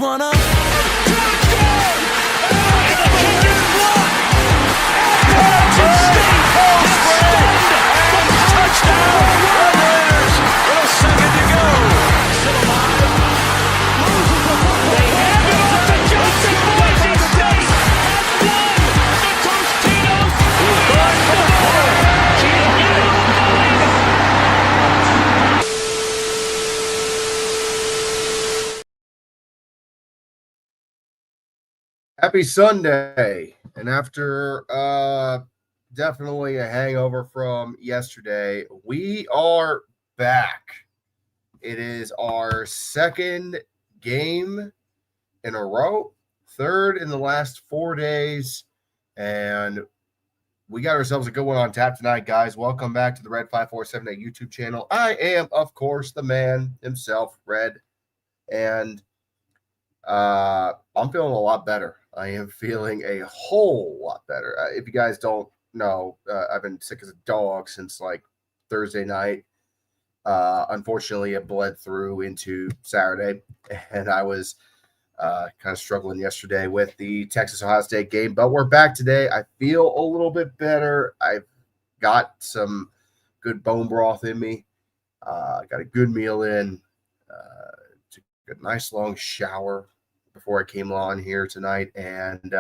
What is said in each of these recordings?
one up. Touchdown! And the kick is blocked. Appalachian State has stunned for the touchdown. Warriors with a second to go. Still alive. Loses the football. They hand it off to Johnson. Boise State has won the Tostitos. He's going for the ball. He's into the line. Happy Sunday. And after definitely a hangover from yesterday, we are back. It is our second game in a row, third in the last 4 days, and we got ourselves a good one on tap tonight, guys. Welcome back to the Red 5478 YouTube channel. I am, of course, the man himself, Red, and I'm feeling a lot better. I am feeling a whole lot better. If you guys don't know, I've been sick as a dog since like Thursday night. Unfortunately, it bled through into Saturday, and I was kind of struggling yesterday with the Texas-Ohio State game. But we're back today. I feel a little bit better. I've got some good bone broth in me. Got a good meal in. Took a nice long shower before I came on here tonight, and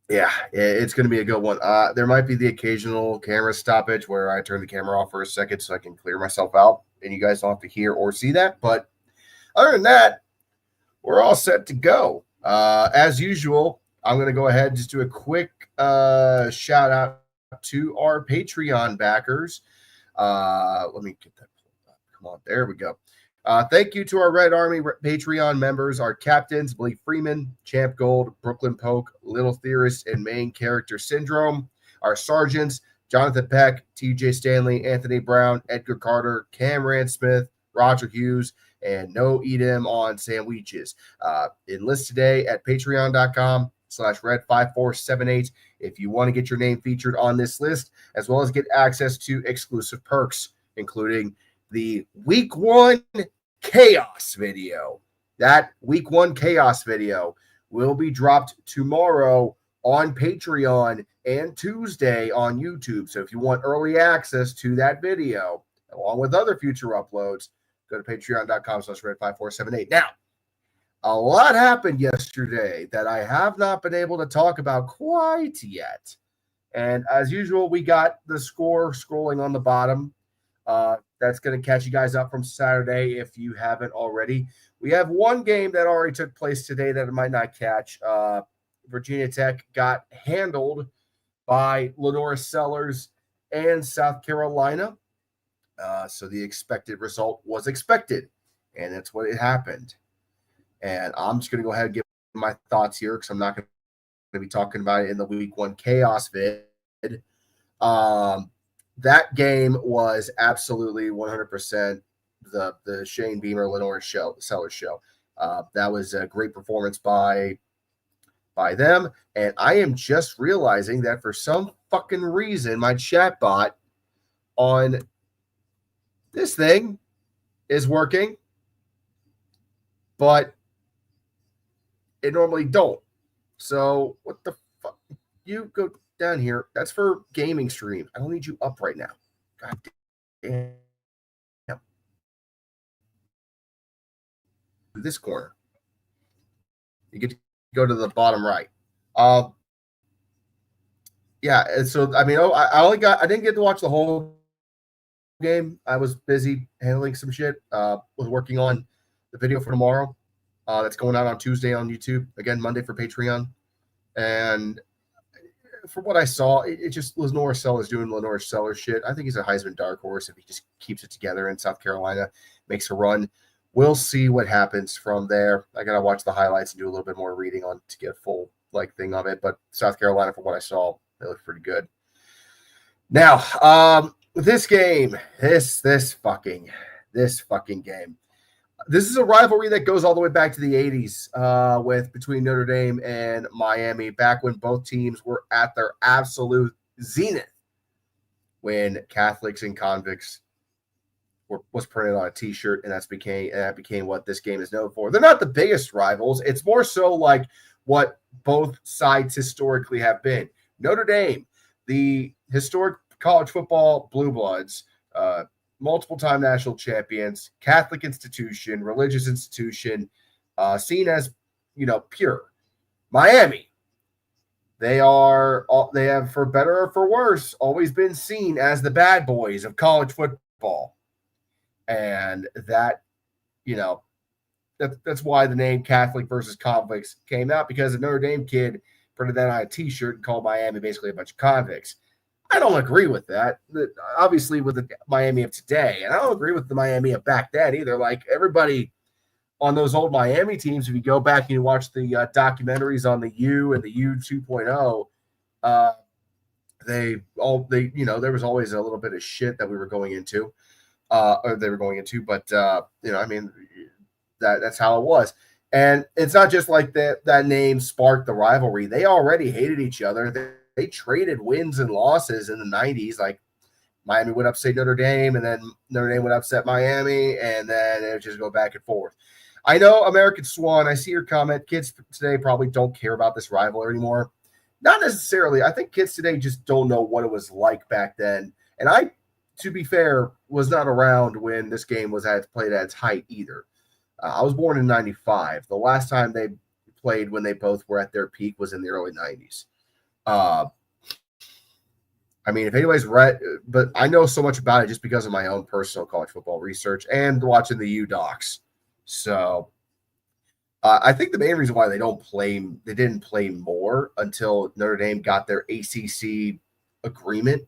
yeah, it's going to be a good one. There might be the occasional camera stoppage where I turn the camera off for a second so I can clear myself out, and you guys don't have to hear or see that. But other than that, we're all set to go. As usual, I'm going to go ahead and just do a quick shout out to our Patreon backers. Let me get that pulled up. Come on, there we go. Thank you to our Red Army Patreon members, our captains, Blake Freeman, Champ Gold, Brooklyn Poke, Little Theorist, and Main Character Syndrome. Our sergeants, Jonathan Peck, TJ Stanley, Anthony Brown, Edgar Carter, Cameron Smith, Roger Hughes, and No Edom on Sandwiches. Enlist today at patreon.com/red5478 if you want to get your name featured on this list, as well as get access to exclusive perks, including the Week 1 Chaos video. That Week 1 Chaos video will be dropped tomorrow on Patreon and Tuesday on YouTube. So if you want early access to that video, along with other future uploads, go to patreon.com/red5478. Now, a lot happened yesterday that I have not been able to talk about quite yet. And as usual, we got the score scrolling on the bottom. That's going to catch you guys up from Saturday if you haven't already. We have one game that already took place today that I might not catch. Virginia Tech got handled by Lenore Sellers and South Carolina. So the expected result was expected, and that's what it happened. And I'm just going to go ahead and give my thoughts here because I'm not going to be talking about it in the Week 1 Chaos vid. That game was absolutely 100% the Shane Beamer Lenore Sellers show. That was a great performance by them, and I am just realizing that for some fucking reason my chat bot on this thing is working, but it normally don't. So what the fuck? You go down here. That's for gaming stream. I don't need you up right now. God damn. This corner. You get to go to the bottom right. Yeah, and so I mean, I didn't get to watch the whole game. I was busy handling some shit. Was working on the video for tomorrow. That's going out on Tuesday on YouTube. Again, Monday for Patreon. And from what I saw, it just Lenore Sellers doing Lenore Sellers shit. I think he's a Heisman dark horse if he just keeps it together in South Carolina, makes a run. We'll see what happens from there. I gotta watch the highlights and do a little bit more reading on to get a full thing of it. But South Carolina, from what I saw, they look pretty good. Now, this game, this fucking game. This is a rivalry that goes all the way back to the 80s with between Notre Dame and Miami, back when both teams were at their absolute zenith, when Catholics and convicts was printed on a T-shirt, and that became what this game is known for. They're not the biggest rivals. It's more so like what both sides historically have been. Notre Dame, the historic college football blue bloods, multiple-time national champions, Catholic institution, religious institution, seen as pure. Miami, they have, for better or for worse, always been seen as the bad boys of college football. And that, that's why the name Catholic versus Convicts came out, because a Notre Dame kid printed that on a T-shirt and called Miami basically a bunch of convicts. I don't agree with that. Obviously, with the Miami of today, and I don't agree with the Miami of back then either. Like, everybody on those old Miami teams, if you go back and you watch the documentaries on the U and the U 2.0, there was always a little bit of shit that we were going into, or they were going into, but that's how it was. And it's not just like that name sparked the rivalry. They already hated each other. They traded wins and losses in the 90s. Like, Miami would upset Notre Dame, and then Notre Dame would upset Miami, and then it would just go back and forth. I know, American Swan, I see your comment. Kids today probably don't care about this rivalry anymore. Not necessarily. I think kids today just don't know what it was like back then. And I, to be fair, was not around when this game was played at its height either. I was born in 95. The last time they played when they both were at their peak was in the early 90s. If anybody's read, but I know so much about it just because of my own personal college football research and watching the U docs. So I think the main reason why they didn't play more until Notre Dame got their ACC agreement,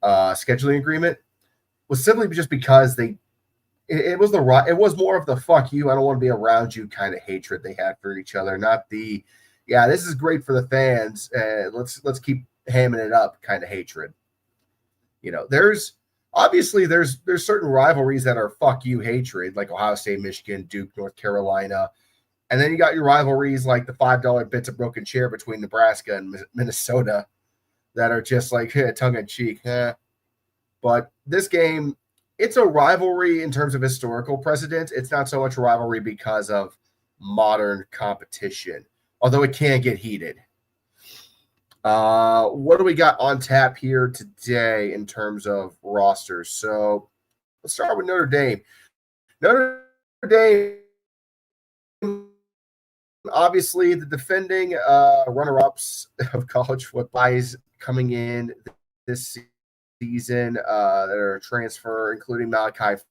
scheduling agreement, was simply just because it was more of the fuck you, I don't want to be around you kind of hatred they had for each other, not the this is great for the fans, let's keep hamming it up kind of hatred. There's certain rivalries that are fuck you hatred, like Ohio State, Michigan, Duke, North Carolina. And then you got your rivalries like the $5 bits of broken chair between Nebraska and Minnesota that are just like tongue-in-cheek. But this game, it's a rivalry in terms of historical precedent. It's not so much a rivalry because of modern competition, although it can get heated. What do we got on tap here today in terms of rosters? So let's start with Notre Dame. Notre Dame, obviously the defending runner-ups of college football is coming in this season that are a transfer, including Malachi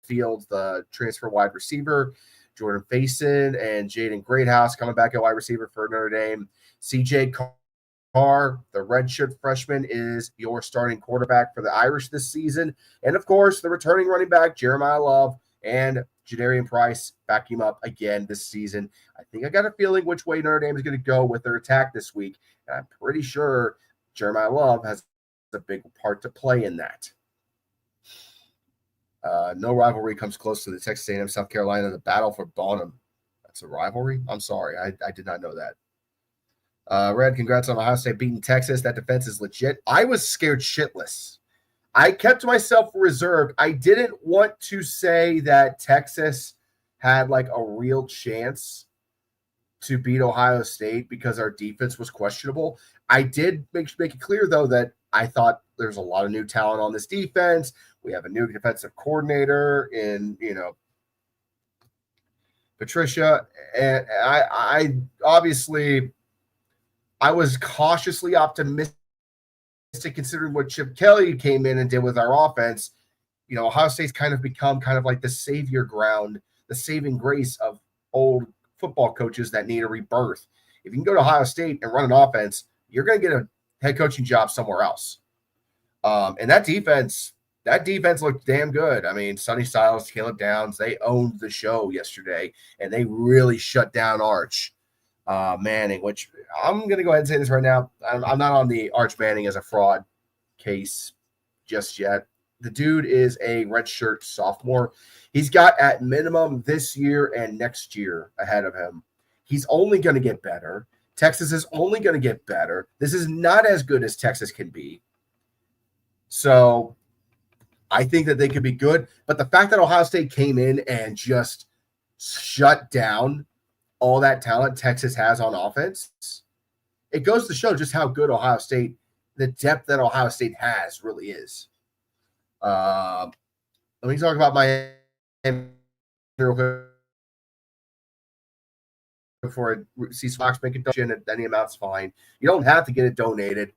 Fields, the transfer wide receiver, Jordan Faison, and Jaden Greathouse coming back at wide receiver for Notre Dame. CJ Carr, the redshirt freshman, is your starting quarterback for the Irish this season. And, of course, the returning running back, Jeremiah Love, and Jadarian Price back him up again this season. I think I got a feeling which way Notre Dame is going to go with their attack this week. And I'm pretty sure Jeremiah Love has a big part to play in that. No rivalry comes close to the Texas A&M South Carolina, the battle for Bonham. That's a rivalry? I'm sorry. I did not know that. Red, congrats on Ohio State beating Texas. That defense is legit. I was scared shitless. I kept myself reserved. I didn't want to say that Texas had like a real chance to beat Ohio State because our defense was questionable. I did make it clear, though, that I thought there's a lot of new talent on this defense. We have a new defensive coordinator in, Patricia. And I obviously, I was cautiously optimistic considering what Chip Kelly came in and did with our offense. Ohio State's kind of become kind of like the savior ground, the saving grace of old football coaches that need a rebirth. If you can go to Ohio State and run an offense, you're going to get a head coaching job somewhere else. And that defense looked damn good. I mean, Sonny Styles, Caleb Downs, they owned the show yesterday, and they really shut down Arch Manning, which I'm going to go ahead and say this right now. I'm not on the Arch Manning as a fraud case just yet. The dude is a redshirt sophomore. He's got at minimum this year and next year ahead of him. He's only going to get better. Texas is only going to get better. This is not as good as Texas can be. So I think that they could be good, but the fact that Ohio State came in and just shut down all that talent Texas has on offense, it goes to show just how good Ohio State, the depth that Ohio State has really is. Let me talk about Miami real quick before I see Fox make a donation at any amount's fine. You don't have to get it donated.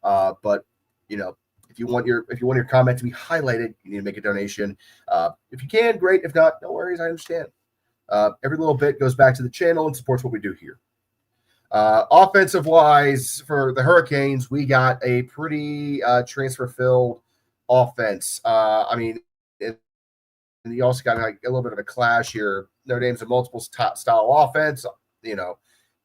But if you want your comment to be highlighted, you need to make a donation. If you can, great. If not, no worries. I understand. Every little bit goes back to the channel and supports what we do here. Offensive wise, for the Hurricanes, we got a pretty transfer filled offense. And you also got like a little bit of a clash here. Notre Dame's a multiple style offense.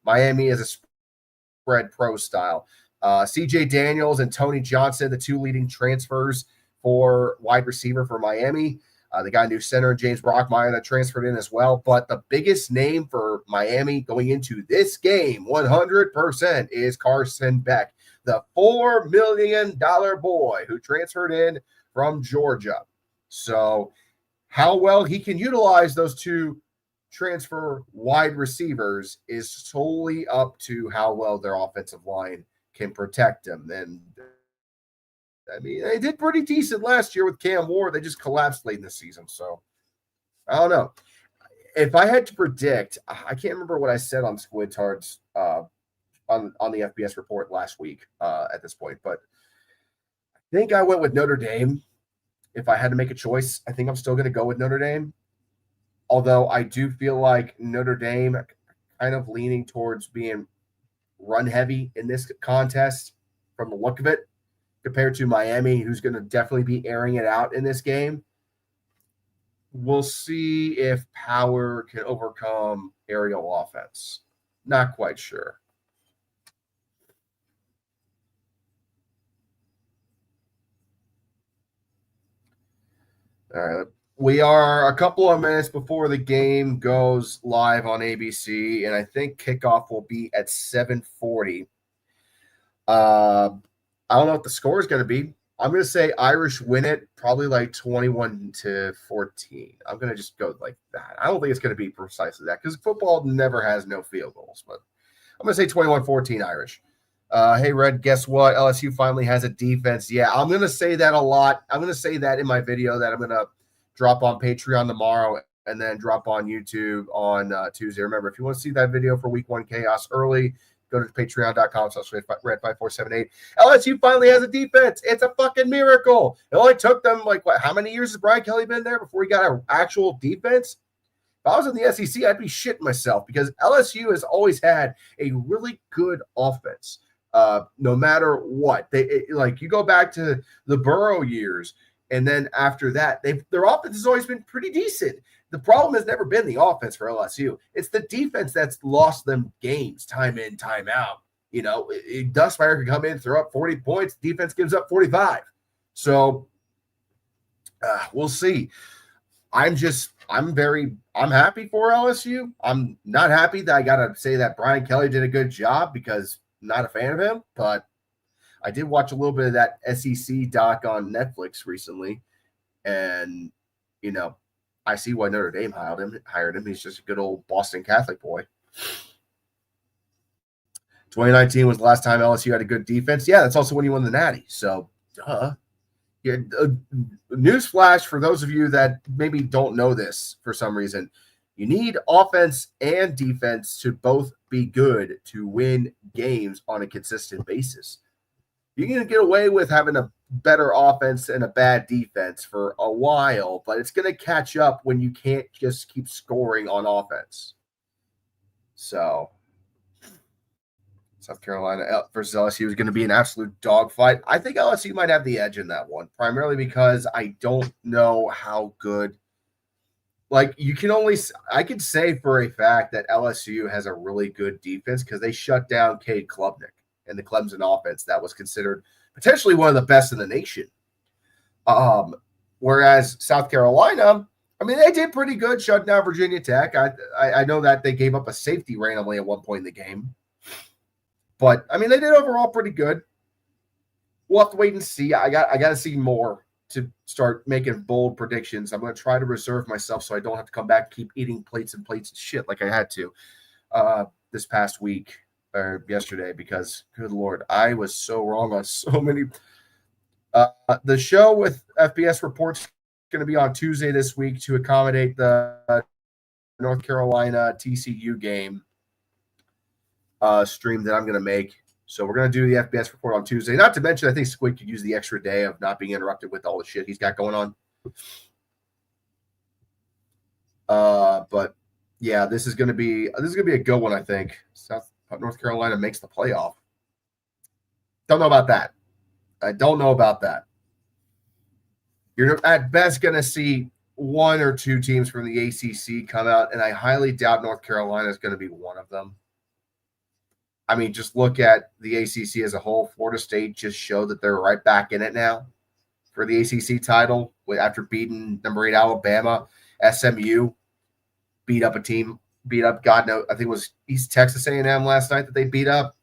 Miami is a spread pro style. CJ Daniels and Tony Johnson, the two leading transfers for wide receiver for Miami. They got a new center, James Brockmeyer, that transferred in as well. But the biggest name for Miami going into this game, 100%, is Carson Beck, the $4 million boy who transferred in from Georgia. So how well he can utilize those two transfer wide receivers is solely up to how well their offensive line can protect him. And they did pretty decent last year with Cam Ward. They just collapsed late in the season. So I don't know. If I had to predict, I can't remember what I said on Squid Tards on the FBS report last week at this point, but I think I went with Notre Dame. If I had to make a choice, I think I'm still going to go with Notre Dame. Although I do feel like Notre Dame kind of leaning towards being run heavy in this contest from the look of it, compared to Miami, who's going to definitely be airing it out in this game. We'll see if power can overcome aerial offense. Not quite sure. All right. We are a couple of minutes before the game goes live on ABC, and I think kickoff will be at 7:40. I don't know what the score is going to be. I'm going to say Irish win it, probably like 21-14. I'm going to just go like that. I don't think it's going to be precisely that because football never has no field goals, but I'm going to say 21-14 Irish. Hey, Red, guess what? LSU finally has a defense. Yeah, I'm going to say that a lot. I'm going to say that in my video that I'm going to drop on Patreon tomorrow and then drop on YouTube on Tuesday. Remember, if you want to see that video for Week 1 Chaos early, go to patreon.com/red5478. LSU finally has a defense. It's a fucking miracle. It only took them how many years has Brian Kelly been there before he got an actual defense? If I was in the SEC, I'd be shitting myself because LSU has always had a really good offense. No matter what, you go back to the Burrow years, and then after that, their offense has always been pretty decent. The problem has never been the offense for LSU. It's the defense that's lost them games time in, time out. Dustmeyer can come in, throw up 40 points. Defense gives up 45. So we'll see. I'm happy for LSU. I'm not happy that I got to say that Brian Kelly did a good job because I'm not a fan of him, but I did watch a little bit of that SEC doc on Netflix recently, and I see why Notre Dame hired him. He's just a good old Boston Catholic boy. 2019 was the last time LSU had a good defense. Yeah, that's also when you won the Natty. So, yeah, newsflash for those of you that maybe don't know this for some reason. You need offense and defense to both be good to win games on a consistent basis. You're going to get away with having a better offense and a bad defense for a while, but it's going to catch up when you can't just keep scoring on offense. So, South Carolina versus LSU is going to be an absolute dogfight. I think LSU might have the edge in that one, primarily because I don't know how good. I could say for a fact that LSU has a really good defense because they shut down Cade Klubnik and the Clemson offense that was considered potentially one of the best in the nation. Whereas South Carolina, they did pretty good shutting down Virginia Tech. I know that they gave up a safety randomly at one point in the game. But, they did overall pretty good. we'll have to wait and see. I got to see more to start making bold predictions. I'm going to try to reserve myself so I don't have to come back and keep eating plates and plates of shit like I had to this past week or yesterday, because good Lord, I was so wrong on so many. The show with FBS Reports going to be on Tuesday this week to accommodate the North Carolina TCU game stream that I'm going to make. So we're going to do the FBS report on Tuesday. Not to mention, I think Squid could use the extra day of not being interrupted with all the shit he's got going on. But yeah, this is going to be a good one, I think. North Carolina makes the playoff. Don't know about that. I don't know about that. You're at best going to see one or two teams from the ACC come out, and I highly doubt North Carolina is going to be one of them. I mean, just look at the ACC as a whole. Florida State just showed that they're right back in it now for the ACC title after beating number 8 Alabama. SMU beat up God knows, I think it was East Texas A&M last night that they beat up.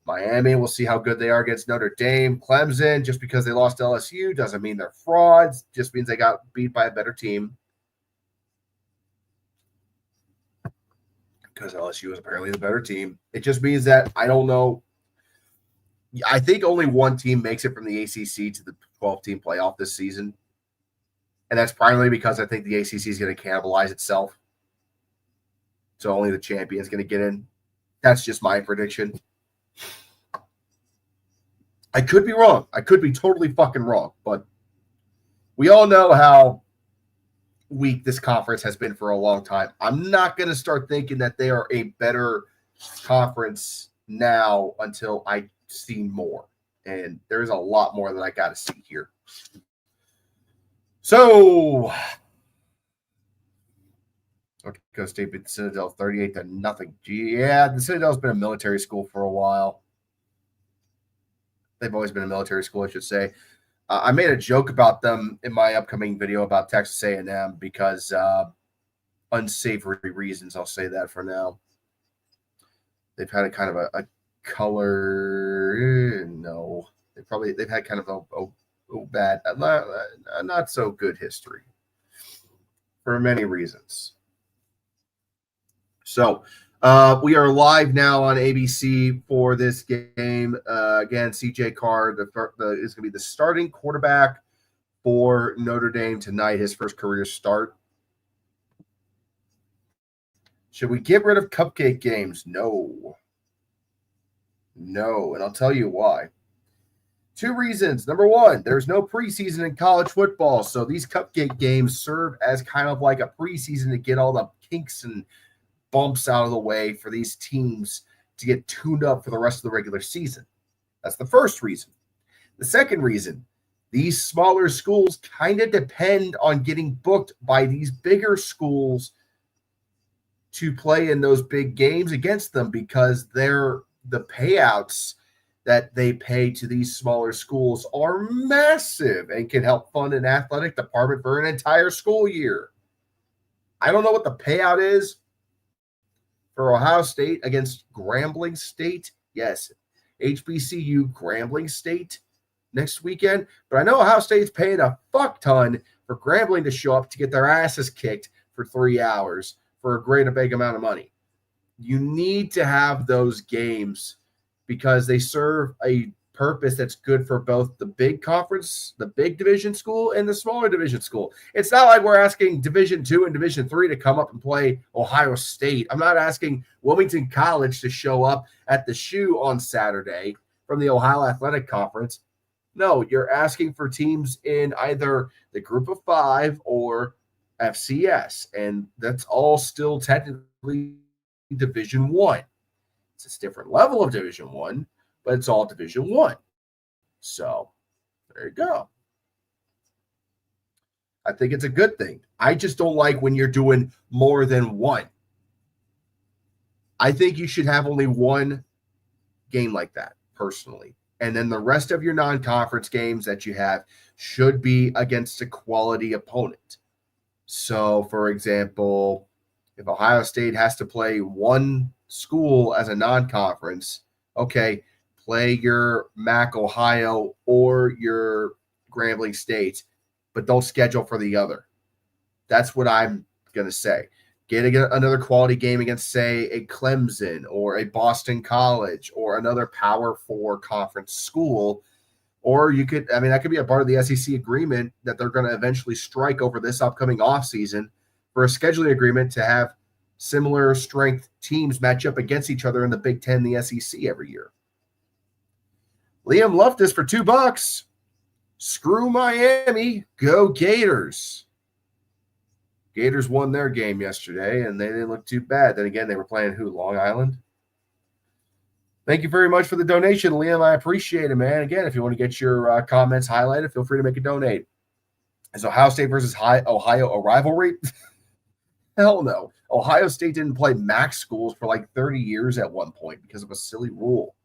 Miami, we'll see how good they are against Notre Dame. Clemson, just because they lost to LSU doesn't mean they're frauds. Just means they got beat by a better team. Because LSU is apparently the better team. It just means that I don't know. I think only one team makes it from the ACC to the 12-team playoff this season. And that's primarily because I think the ACC is going to cannibalize itself. So only the champion is going to get in. That's just my prediction. I could be wrong. I could be totally fucking wrong. But we all know how weak this conference has been for a long time. I'm not going to start thinking that they are a better conference now until I see more. And there's a lot more that I got to see here. So, North Dakota State beat the Citadel 38-0. Yeah, the Citadel's been a military school for a while. They've always been a military school, I should say. I made a joke about them in my upcoming video about Texas A&M because unsavory reasons. I'll say that for now. They've had a kind of a color. No, they've had kind of a bad, not so good history for many reasons. So we are live now on ABC for this game. Again, CJ Carr is going to be the starting quarterback for Notre Dame tonight, his first career start. Should we get rid of cupcake games? No. And I'll tell you why. 2 reasons. Number 1, there's no preseason in college football, so these cupcake games serve as kind of like a preseason to get all the kinks and bumps out of the way for these teams to get tuned up for the rest of the regular season. That's the first reason. The second reason, these smaller schools kind of depend on getting booked by these bigger schools to play in those big games against them, because the payouts that they pay to these smaller schools are massive and can help fund an athletic department for an entire school year. I don't know what the payout is for Ohio State against Grambling State. Yes, HBCU Grambling State next weekend. But I know Ohio State's paying a fuck ton for Grambling to show up to get their asses kicked for 3 hours for a great big amount of money. You need to have those games because they serve a purpose that's good for both the big conference, the big division school, and the smaller division school. It's not like we're asking Division II and Division III to come up and play Ohio State. I'm not asking Wilmington College to show up at the Shoe on Saturday from the Ohio Athletic Conference. No, you're asking for teams in either the Group of 5 or FCS, and that's all still technically Division I. It's a different level of Division I, but it's all Division I. So there you go. I think it's a good thing. I just don't like when you're doing more than one. I think you should have only one game like that, personally. And then the rest of your non-conference games that you have should be against a quality opponent. So, for example, if Ohio State has to play one school as a non-conference, okay, play your Mac Ohio or your Grambling State, but don't schedule for the other. That's what I'm going to say. Get another quality game against, say, a Clemson or a Boston College or another Power 4 conference school. Or you could, I mean, that could be a part of the SEC agreement that they're going to eventually strike over this upcoming offseason for a scheduling agreement to have similar strength teams match up against each other in the Big Ten and the SEC every year. Liam Loftus for $2. Screw Miami. Go Gators. Gators won their game yesterday, and they didn't look too bad. Then again, they were playing who? Long Island? Thank you very much for the donation, Liam. I appreciate it, man. Again, if you want to get your comments highlighted, feel free to make a donate. Is Ohio State versus Ohio a rivalry? Hell no. Ohio State didn't play MAC schools for like 30 years at one point because of a silly rule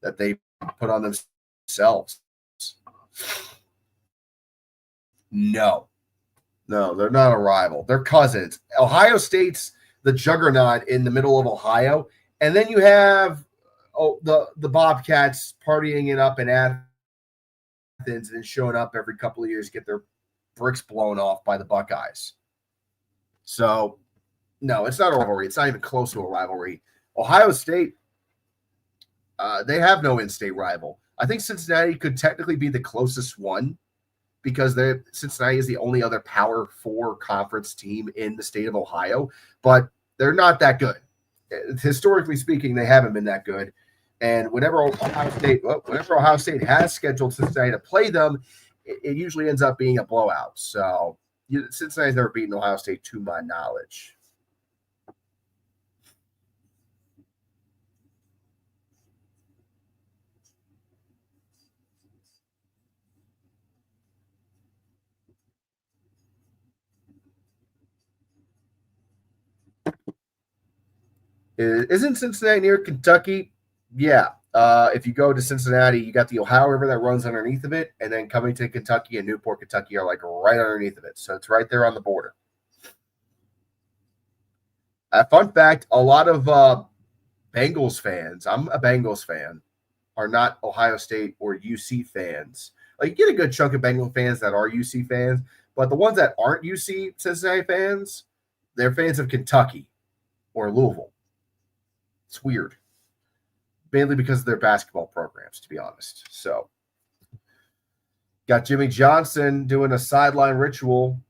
that they put on themselves. No, they're not a rival. They're cousins. Ohio State's the juggernaut in the middle of Ohio, and then you have the Bobcats partying it up in Athens and showing up every couple of years to get their bricks blown off by the Buckeyes. So, no, it's not a rivalry. It's not even close to a rivalry. Ohio State, they have no in-state rival. I think Cincinnati could technically be the closest one because Cincinnati is the only other Power 4 conference team in the state of Ohio, but they're not that good. Historically speaking, they haven't been that good. And whenever Ohio State has scheduled Cincinnati to play them, it usually ends up being a blowout. So Cincinnati's never beaten Ohio State to my knowledge. Isn't Cincinnati near Kentucky? Yeah. If you go to Cincinnati, you got the Ohio River that runs underneath of it, and then coming to Kentucky and Newport, Kentucky are like right underneath of it. So it's right there on the border. Fun fact, a lot of Bengals fans, I'm a Bengals fan, are not Ohio State or UC fans. Like, you get a good chunk of Bengal fans that are UC fans, but the ones that aren't UC Cincinnati fans, they're fans of Kentucky or Louisville. It's weird. Mainly because of their basketball programs, to be honest. So, got Jimmy Johnson doing a sideline ritual.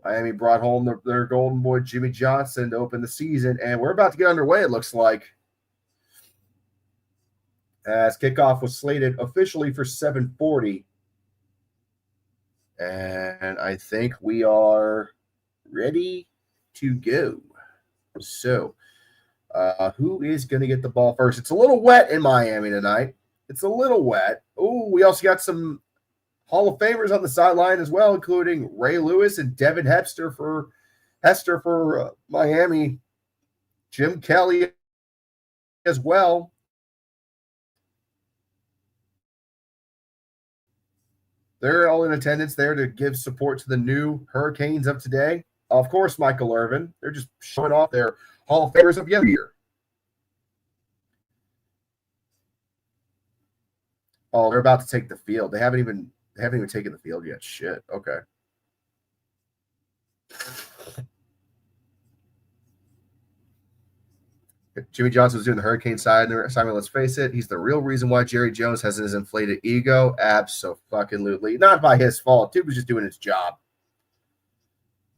Miami brought home their golden boy, Jimmy Johnson, to open the season, and we're about to get underway, it looks like. As kickoff was slated officially for 7:40. And I think we are ready to go. So, who is going to get the ball first? It's a little wet in Miami tonight. It's a little wet. Oh, we also got some Hall of Famers on the sideline as well, including Ray Lewis and Devin Hester for Miami. Jim Kelly as well. They're all in attendance there to give support to the new Hurricanes of today. Of course, Michael Irvin. They're just showing off their Hall of Famers of yesteryear. Oh, they're about to take the field. They haven't even taken the field yet. Shit. Okay. Jimmy Johnson was doing the Hurricane side. Simon, let's face it, he's the real reason why Jerry Jones has his inflated ego. Abso-fucking-lutely. Not by his fault. Dude was just doing his job.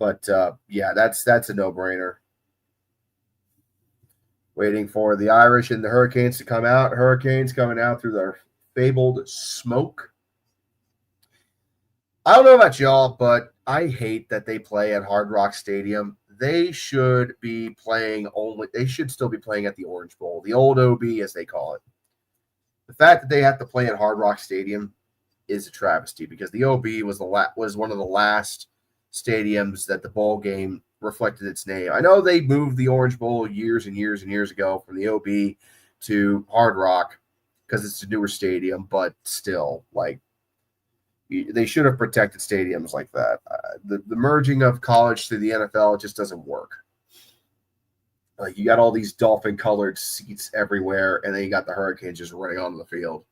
But, yeah, that's a no-brainer. Waiting for the Irish and the Hurricanes to come out. Hurricanes coming out through their fabled smoke. I don't know about y'all, but I hate that they play at Hard Rock Stadium. They should be playing they should still be playing at the Orange Bowl, the old OB as they call it. The fact that they have to play at Hard Rock Stadium is a travesty because the OB was one of the last stadiums that the bowl game reflected its name. I know they moved the Orange Bowl years and years and years ago from the OB to Hard Rock because it's a newer stadium, but still, like, they should have protected stadiums like that. The merging of college to the NFL just doesn't work. Like, you got all these dolphin colored seats everywhere, and then you got the Hurricanes just running onto the field.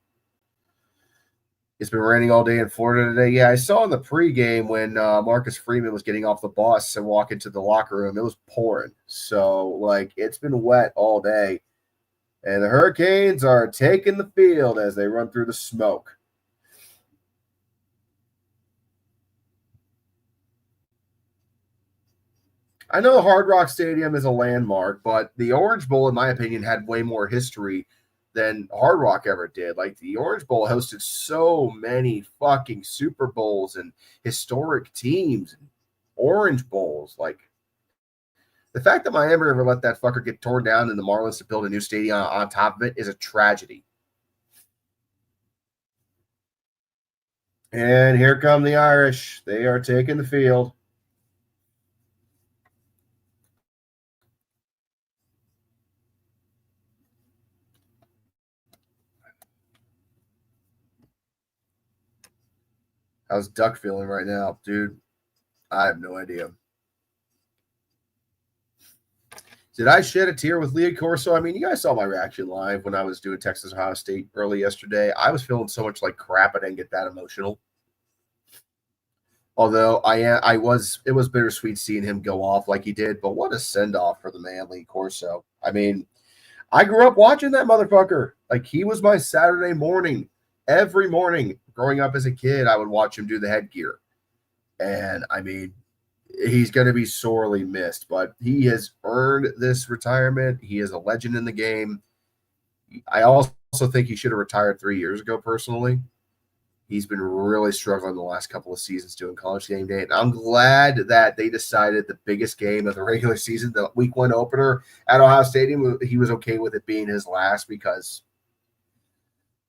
It's been raining all day in Florida today. Yeah, I saw in the pregame when Marcus Freeman was getting off the bus and walking to the locker room, it was pouring. So, like, it's been wet all day. And the Hurricanes are taking the field as they run through the smoke. I know Hard Rock Stadium is a landmark, but the Orange Bowl, in my opinion, had way more history than Hard Rock ever did. Like, the Orange Bowl hosted so many fucking Super Bowls and historic teams and Orange Bowls. Like, the fact that Miami ever let that fucker get torn down and the Marlins to build a new stadium on top of it is a tragedy. And here come the Irish. They are taking the field. How's Duck feeling right now, dude? I have no idea. Did I shed a tear with Leah Corso? I mean, you guys saw my reaction live when I was doing Texas Ohio State early yesterday. I was feeling so much like crap. I didn't get that emotional. Although it was bittersweet seeing him go off like he did. But what a send off for the man, Lee Corso. I mean, I grew up watching that motherfucker. Like, he was my Saturday morning. Every morning growing up as a kid, I would watch him do the headgear. And I mean, he's going to be sorely missed, but he has earned this retirement. He is a legend in the game. I also think he should have retired 3 years ago, personally. He's been really struggling the last couple of seasons doing College Game Day. And I'm glad that they decided the biggest game of the regular season, the week 1 opener at Ohio Stadium, he was okay with it being his last, because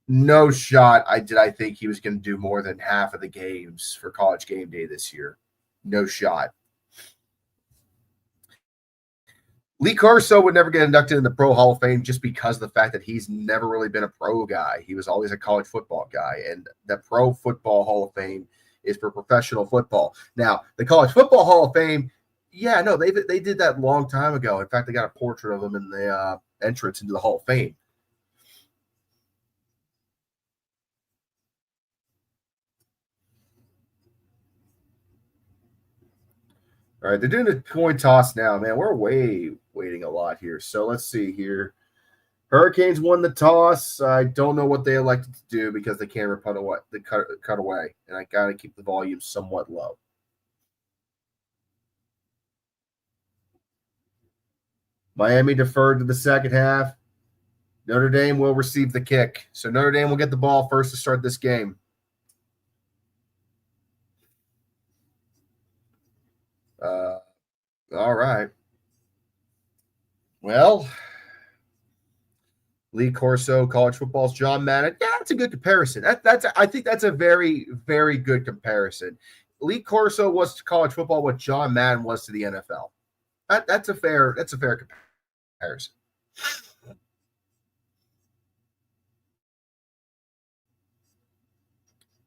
no shot I think he was going to do more than half of the games for College Game Day this year. No shot. Lee Corso would never get inducted in the Pro Hall of Fame just because of the fact that he's never really been a pro guy. He was always a college football guy, and the Pro Football Hall of Fame is for professional football. Now, the College Football Hall of Fame, yeah, no, they did that a long time ago. In fact, they got a portrait of him in the entrance into the Hall of Fame. All right, they're doing the coin toss now, man. We're waiting a lot here. So let's see here. Hurricanes won the toss. I don't know what they elected to do because they can't cut away. They cut away, and I got to keep the volume somewhat low. Miami deferred to the second half. Notre Dame will receive the kick. So Notre Dame will get the ball first to start this game. All right. Well, Lee Corso, college football's John Madden. Yeah, that's a good comparison. I think that's a very, very good comparison. Lee Corso was to college football what John Madden was to the NFL. That's a fair comparison.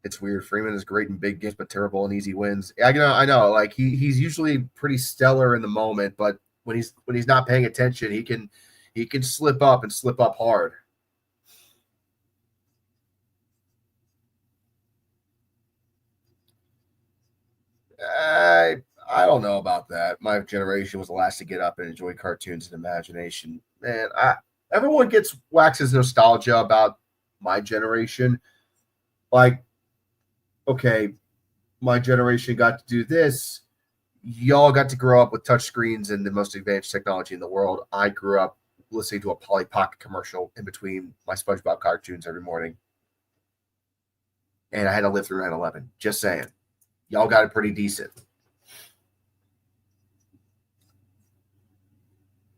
It's weird. Freeman is great in big games, but terrible in easy wins. I know. Like, he's usually pretty stellar in the moment, but when he's not paying attention, he can slip up and slip up hard. I don't know about that. My generation was the last to get up and enjoy cartoons and imagination. Man, everyone waxes nostalgia about my generation. Like, okay, my generation got to do this. Y'all got to grow up with touchscreens and the most advanced technology in the world. I grew up listening to a Polly Pocket commercial in between my SpongeBob cartoons every morning. And I had to live through 9/11. Just saying. Y'all got it pretty decent.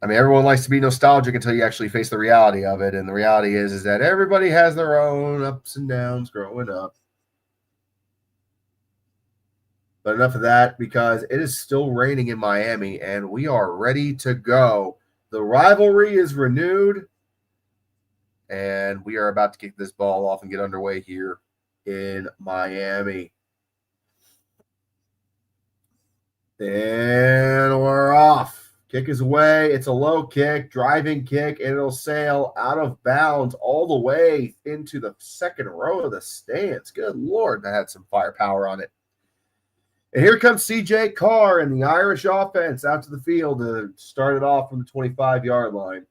I mean, everyone likes to be nostalgic until you actually face the reality of it. And the reality is that everybody has their own ups and downs growing up. But enough of that, because it is still raining in Miami and we are ready to go. The rivalry is renewed, and we are about to kick this ball off and get underway here in Miami. And we're off. Kick is away. It's a low kick, driving kick, and it'll sail out of bounds all the way into the second row of the stands. Good Lord, that had some firepower on it. And here comes CJ Carr and the Irish offense out to the field to start it off from the 25-yard line.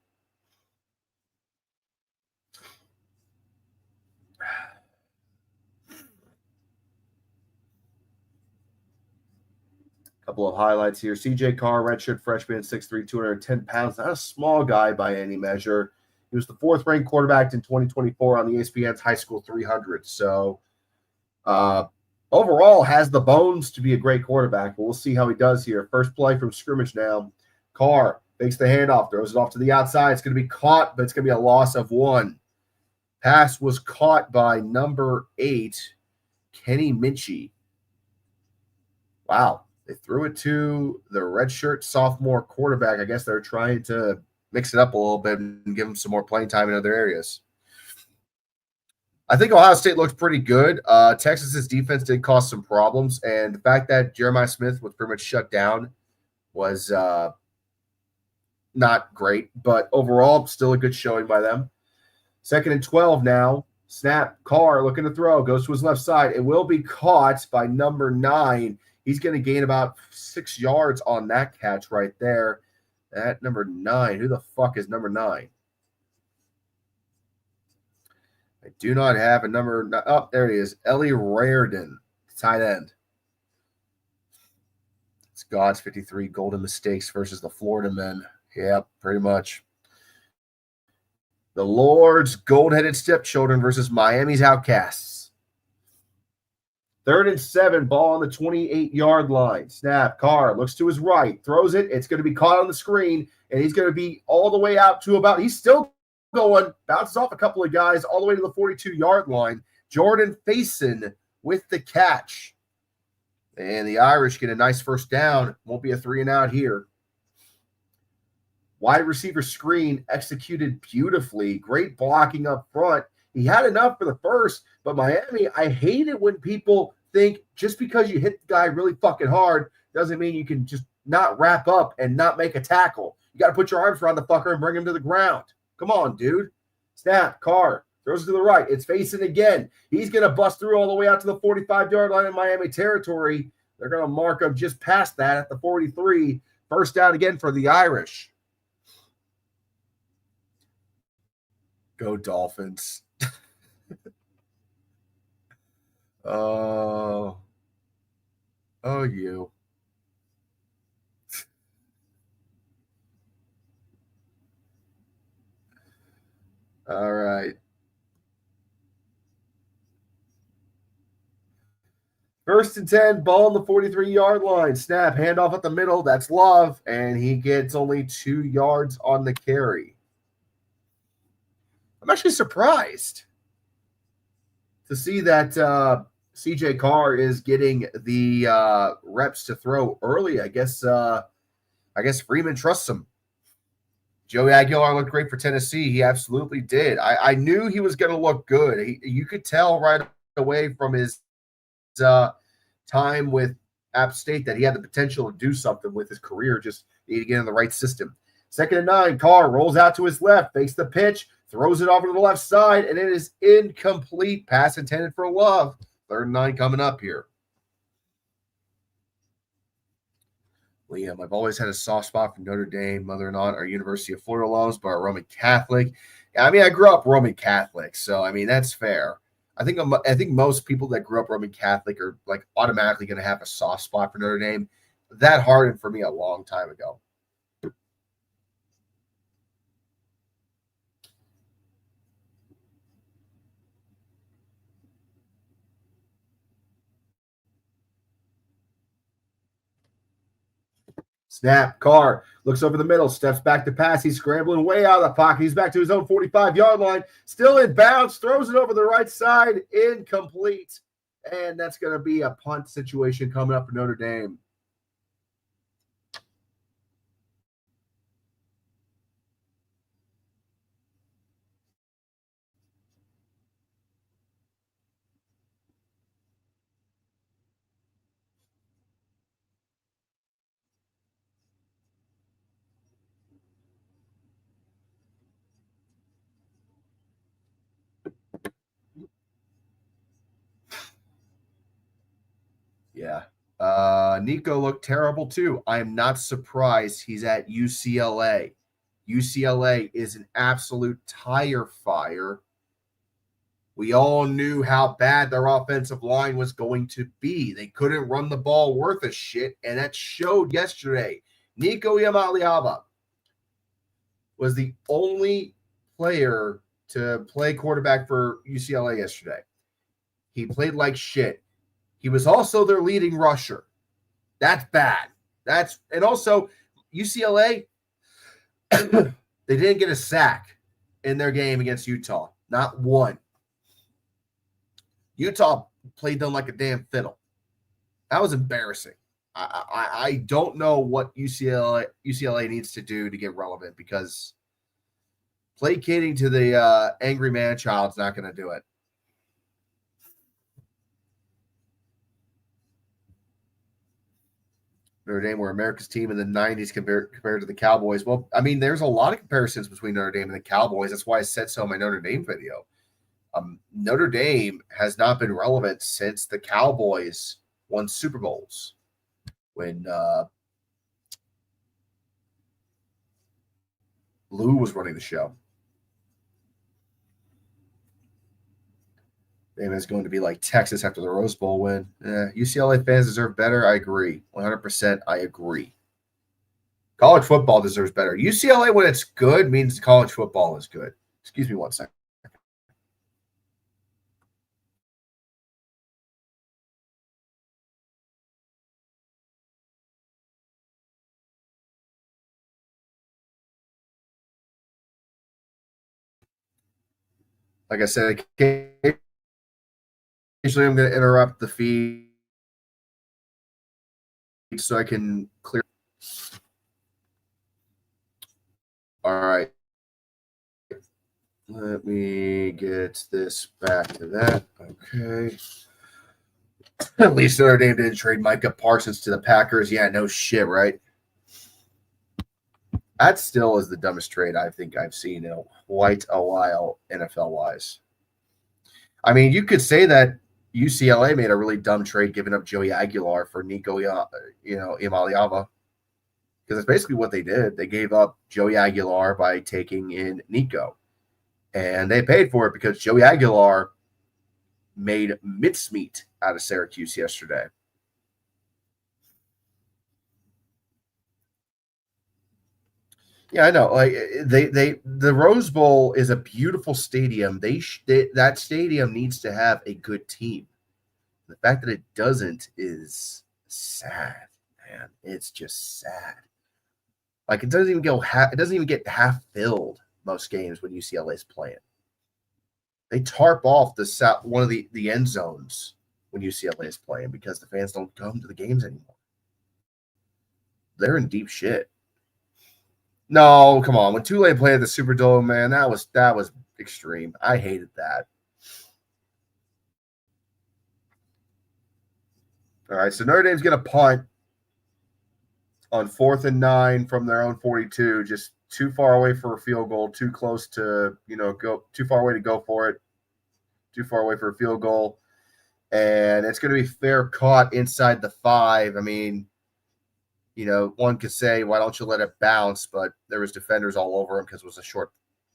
Couple of highlights here. CJ Carr, redshirt freshman, 6'3", 210 pounds. Not a small guy by any measure. He was the fourth-ranked quarterback in 2024 on the ESPN's High School 300. So overall has the bones to be a great quarterback. But we'll see how he does here. First play from scrimmage now. Carr fakes the handoff, throws it off to the outside. It's going to be caught, but it's going to be a loss of 1. Pass was caught by number 8, Kenny Minchie. Wow. They threw it to the redshirt sophomore quarterback. I guess they're trying to mix it up a little bit and give him some more playing time in other areas. I think Ohio State looked pretty good. Texas's defense did cause some problems, and the fact that Jeremiah Smith was pretty much shut down was not great, but overall, still a good showing by them. 2nd and 12 now. Snap. Carr looking to throw. Goes to his left side. It will be caught by number 9. He's going to gain about 6 yards on that catch right there. That number 9. Who the fuck is number 9? I do not have a number. Oh, there he is. Ellie Raridan, tight end. It's God's 53 golden mistakes versus the Florida men. Yep, pretty much. The Lord's gold-headed stepchildren versus Miami's outcasts. 3rd and 7, ball on the 28-yard line. Snap. Carr looks to his right, throws it. It's going to be caught on the screen, and he's going to be all the way out to about – he's still going, bounces off a couple of guys all the way to the 42-yard line. Jordan Faison with the catch. And the Irish get a nice first down. Won't be a 3-and-out here. Wide receiver screen executed beautifully. Great blocking up front. He had enough for the first, but Miami, I hate it when people think just because you hit the guy really fucking hard doesn't mean you can just not wrap up and not make a tackle. You got to put your arms around the fucker and bring him to the ground. Come on, dude. Snap. Carr throws it to the right. It's facing again. He's going to bust through all the way out to the 45-yard line in Miami territory. They're going to mark him just past that at the 43. First down again for the Irish. Go Dolphins. Oh, you. All right. First and 10, ball on the 43-yard line. Snap, handoff at the middle. That's Love, and he gets only 2 yards on the carry. I'm actually surprised to see that CJ Carr is getting the reps to throw early. I guess Freeman trusts him. Joey Aguilar looked great for Tennessee. He absolutely did. I knew he was going to look good. You could tell right away from his time with App State that he had the potential to do something with his career. Just need to get in the right system. 2nd and 9, Carr rolls out to his left, fakes the pitch, throws it over to the left side, and it is incomplete. Pass intended for Love. 3rd and 9 coming up here. Liam, I've always had a soft spot for Notre Dame. Mother and aunt are University of Florida alums, but are Roman Catholic. I mean, I grew up Roman Catholic, so I mean that's fair. I think most people that grew up Roman Catholic are like automatically going to have a soft spot for Notre Dame. That hardened for me a long time ago. Snap. Carr looks over the middle, steps back to pass. He's scrambling way out of the pocket. He's back to his own 45-yard line. Still in bounds. Throws it over the right side. Incomplete. And that's going to be a punt situation coming up for Notre Dame. Nico looked terrible too. I am not surprised he's at UCLA. UCLA is an absolute tire fire. We all knew how bad their offensive line was going to be. They couldn't run the ball worth a shit, and that showed yesterday. Nico Iamaleava was the only player to play quarterback for UCLA yesterday. He played like shit. He was also their leading rusher. That's bad. And also UCLA, they didn't get a sack in their game against Utah. Not one. Utah played them like a damn fiddle. That was embarrassing. I don't know what UCLA needs to do to get relevant, because placating to the angry man child's not going to do it. Notre Dame were America's team in the 90s compared to the Cowboys. Well, I mean, there's a lot of comparisons between Notre Dame and the Cowboys. That's why I said so in my Notre Dame video. Notre Dame has not been relevant since the Cowboys won Super Bowls, when Lou was running the show. Dame is going to be like Texas after the Rose Bowl win. UCLA fans deserve better. I agree. 100% I agree. College football deserves better. UCLA, when it's good, means college football is good. Excuse me one second. Like I said, occasionally I'm going to interrupt the feed so I can clear. All right. Let me get this back to that. Okay. At least Notre Dame didn't trade Micah Parsons to the Packers. Yeah, no shit, right? That still is the dumbest trade I think I've seen in quite a while, NFL-wise. I mean, you could say that UCLA made a really dumb trade giving up Joey Aguilar for Nico, Iamaleava, because that's basically what they did. They gave up Joey Aguilar by taking in Nico, and they paid for it because Joey Aguilar made mincemeat out of Syracuse yesterday. Yeah, I know. Like the Rose Bowl is a beautiful stadium. That stadium needs to have a good team. The fact that it doesn't is sad, man. It's just sad. Like it doesn't even get half filled most games when UCLA is playing. They tarp off one of the end zones when UCLA is playing because the fans don't come to the games anymore. They're in deep shit. No, come on. When Tulane played at the Superdome, man, that was extreme. I hated that. All right, so Notre Dame's going to punt on 4th and 9 from their own 42, just too far away for a field goal, too close to, go too far away to go for it, too far away for a field goal. And it's going to be fair caught inside the 5. I mean, one could say, why don't you let it bounce? But there was defenders all over him because it was a short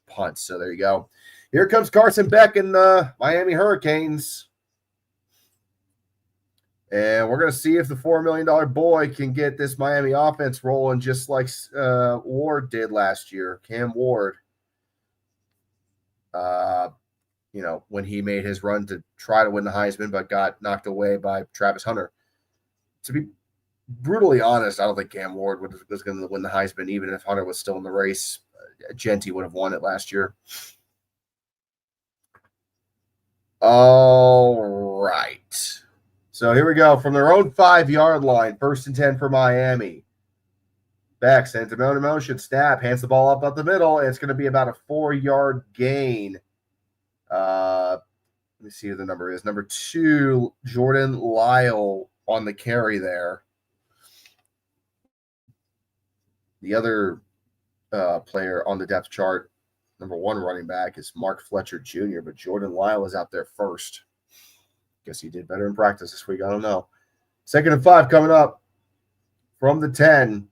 punt. So there you go. Here comes Carson Beck and the Miami Hurricanes. And we're going to see if the $4 million boy can get this Miami offense rolling just like Ward did last year, Cam Ward. When he made his run to try to win the Heisman, but got knocked away by Travis Hunter. To be brutally honest, I don't think Cam Ward was going to win the Heisman, even if Hunter was still in the race. Genty would have won it last year. All right. So here we go. From their own 5-yard line, 1st and 10 for Miami. Beck sends him out in motion. Snap, hands the ball up the middle, and it's going to be about a 4-yard gain. Let me see who the number is. Number 2, Jordan Lyle on the carry there. The other player on the depth chart, number 1 running back, is Mark Fletcher Jr., but Jordan Lyle is out there first. Guess he did better in practice this week. I don't know. 2nd and 5 coming up. from the 10.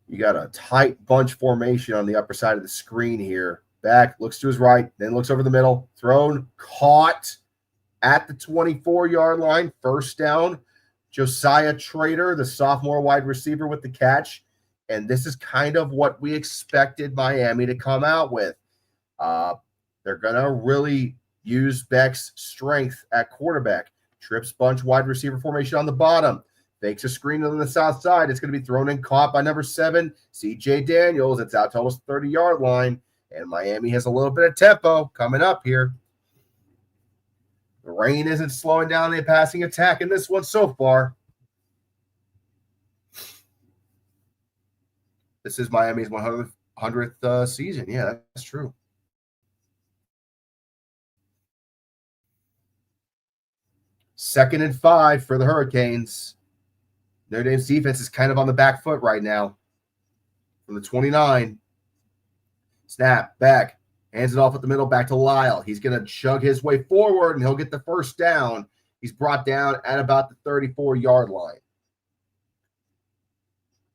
You got a tight bunch formation on the upper side of the screen here. Back, looks to his right, then looks over the middle. Thrown, caught at the 24-yard line. First down. Josiah Trader, the sophomore wide receiver, with the catch. And this is kind of what we expected Miami to come out with. They're going to really use Beck's strength at quarterback. Trips bunch wide receiver formation on the bottom. Fakes a screen on the south side. It's going to be thrown and caught by number 7, C.J. Daniels. It's out to almost 30-yard line. And Miami has a little bit of tempo coming up here. The rain isn't slowing down the passing attack in this one so far. This is Miami's 100th season. Yeah, that's true. Second and 5 for the Hurricanes. Notre Dame's defense is kind of on the back foot right now. From the 29. Snap, back, hands it off at the middle, back to Lyle. He's going to chug his way forward, and he'll get the first down. He's brought down at about the 34-yard line.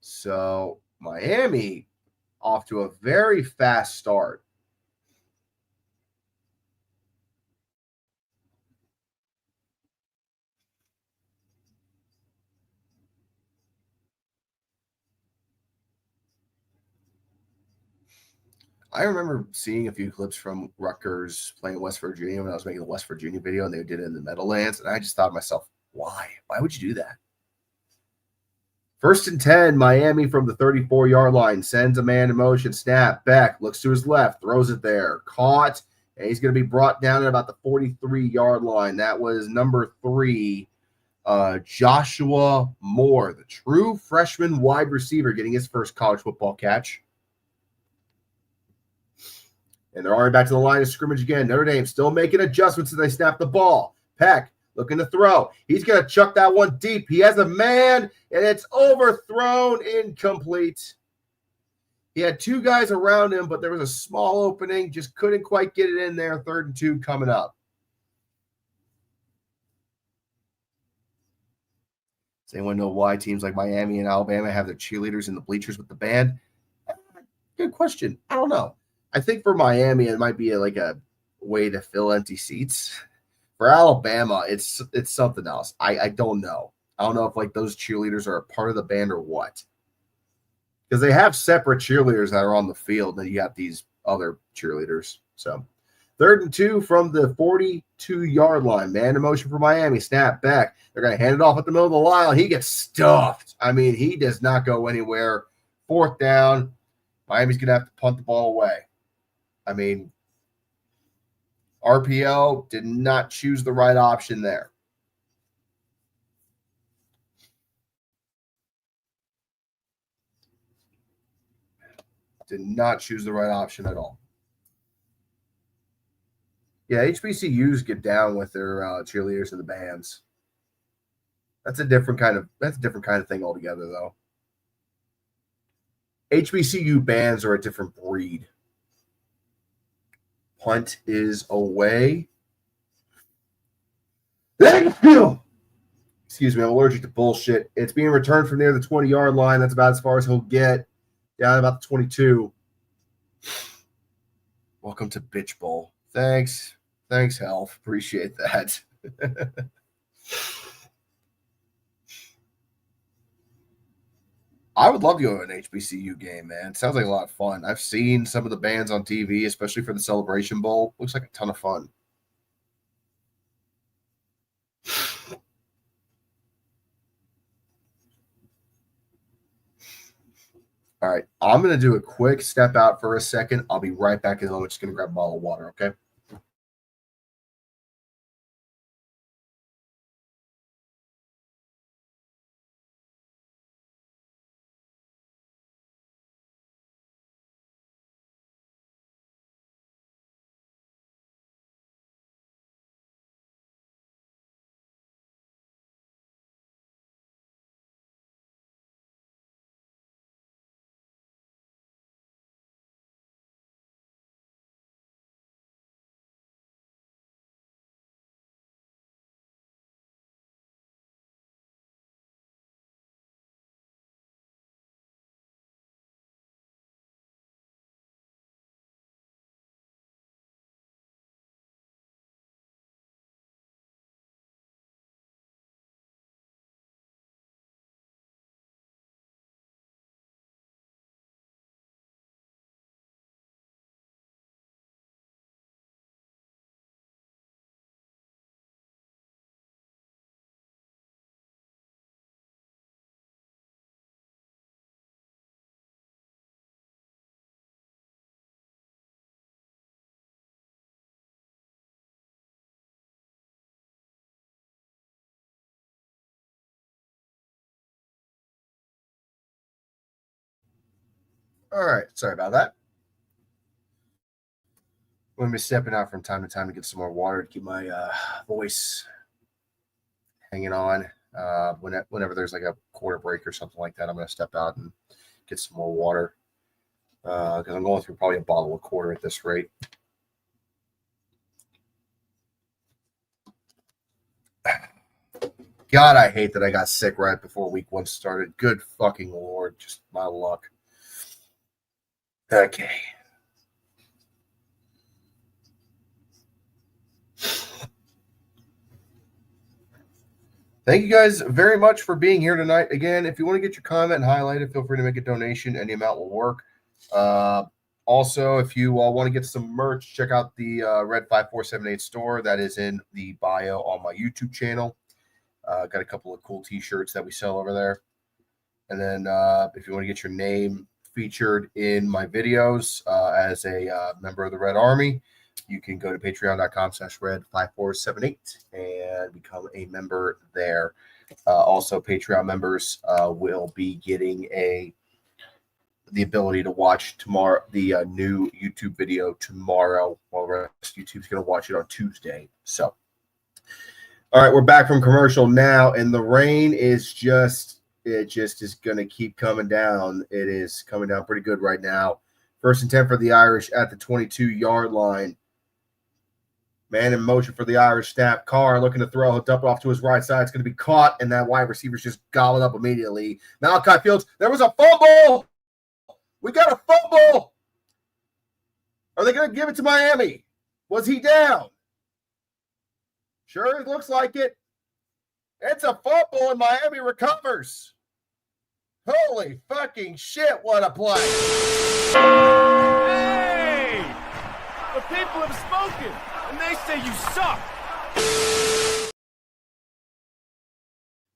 So Miami off to a very fast start. I remember seeing a few clips from Rutgers playing West Virginia when I was making the West Virginia video, and they did it in the Meadowlands, and I just thought to myself, why? Why would you do that? First and 10, Miami from the 34-yard line. Sends a man in motion. Snap, back, looks to his left, throws it there. Caught, and he's going to be brought down at about the 43-yard line. That was number 3, Joshua Moore, the true freshman wide receiver, getting his first college football catch. And they're already back to the line of scrimmage again. Notre Dame still making adjustments as they snap the ball. Peck looking to throw. He's going to chuck that one deep. He has a man, and it's overthrown, incomplete. He had 2 guys around him, but there was a small opening. Just couldn't quite get it in there. 3rd and 2 coming up. Does anyone know why teams like Miami and Alabama have their cheerleaders in the bleachers with the band? Good question. I don't know. I think for Miami, it might be like a way to fill empty seats. For Alabama, it's something else. I don't know. I don't know if like those cheerleaders are a part of the band or what. Because they have separate cheerleaders that are on the field, and you got these other cheerleaders. So 3rd and 2 from the 42-yard line. Man in motion for Miami. Snap back. They're going to hand it off at the middle of the line. He gets stuffed. I mean, he does not go anywhere. 4th down. Miami's going to have to punt the ball away. I mean, RPO did not choose the right option there. Did not choose the right option at all. Yeah, HBCUs get down with their cheerleaders and the bands. That's a different kind of thing altogether, though. HBCU bands are a different breed. Punt is away. Excuse me, I'm allergic to bullshit. It's being returned from near the 20-yard line. That's about as far as he'll get. Down about the 22. Welcome to Bitch Bowl. Thanks, Health. Appreciate that. I would love to go to an HBCU game, man. It sounds like a lot of fun. I've seen some of the bands on TV, especially for the Celebration Bowl. Looks like a ton of fun. All right, I'm going to do a quick step out for a second. I'll be right back, and I'm just going to grab a bottle of water, okay? All right. Sorry about that. I'm going to be stepping out from time to time to get some more water to keep my voice hanging on. Whenever there's like a quarter break or something like that, I'm going to step out and get some more water because I'm going through probably a bottle a quarter at this rate. God, I hate that I got sick right before week 1 started. Good fucking Lord. Just my luck. Okay. Thank you guys very much for being here tonight. Again, if you want to get your comment highlighted, feel free to make a donation. Any amount will work. Also, if you want to get some merch, check out the Red 5478 store. That is in the bio on my YouTube channel. Got a couple of cool t-shirts that we sell over there. And then if you want to get your name featured in my videos as a member of the Red Army, you can go to patreon.com/red5478 and become a member there. Also, Patreon members will be getting the ability to watch tomorrow the new YouTube video tomorrow, while the rest of YouTube's going to watch it on Tuesday. So, all right, we're back from commercial now, and the rain is just is going to keep coming down. It is coming down pretty good right now. 1st and 10 for the Irish at the 22-yard line. Man in motion for the Irish snap. Carr looking to throw. He'll dump it off to his right side. It's going to be caught, and that wide receiver's just gobbled up immediately. Malachi Fields, there was a fumble. We got a fumble. Are they going to give it to Miami? Was he down? Sure, it looks like it. It's a fumble, and Miami recovers. Holy fucking shit, what a play. Hey! The people have spoken, and they say you suck.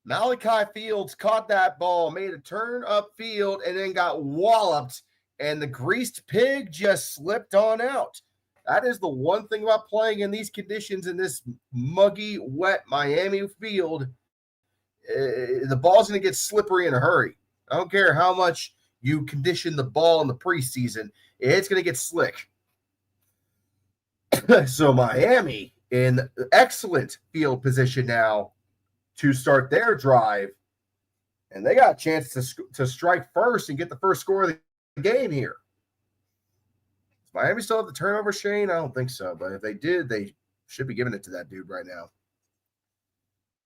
Malachi Fields caught that ball, made a turn upfield, and then got walloped, and the greased pig just slipped on out. That is the one thing about playing in these conditions in this muggy, wet Miami field. The ball's going to get slippery in a hurry. I don't care how much you condition the ball in the preseason. It's going to get slick. So Miami in excellent field position now to start their drive. And they got a chance to strike first and get the first score of the game here. Does Miami still have the turnover, Shane? I don't think so. But if they did, they should be giving it to that dude right now.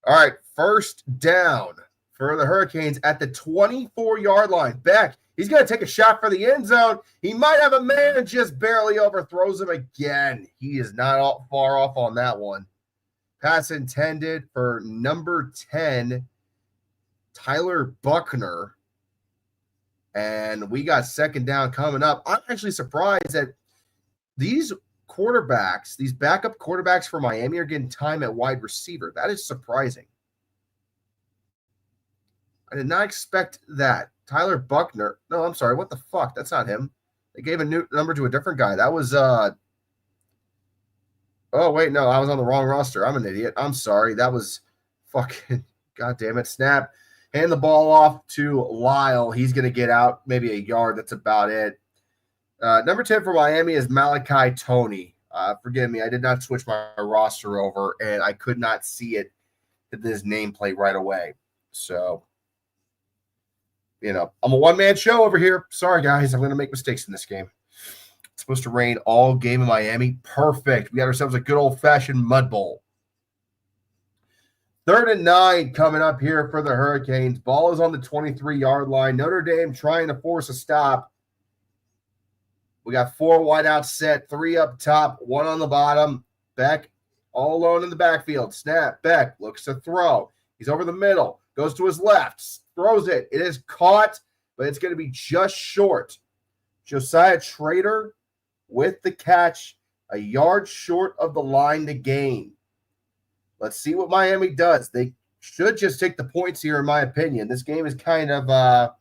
All right, 1st down for the Hurricanes at the 24-yard line. Beck, he's going to take a shot for the end zone. He might have a man and just barely overthrows him again. He is not far off on that one. Pass intended for number 10, Tyler Buckner. And we got 2nd down coming up. I'm actually surprised that these quarterbacks, these backup quarterbacks for Miami, are getting time at wide receiver. That is surprising. I did not expect that. Tyler Buckner. No, I'm sorry. What the fuck? That's not him. They gave a new number to a different guy. That was oh wait, no, I was on the wrong roster. I'm an idiot. I'm sorry. That was fucking god damn it. Snap. Hand the ball off to Lyle. He's gonna get out maybe a yard. That's about it. Number 10 for Miami is Malachi Toney. Forgive me, I did not switch my roster over, and I could not see it hit his nameplate right away. So, I'm a one-man show over here. Sorry, guys. I'm going to make mistakes in this game. It's supposed to rain all game in Miami. Perfect. We got ourselves a good old-fashioned mud bowl. 3rd and 9 coming up here for the Hurricanes. Ball is on the 23-yard line. Notre Dame trying to force a stop. We got 4 wideouts set, 3 up top, 1 on the bottom. Beck all alone in the backfield. Snap. Beck looks to throw. He's over the middle. Goes to his left. Throws it. It is caught, but it's going to be just short. Josiah Trader with the catch, a yard short of the line to gain. Let's see what Miami does. They should just take the points here, in my opinion. This game is kind of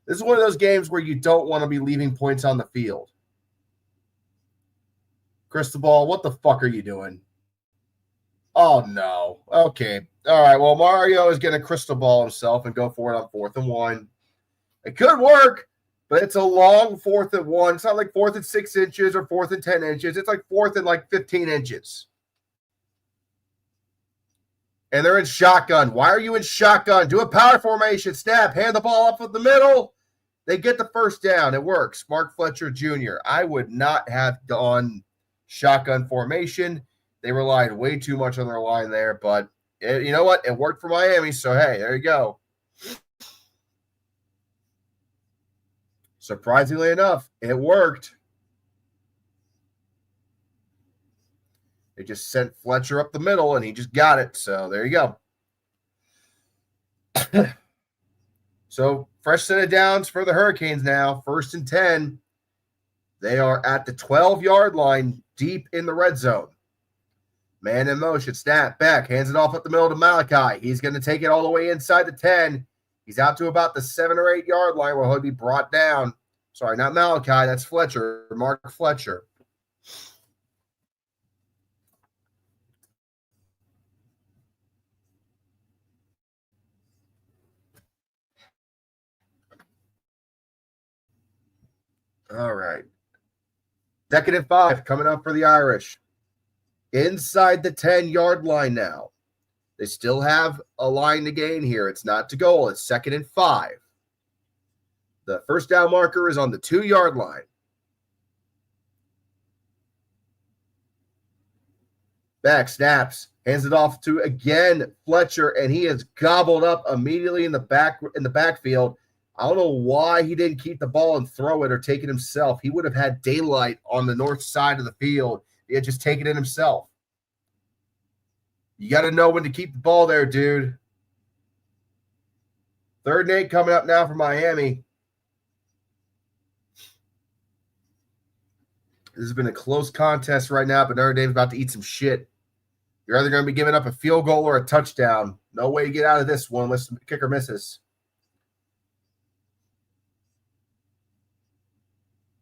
this is one of those games where you don't want to be leaving points on the field. Cristobal, what the fuck are you doing? Oh, no. Okay. All right. Well, Mario is going to crystal ball himself and go for it on 4th and 1. It could work, But it's a long 4th and 1. It's not like 4th and 6 inches or 4th and 10 inches. It's like 4th and like 15 inches. And they're in shotgun. Why are you in shotgun? Do a power formation. Snap. Hand the ball up in the middle. They get the first down. It works. Mark Fletcher Jr. I would not have gone shotgun formation. They relied way too much on their line there. But you know what? It worked for Miami. So, hey, there you go. Surprisingly enough, it worked. They just sent Fletcher up the middle, and he just got it. So there you go. So fresh set of downs for the Hurricanes now. 1st and 10. They are at the 12-yard line, deep in the red zone. Man in motion, snap, back, hands it off at the middle to Malachi. He's going to take it all the way inside the 10. He's out to about the 7 or 8 yard line where he'll be brought down. Sorry, not Malachi. That's Fletcher, Mark Fletcher. All right. 2nd and 5 coming up for the Irish. Inside the 10-yard line now. They still have a line to gain here. It's not to goal. It's 2nd and 5. The first down marker is on the 2-yard line. Back snaps, hands it off to again Fletcher, and he is gobbled up immediately in the backfield. I don't know why he didn't keep the ball and throw it or take it himself. He would have had daylight on the north side of the field. He had just taken it himself. You got to know when to keep the ball there, dude. 3rd and 8 coming up now for Miami. This has been a close contest right now, but Notre Dame's about to eat some shit. You're either going to be giving up a field goal or a touchdown. No way to get out of this one unless the kicker misses.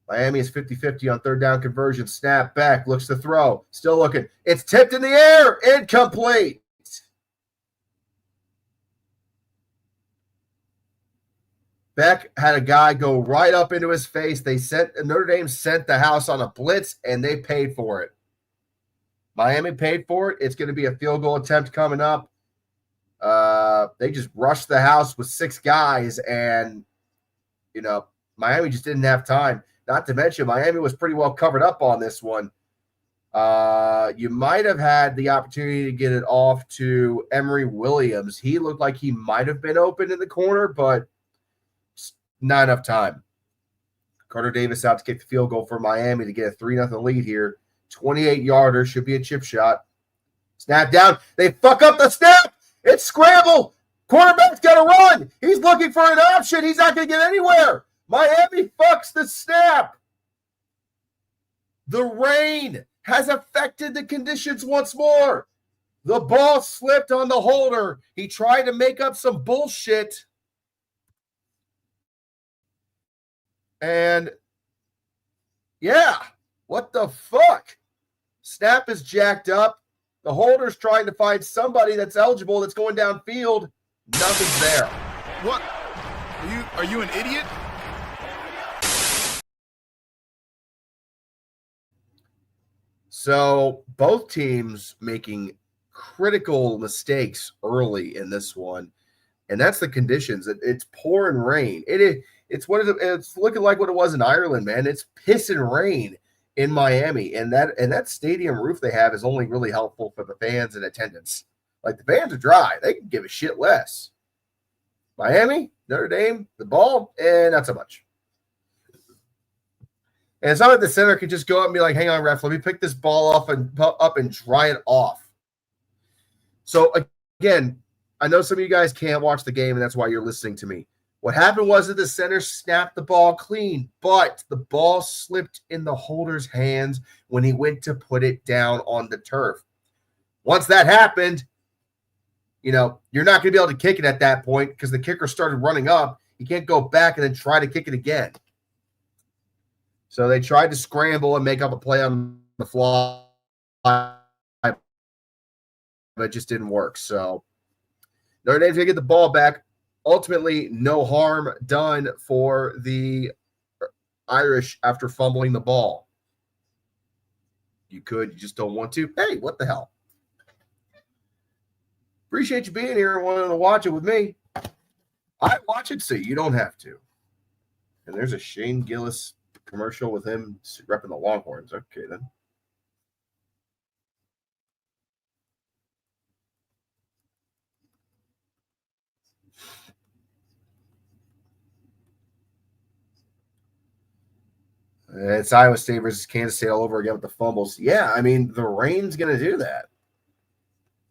Miami is 50-50 on 3rd down conversion. Snap back, looks to throw. Still looking. It's tipped in the air. Incomplete. Beck had a guy go right up into his face. Notre Dame sent the house on a blitz, and they paid for it. Miami paid for it. It's going to be a field goal attempt coming up. They just rushed the house with 6 guys, and, Miami just didn't have time. Not to mention, Miami was pretty well covered up on this one. You might have had the opportunity to get it off to Emory Williams. He looked like he might have been open in the corner, but not enough time. Carter Davis out to kick the field goal for Miami to get a 3-0 lead here. 28-yarder, should be a chip shot. Snap down. They fuck up the snap. It's scramble. Quarterback's got to run. He's looking for an option. He's not going to get anywhere. Miami fucks the snap. The rain has affected the conditions once more. The ball slipped on the holder. He tried to make up some bullshit. And, yeah, what the fuck? Snap is jacked up. The holder's trying to find somebody that's eligible that's going downfield. Nothing's there. What? Are you an idiot? So both teams making critical mistakes early in this one, and that's the conditions. It's pouring rain. It's looking like what it was in Ireland, man. It's pissing rain in Miami, and that stadium roof they have is only really helpful for the fans and attendance. Like, the fans are dry; they can give a shit less. Miami, Notre Dame, the ball, and not so much. And it's not like the center can just go up and be like, hang on, ref, let me pick this ball up and dry it off. So, again, I know some of you guys can't watch the game, and that's why you're listening to me. What happened was that the center snapped the ball clean, but the ball slipped in the holder's hands when he went to put it down on the turf. Once that happened, you're not going to be able to kick it at that point because the kicker started running up. You can't go back and then try to kick it again. So they tried to scramble and make up a play on the fly, but it just didn't work. So Notre Dame's going to get the ball back. Ultimately, no harm done for the Irish after fumbling the ball. You could, you just don't want to. Hey, what the hell? Appreciate you being here and wanting to watch it with me. I watch it, so you don't have to. And there's a Shane Gillis commercial with him repping the Longhorns. Okay, then. It's Iowa State versus Kansas State all over again with the fumbles. Yeah, I mean, the rain's going to do that.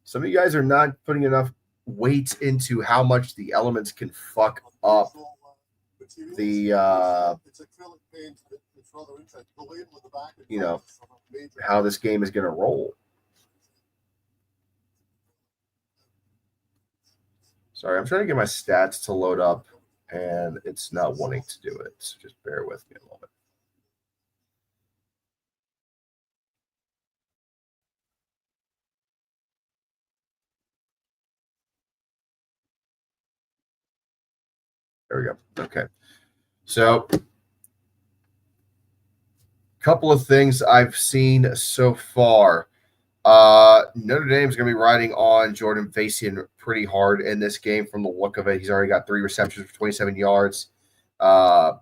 Some of you guys are not putting enough weight into how much the elements can fuck up the, how this game is going to roll. Sorry, I'm trying to get my stats to load up, and it's not wanting to do it. So just bear with me a moment. There we go. Okay. So, a couple of things I've seen so far. Notre Dame's going to be riding on Jordan Facian pretty hard in this game from the look of it. He's already got 3 receptions for 27 yards. CJ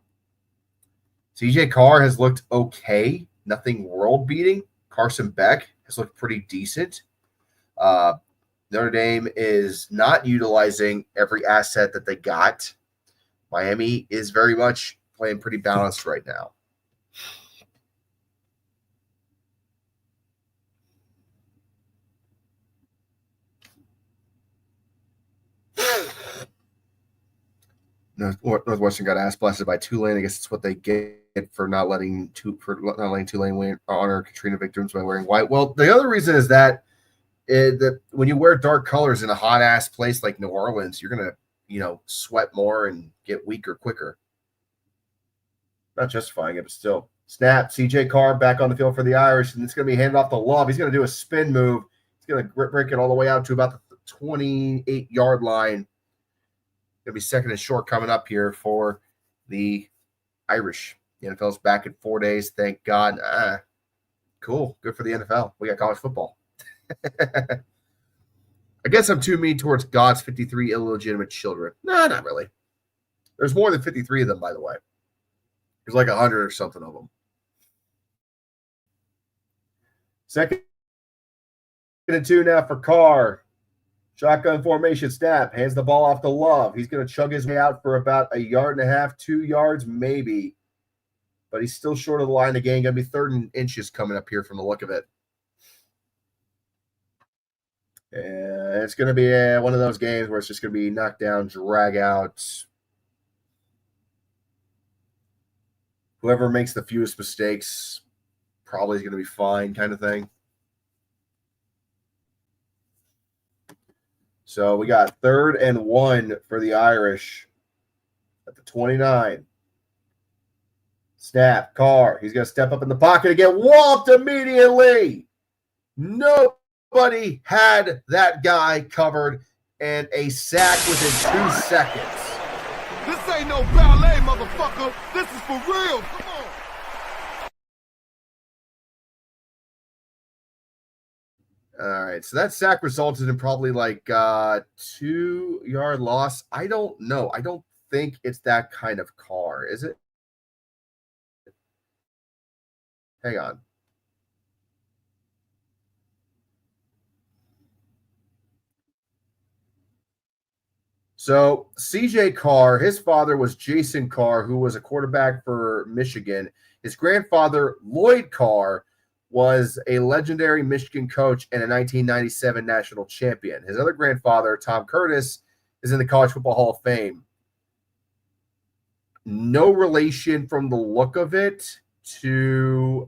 Carr has looked okay. Nothing world-beating. Carson Beck has looked pretty decent. Notre Dame is not utilizing every asset that they got. Miami is very much playing pretty balanced right now. Northwestern got ass blasted by Tulane. I guess it's what they get for not letting Tulane honor Katrina victims by wearing white. Well, the other reason is that when you wear dark colors in a hot ass place like New Orleans, you're gonna sweat more and get weaker quicker. Not justifying it, but still. Snap. CJ Carr back on the field for the Irish, and it's going to be handed off to Love. He's going to do a spin move. He's going to break it all the way out to about the 28-yard line. Going to be second and short coming up here for the Irish. The NFL's back in 4 days. Thank God. Cool. Good for the NFL. We got college football. I guess I'm too mean towards God's 53 illegitimate children. No, not really. There's more than 53 of them, by the way. There's like 100 or something of them. Second and 2 now for Carr. Shotgun formation snap. Hands the ball off to Love. He's going to chug his way out for about 1.5 yards, 2 yards maybe. But he's still short of the line of gain. Going to be 3rd and inches coming up here from the look of it. And it's going to be one of those games where it's just going to be knock down, drag out. Whoever makes the fewest mistakes probably is going to be fine, kind of thing. So we got 3rd and 1 for the Irish at the 29. Snap, Carr. He's going to step up in the pocket and get walloped immediately. Nobody had that guy covered, and a sack within 2 seconds. This ain't no ballet, motherfucker. This is for real. Come on. All right, so that sack resulted in probably like 2-yard loss. I don't know. I don't think it's that kind of car, is it? Hang on. So CJ Carr, his father was Jason Carr, who was a quarterback for Michigan. His grandfather, Lloyd Carr, was a legendary Michigan coach and a 1997 national champion. His other grandfather, Tom Curtis, is in the College Football Hall of Fame. No relation from the look of it to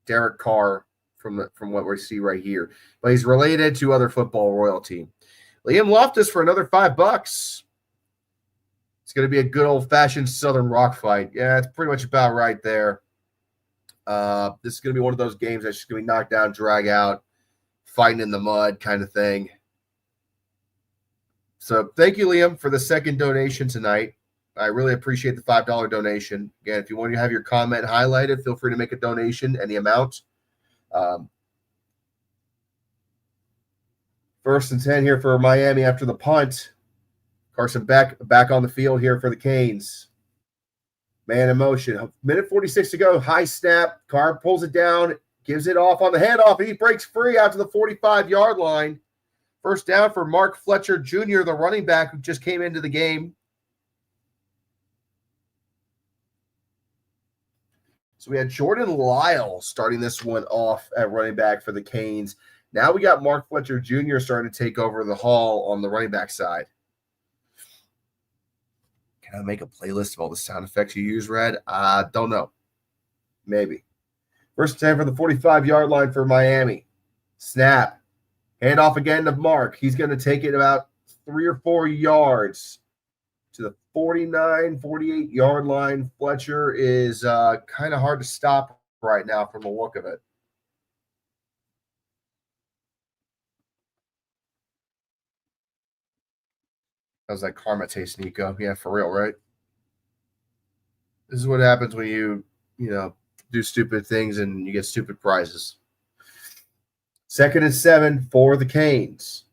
Derek Carr from what we see right here. But he's related to other football royalty. Liam Loftus for another $5. It's going to be a good old-fashioned Southern Rock fight. Yeah, it's pretty much about right there. This is going to be one of those games that's just going to be knocked down, drag out, fighting in the mud kind of thing. So thank you, Liam, for the second donation tonight. I really appreciate the $5 donation. Again, if you want to have your comment highlighted, feel free to make a donation, any amount. First and 10 here for Miami after the punt. Carson back on the field here for the Canes. Man in motion. Minute 46 to go. High snap. Carr pulls it down, gives it off on the handoff, and he breaks free out to the 45-yard line. First down for Mark Fletcher Jr., the running back who just came into the game. So we had Jordan Lyle starting this one off at running back for the Canes. Now we got Mark Fletcher Jr. starting to take over the haul on the running back side. Can I make a playlist of all the sound effects you use, Red? Don't know. Maybe. First 10 for the 45-yard line for Miami. Snap. Hand off again to Mark. He's going to take it about 3 or 4 yards to the 49, 48-yard line. Fletcher is kind of hard to stop right now from the look of it. How's that karma taste, Nico? Yeah, for real, right? This is what happens when you do stupid things and you get stupid prizes. 2nd and 7 for the Canes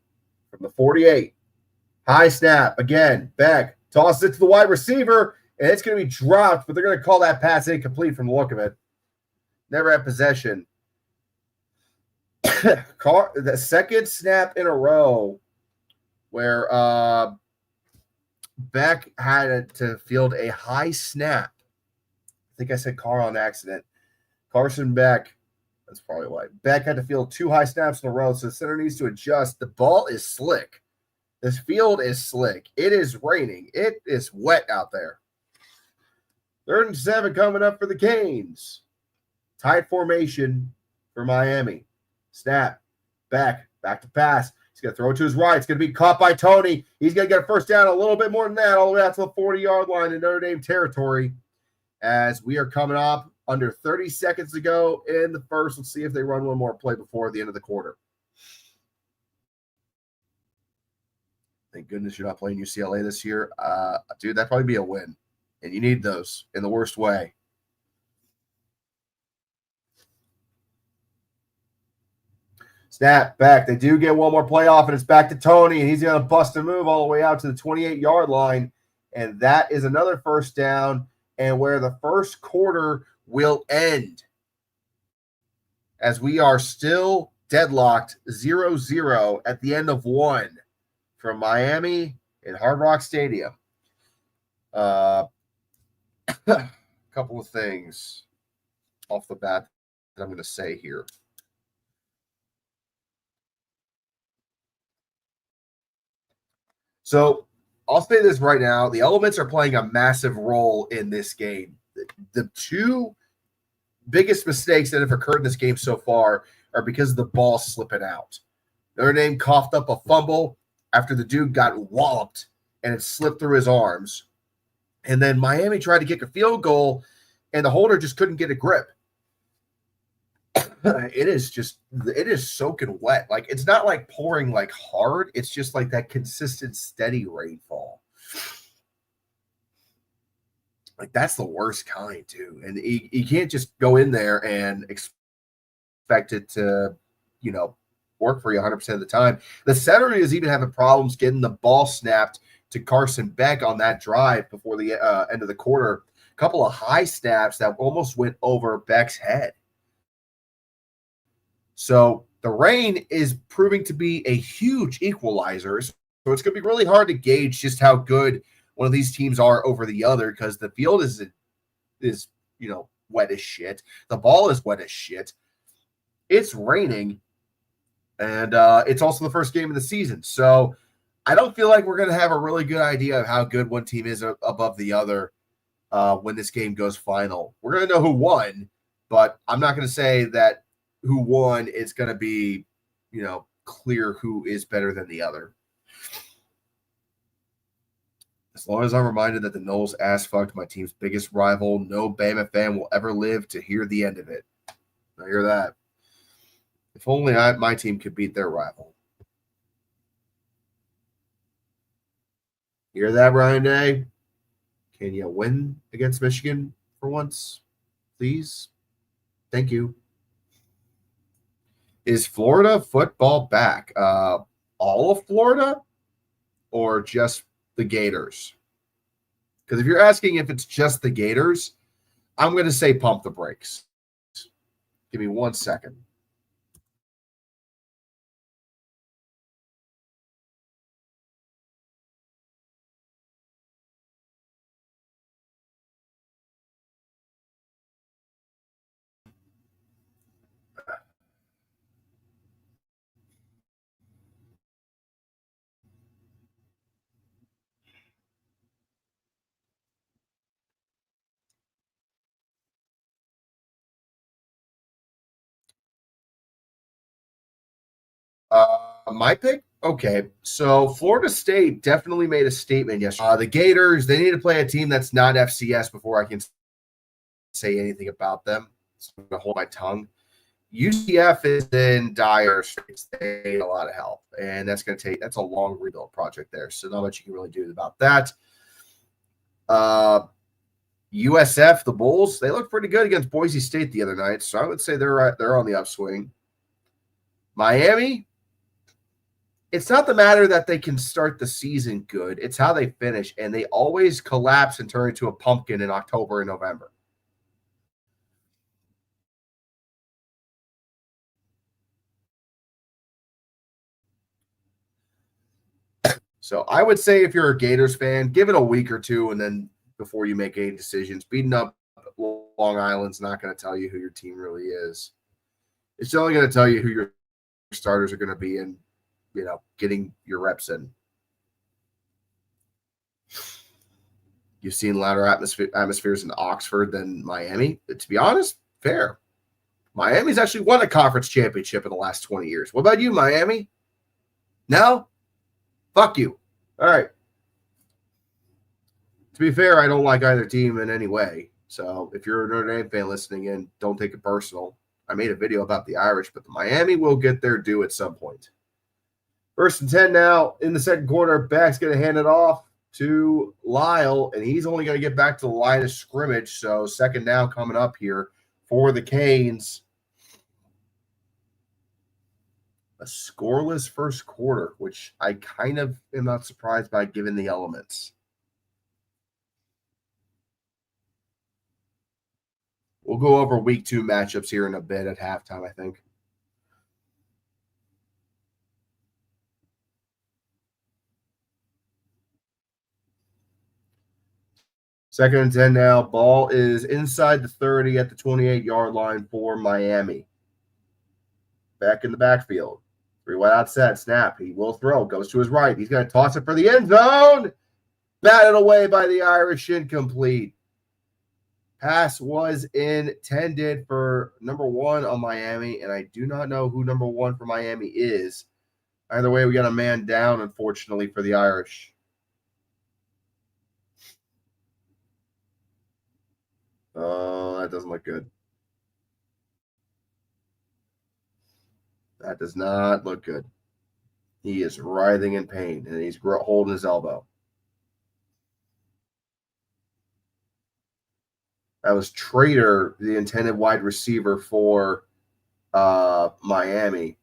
from the 48. High snap again. Beck tosses it to the wide receiver, and it's going to be dropped, but they're going to call that pass incomplete from the look of it. Never had possession. The second snap in a row where Beck had to field a high snap. I think I said Carr on accident. Carson Beck. That's probably why. Beck had to field 2 high snaps in a row, so the center needs to adjust. The ball is slick. This field is slick. It is raining. It is wet out there. 3rd and 7 coming up for the Canes. Tight formation for Miami. Snap. Back to pass. He's going to throw it to his right. It's going to be caught by Tony. He's going to get a first down a little bit more than that, all the way out to the 40-yard line in Notre Dame territory. As we are coming up under 30 seconds to go in the first. Let's see if they run one more play before the end of the quarter. Thank goodness you're not playing UCLA this year. Dude, that'd probably be a win. And you need those in the worst way. Snap back. They do get one more play off, and it's back to Tony, and he's going to bust a move all the way out to the 28-yard line. And that is another first down, and where the first quarter will end, as we are still deadlocked 0-0 at the end of one from Miami in Hard Rock Stadium. A couple of things off the bat that I'm going to say here. So I'll say this right now. The elements are playing a massive role in this game. The 2 biggest mistakes that have occurred in this game so far are because of the ball slipping out. Notre Dame coughed up a fumble after the dude got walloped and it slipped through his arms. And then Miami tried to kick a field goal and the holder just couldn't get a grip. It is soaking wet. Like, it's not like pouring like hard. It's just like that consistent, steady rainfall. Like, that's the worst kind, too. And you can't just go in there and expect it to, work for you 100% of the time. The center is even having problems getting the ball snapped to Carson Beck on that drive before the end of the quarter. A couple of high snaps that almost went over Beck's head. So the rain is proving to be a huge equalizer. So it's going to be really hard to gauge just how good one of these teams are over the other, because the field is wet as shit. The ball is wet as shit. It's raining, and it's also the first game of the season. So I don't feel like we're going to have a really good idea of how good one team is above the other when this game goes final. We're going to know who won, but I'm not going to say that who won is going to be, clear who is better than the other. As long as I'm reminded that the Noles ass fucked my team's biggest rival, no Bama fan will ever live to hear the end of it. I hear that. If only my team could beat their rival. Hear that, Ryan Day? Can you win against Michigan for once, please? Thank you. Is Florida football back? All of Florida or just the Gators? Because if you're asking if it's just the Gators, I'm going to say pump the brakes. Give me 1 second. My pick? Okay. So Florida State definitely made a statement yesterday. The Gators, they need to play a team that's not FCS before I can say anything about them. So I'm going to hold my tongue. UCF is in dire straits. They need a lot of help. And that's a long rebuild project there. So not much you can really do about that. USF, the Bulls, they looked pretty good against Boise State the other night. So I would say they're on the upswing. Miami, it's not the matter that they can start the season good. It's how they finish. And they always collapse and turn into a pumpkin in October and November. So I would say if you're a Gators fan, give it a week or two and then before you make any decisions. Beating up Long Island's not going to tell you who your team really is. It's only going to tell you who your starters are going to be and, getting your reps in. You've seen louder atmospheres in Oxford than Miami. To be honest, fair. Miami's actually won a conference championship in the last 20 years. What about you, Miami? No? Fuck you. All right. To be fair, I don't like either team in any way. So if you're a Notre Dame fan listening in, don't take it personal. I made a video about the Irish, but the Miami will get their due at some point. 1st and 10 now in the second quarter. Back's going to hand it off to Lyle, and he's only going to get back to the line of scrimmage. So second down coming up here for the Canes. A scoreless first quarter, which I kind of am not surprised by given the elements. We'll go over week 2 matchups here in a bit at halftime, I think. Second and 10 now. Ball is inside the 30 at the 28-yard line for Miami. Back in the backfield. 3 wide out set. Snap. He will throw. Goes to his right. He's going to toss it for the end zone. Batted away by the Irish. Incomplete. Pass was intended for number 1 on Miami, and I do not know who number 1 for Miami is. Either way, we got a man down, unfortunately, for the Irish. Oh, that doesn't look good. That does not look good. He is writhing in pain, and he's holding his elbow. That was Trader, the intended wide receiver for Miami.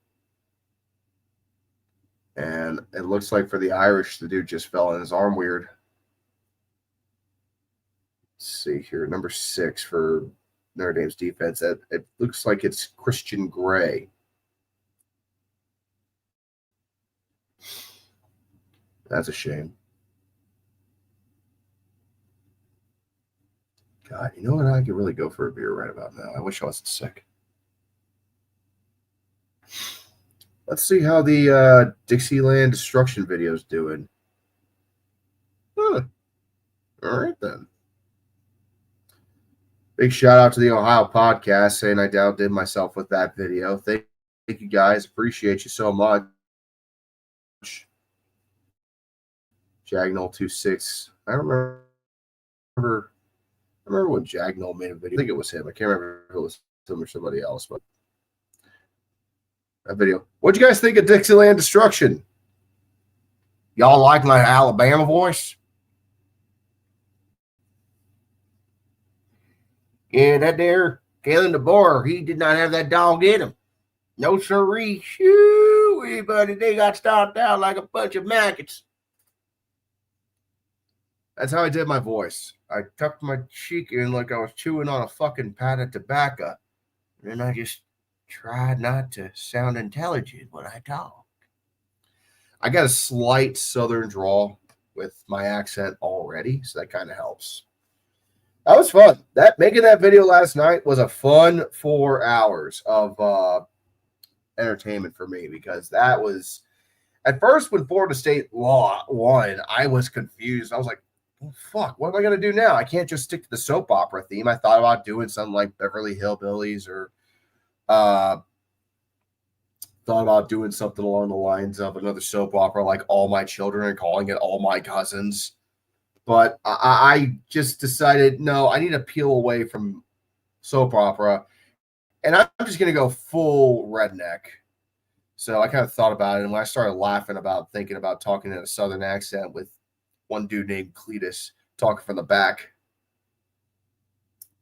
And it looks like for the Irish, the dude just fell in his arm weird. Let's see here. Number 6 for Notre Dame's defense. It looks like it's Christian Gray. That's a shame. God, you know what? I could really go for a beer right about now. I wish I wasn't sick. Let's see how the Dixieland destruction video is doing. Huh. All right, then. Big shout out to the Ohio podcast saying I outdid myself with that video. Thank you, guys. Appreciate you so much. Jagnol26. I remember when Jagnol made a video. I think it was him. I can't remember if it was him or somebody else, but that video. What'd you guys think of Dixieland Destruction? Y'all like my Alabama voice? Yeah, that there Galen DeBoer, he did not have that dog in him. No sirree. Shoo, everybody, they got stomped out like a bunch of maggots. That's how I did my voice. I tucked my cheek in like I was chewing on a fucking pad of tobacco. And then I just tried not to sound intelligent when I talked. I got a slight southern drawl with my accent already, so that kind of helps. That was fun. Making that video last night was a fun 4 hours of entertainment for me, because that was, at first when Florida State won, I was confused. I was like, well, fuck, what am I going to do now? I can't just stick to the soap opera theme. I thought about doing something like Beverly Hillbillies, or thought about doing something along the lines of another soap opera like All My Children and calling it All My Cousins. But I just decided, no, I need to peel away from soap opera, and I'm just going to go full redneck. So I kind of thought about it, and when I started laughing about thinking about talking in a southern accent with one dude named Cletus talking from the back,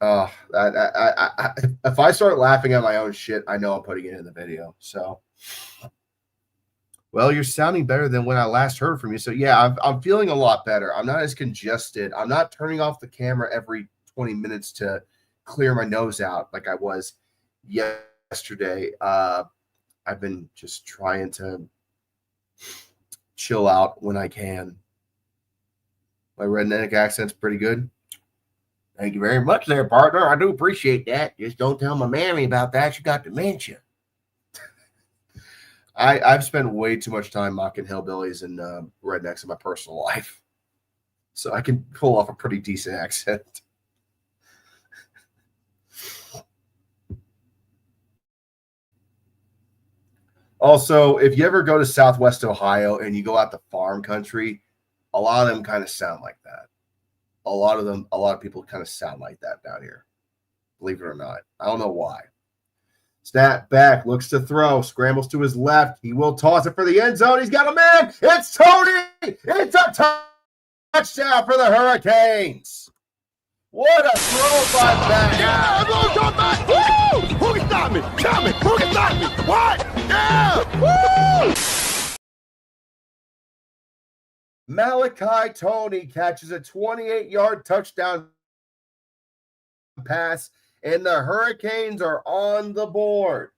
if I start laughing at my own shit, I know I'm putting it in the video. So, well, you're sounding better than when I last heard from you. So yeah, I'm feeling a lot better. I'm not as congested. I'm not turning off the camera every 20 minutes to clear my nose out like I was yesterday. I've been just trying to chill out when I can. My redneck accent's pretty good. Thank you very much there, partner. I do appreciate that. Just don't tell my mammy about that. She got dementia. I've spent way too much time mocking hillbillies and rednecks in my personal life, so I can pull off a pretty decent accent. Also, if you ever go to Southwest Ohio and you go out to farm country, a lot of them kind of sound like that. A lot of people kind of sound like that down here. Believe it or not. I don't know why. Snap back, looks to throw, scrambles to his left. He will toss it for the end zone. He's got a man. It's Tony. It's a touchdown for the Hurricanes. What a throw by Matt. Yeah, everyone come back. Woo! Who can stop me? Tell me. Who can stop me? What? Yeah! Woo! Malachi Tony catches a 28-yard touchdown pass, and the Hurricanes are on the board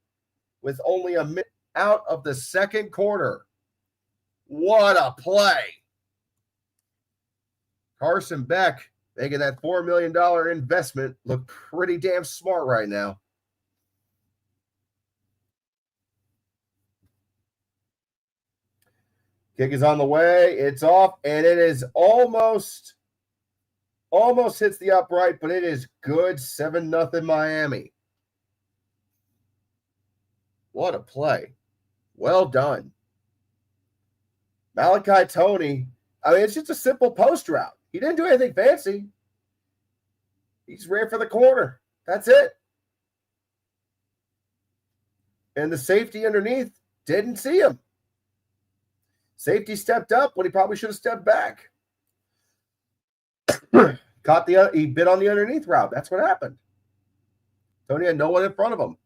with only a minute out of the second quarter. What a play. Carson Beck making that $4 million investment look pretty damn smart right now. Kick is on the way. It's off, and it is almost hits the upright, but it is good. 7-0 Miami. What a play. Well done. Malachi Tony, I mean, it's just a simple post route. He didn't do anything fancy. He just ran for the corner. That's it. And the safety underneath didn't see him. Safety stepped up when he probably should have stepped back. He bit on the underneath route. That's what happened. Tony had no one in front of him.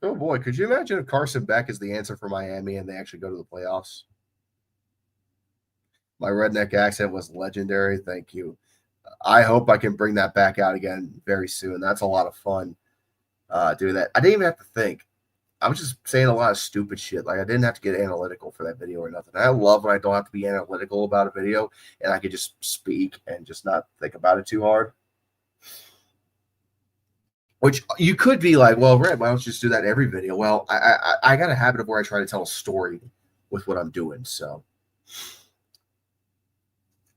Oh boy, could you imagine if Carson Beck is the answer for Miami and they actually go to the playoffs? My redneck accent was legendary. Thank you. I hope I can bring that back out again very soon. That's a lot of fun doing that. I didn't even have to think. I was just saying a lot of stupid shit. Like, I didn't have to get analytical for that video or nothing. I love when I don't have to be analytical about a video and I can just speak and just not think about it too hard. Which you could be like, well, Red, why don't you just do that in every video? Well, I got a habit of where I try to tell a story with what I'm doing. So,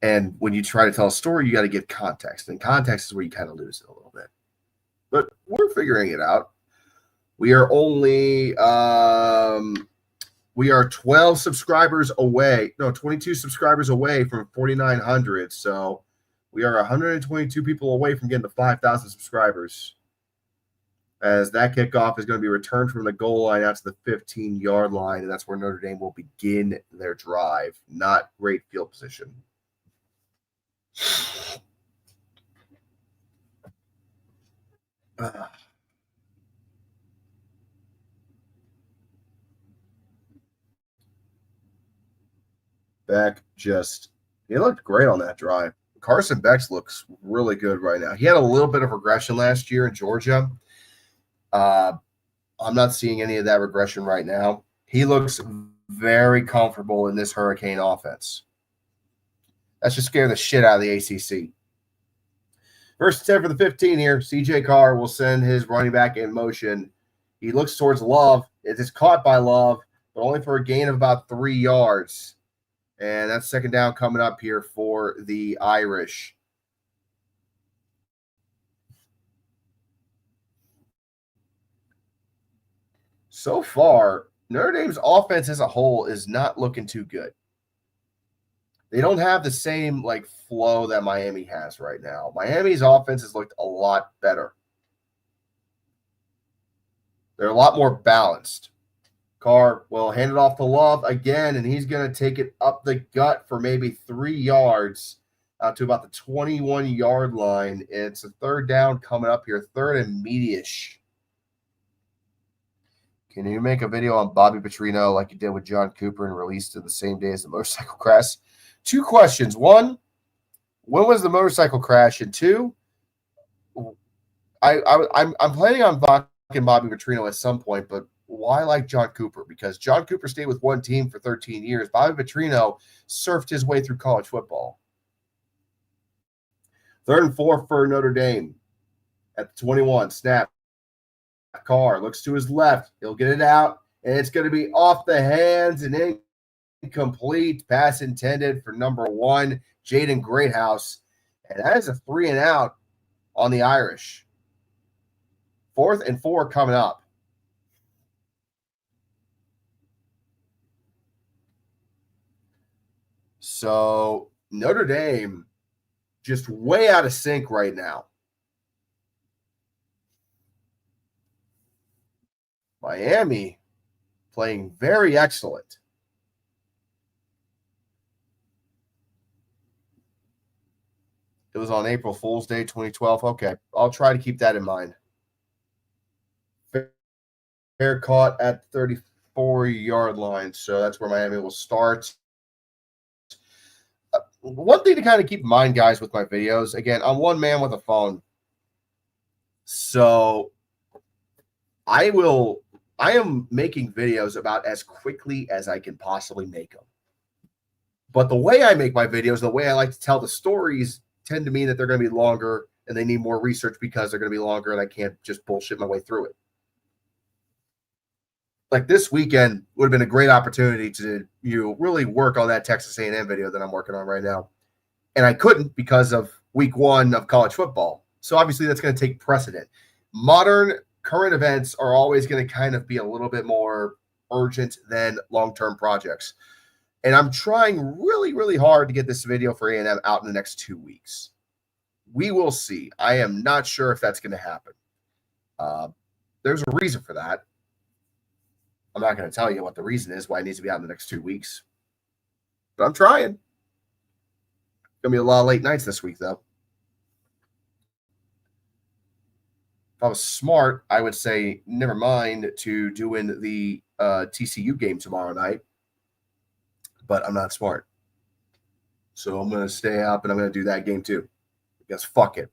and when you try to tell a story, you got to give context. And context is where you kind of lose it a little bit. But we're figuring it out. We are only 12 subscribers away. No, 22 subscribers away from 4,900. So we are 122 people away from getting to 5,000 subscribers. as that kickoff is going to be returned from the goal line out to the 15-yard line, and that's where Notre Dame will begin their drive. Not great field position. Beck he looked great on that drive. Carson Beck looks really good right now. He had a little bit of regression last year in Georgia. I'm not seeing any of that regression right now. He looks very comfortable in this Hurricane offense. That should scare the shit out of the ACC. First 10 for the 15 here. CJ Carr will send his running back in motion. He looks towards Love. It is caught by Love, but only for a gain of about 3 yards. And that's second down coming up here for the Irish. So far, Notre Dame's offense as a whole is not looking too good. They don't have the same flow that Miami has right now. Miami's offense has looked a lot better. They're a lot more balanced. Carr will hand it off to Love again, and he's going to take it up the gut for maybe 3 yards to about the 21-yard line. It's a third down coming up here, third and medium-ish. Can you make a video on Bobby Petrino like you did with John Cooper and released it the same day as the motorcycle crash? 2 questions. 1, when was the motorcycle crash? And 2, I'm planning on blocking Bobby Petrino at some point, but why like John Cooper? Because John Cooper stayed with one team for 13 years. Bobby Petrino surfed his way through college football. 3rd and 4 for Notre Dame at the 21. Snap. Carr looks to his left. He'll get it out, and it's going to be off the hands and incomplete. Pass intended for number 1, Jaden Greathouse. And that is a 3 and out on the Irish. 4th and 4 coming up. So Notre Dame just way out of sync right now. Miami playing very excellent. It was on April Fool's Day, 2012. Okay, I'll try to keep that in mind. Fair caught at 34-yard line, so that's where Miami will start. One thing to kind of keep in mind, guys, with my videos, again, I'm one man with a phone. So I am making videos about as quickly as I can possibly make them. But the way I make my videos, the way I like to tell the stories, tend to mean that they're going to be longer and they need more research because they're going to be longer and I can't just bullshit my way through it. Like this weekend would have been a great opportunity to really work on that Texas A&M video that I'm working on right now. And I couldn't because of week 1 of college football. So obviously that's going to take precedent. Modern current events are always going to kind of be a little bit more urgent than long-term projects. And I'm trying really, really hard to get this video for A&M out in the next 2 weeks. We will see. I am not sure if that's going to happen. There's a reason for that. I'm not going to tell you what the reason is why it needs to be out in the next 2 weeks. But I'm trying. Going to be a lot of late nights this week, though. If I was smart, I would say never mind to doing the TCU game tomorrow night. But I'm not smart. So I'm going to stay up and I'm going to do that game too. Because fuck it.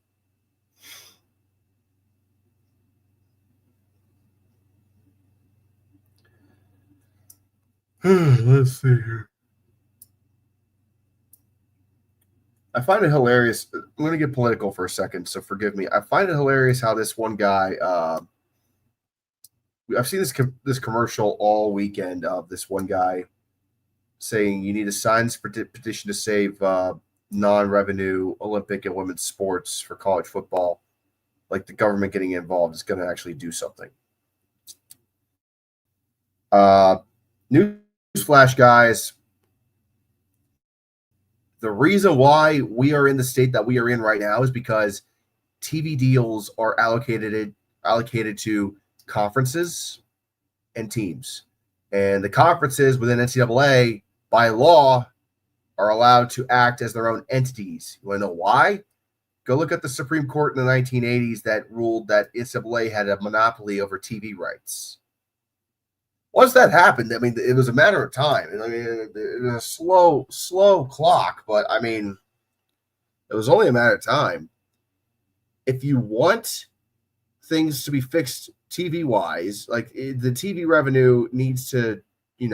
Let's see here. I find it hilarious. I'm going to get political for a second, so forgive me. I find it hilarious how this one guy, I've seen this commercial all weekend of this one guy saying you need to sign this petition to save non-revenue Olympic and women's sports for college football. Like the government getting involved is going to actually do something. Newsflash, guys. The reason why we are in the state that we are in right now is because TV deals are allocated allocated to conferences and teams. And the conferences within NCAA, by law, are allowed to act as their own entities. You want to know why? Go look at the Supreme Court in the 1980s that ruled that NCAA had a monopoly over TV rights. Once that happened, I mean, it was a matter of time. I mean, it was a slow clock, but I mean, it was only a matter of time. If you want things to be fixed TV-wise, like the TV revenue needs to, you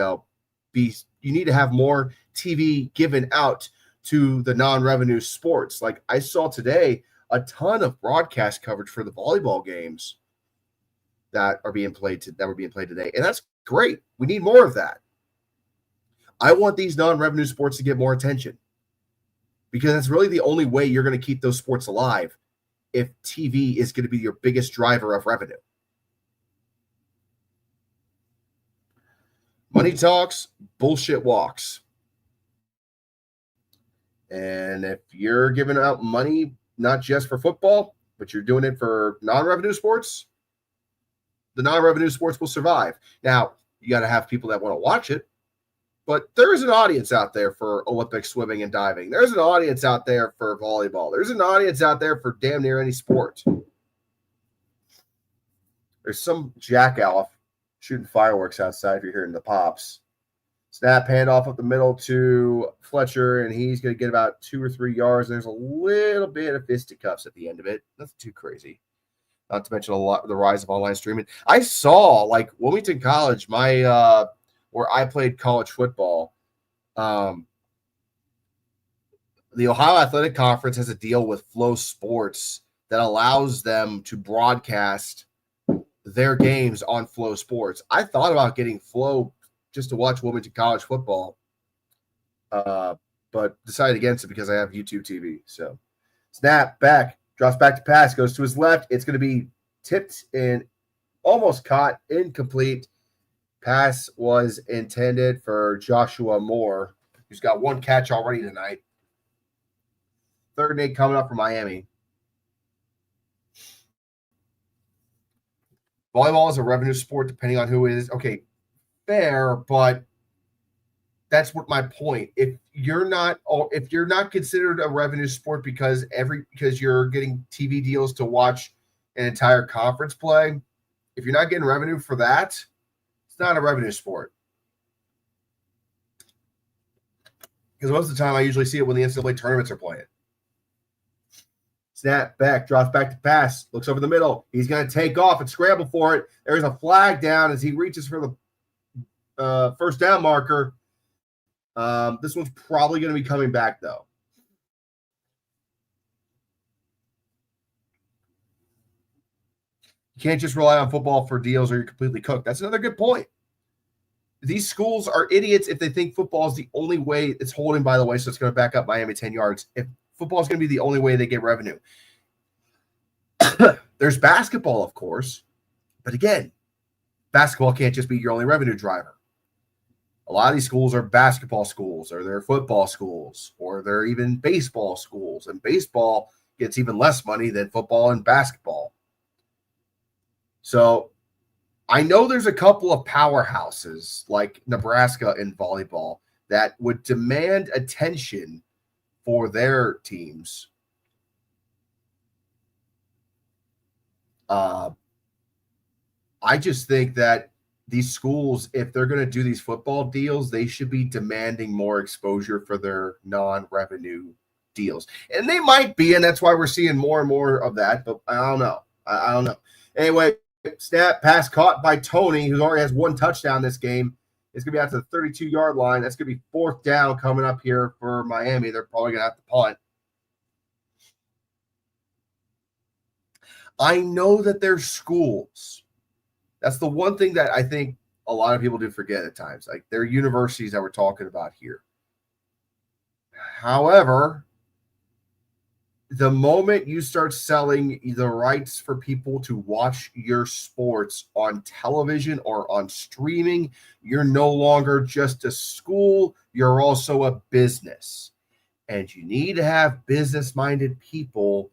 need to have more TV given out to the non-revenue sports. Like I saw today, a ton of broadcast coverage for the volleyball games that were being played today, and that's great. We need more of that. I want these non-revenue sports to get more attention because that's really the only way you're going to keep those sports alive if TV is going to be your biggest driver of revenue. Money talks, bullshit walks. And if you're giving out money, not just for football, but you're doing it for non-revenue sports, the non-revenue sports will survive. Now, you got to have people that want to watch it, but there is an audience out there for Olympic swimming and diving. There's an audience out there for volleyball. There's an audience out there for damn near any sport. There's some jackoff shooting fireworks outside if you're hearing the pops. Snap handoff up the middle to Fletcher, and he's going to get about 2 or 3 yards. There's a little bit of fisticuffs at the end of it. Nothing too crazy. Not to mention the rise of online streaming. I saw, like, Wilmington College, where I played college football, the Ohio Athletic Conference has a deal with Flow Sports that allows them to broadcast their games on Flow Sports. I thought about getting Flow just to watch Wilmington College football, but decided against it because I have YouTube TV. So snap back, drops back to pass, goes to his left. It's going to be tipped and almost caught, incomplete. Pass was intended for Joshua Moore, who's got 1 catch already tonight. 3rd and 8 coming up for Miami. Volleyball is a revenue sport depending on who it is. Okay, fair, but that's what my point. If you're not considered a revenue sport because you're getting TV deals to watch an entire conference play, if you're not getting revenue for that, it's not a revenue sport. Because most of the time I usually see it when the NCAA tournaments are playing. Snap back, drops back to pass, looks over the middle. He's going to take off and scramble for it. There's a flag down as he reaches for the first down marker. This one's probably going to be coming back, though. You can't just rely on football for deals or you're completely cooked. That's another good point. These schools are idiots if they think football is the only way. It's holding, by the way, so it's going to back up Miami 10 yards. If football is going to be the only way they get revenue. There's basketball, of course. But again, basketball can't just be your only revenue driver. A lot of these schools are basketball schools, or they're football schools, or they're even baseball schools. And baseball gets even less money than football and basketball. So I know there's a couple of powerhouses like Nebraska in volleyball that would demand attention for their teams. I just think that these schools, if they're going to do these football deals, they should be demanding more exposure for their non-revenue deals. And they might be, and that's why we're seeing more and more of that, but I don't know. I don't know. Anyway, snap, pass caught by Tony, who already has 1 touchdown this game. It's going to be out to the 32-yard line. That's going to be 4th down coming up here for Miami. They're probably going to have to punt. I know that there's schools. That's the one thing that I think a lot of people do forget at times. Like, there are universities that we're talking about here. However, the moment you start selling the rights for people to watch your sports on television or on streaming, you're no longer just a school, you're also a business. And you need to have business-minded people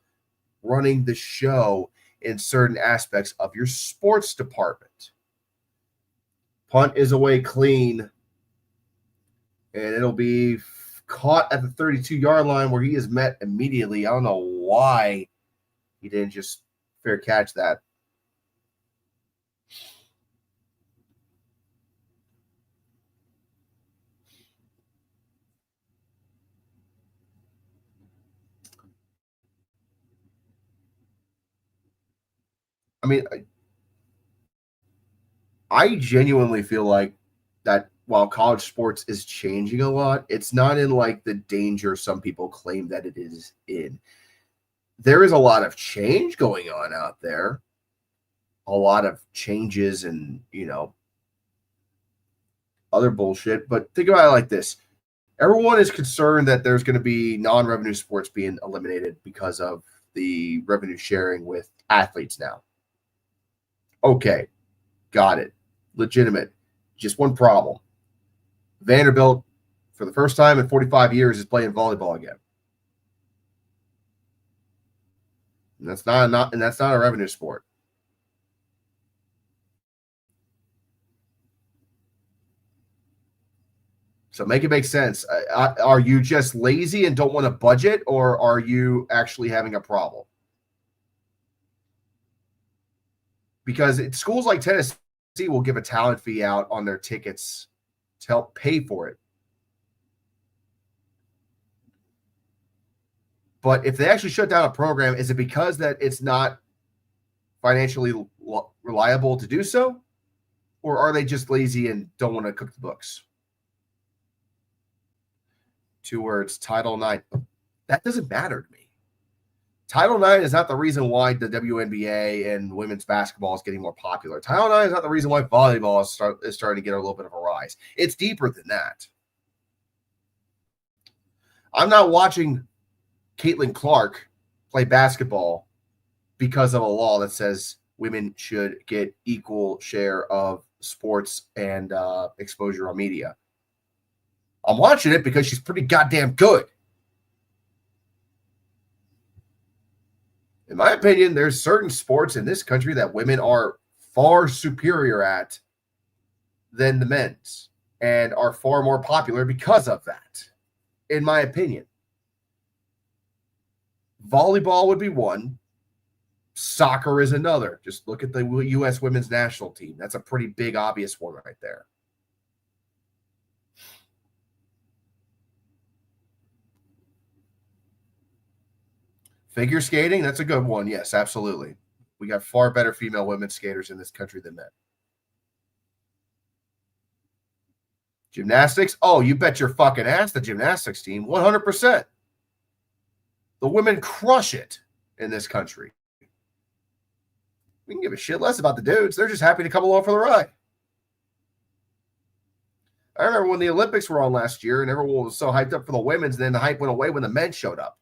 running the show in certain aspects of your sports department. Punt is away clean, and it'll be caught at the 32-yard line where he is met immediately. I don't know why he didn't just fair catch that. I mean, I genuinely feel like that while college sports is changing a lot, it's not in like the danger some people claim that it is in. There is a lot of change going on out there, a lot of changes and, other bullshit. But think about it like this. Everyone is concerned that there's going to be non-revenue sports being eliminated because of the revenue sharing with athletes now. Okay, got it. Legitimate. Just one problem. Vanderbilt, for the first time in 45 years, is playing volleyball again. And that's not a revenue sport. So make it make sense. Are you just lazy and don't want to budget, or are you actually having a problem? Because schools like Tennessee will give a talent fee out on their tickets to help pay for it. But if they actually shut down a program, is it because that it's not financially reliable to do so? Or are they just lazy and don't want to cook the books? 2 words, Title IX. That doesn't matter to me. Title IX is not the reason why the WNBA and women's basketball is getting more popular. Title IX is not the reason why volleyball is starting to get a little bit of a rise. It's deeper than that. I'm not watching Caitlin Clark play basketball because of a law that says women should get equal share of sports and exposure on media. I'm watching it because she's pretty goddamn good. In my opinion, there's certain sports in this country that women are far superior at than the men's and are far more popular because of that, in my opinion. Volleyball would be one. Soccer is another. Just look at the U.S. women's national team. That's a pretty big, obvious one right there. Figure skating, that's a good one. Yes, absolutely. We got far better female women's skaters in this country than men. Gymnastics, oh, you bet your fucking ass the gymnastics team, 100%. The women crush it in this country. We can give a shit less about the dudes. They're just happy to come along for the ride. I remember when the Olympics were on last year and everyone was so hyped up for the women's, and then the hype went away when the men showed up.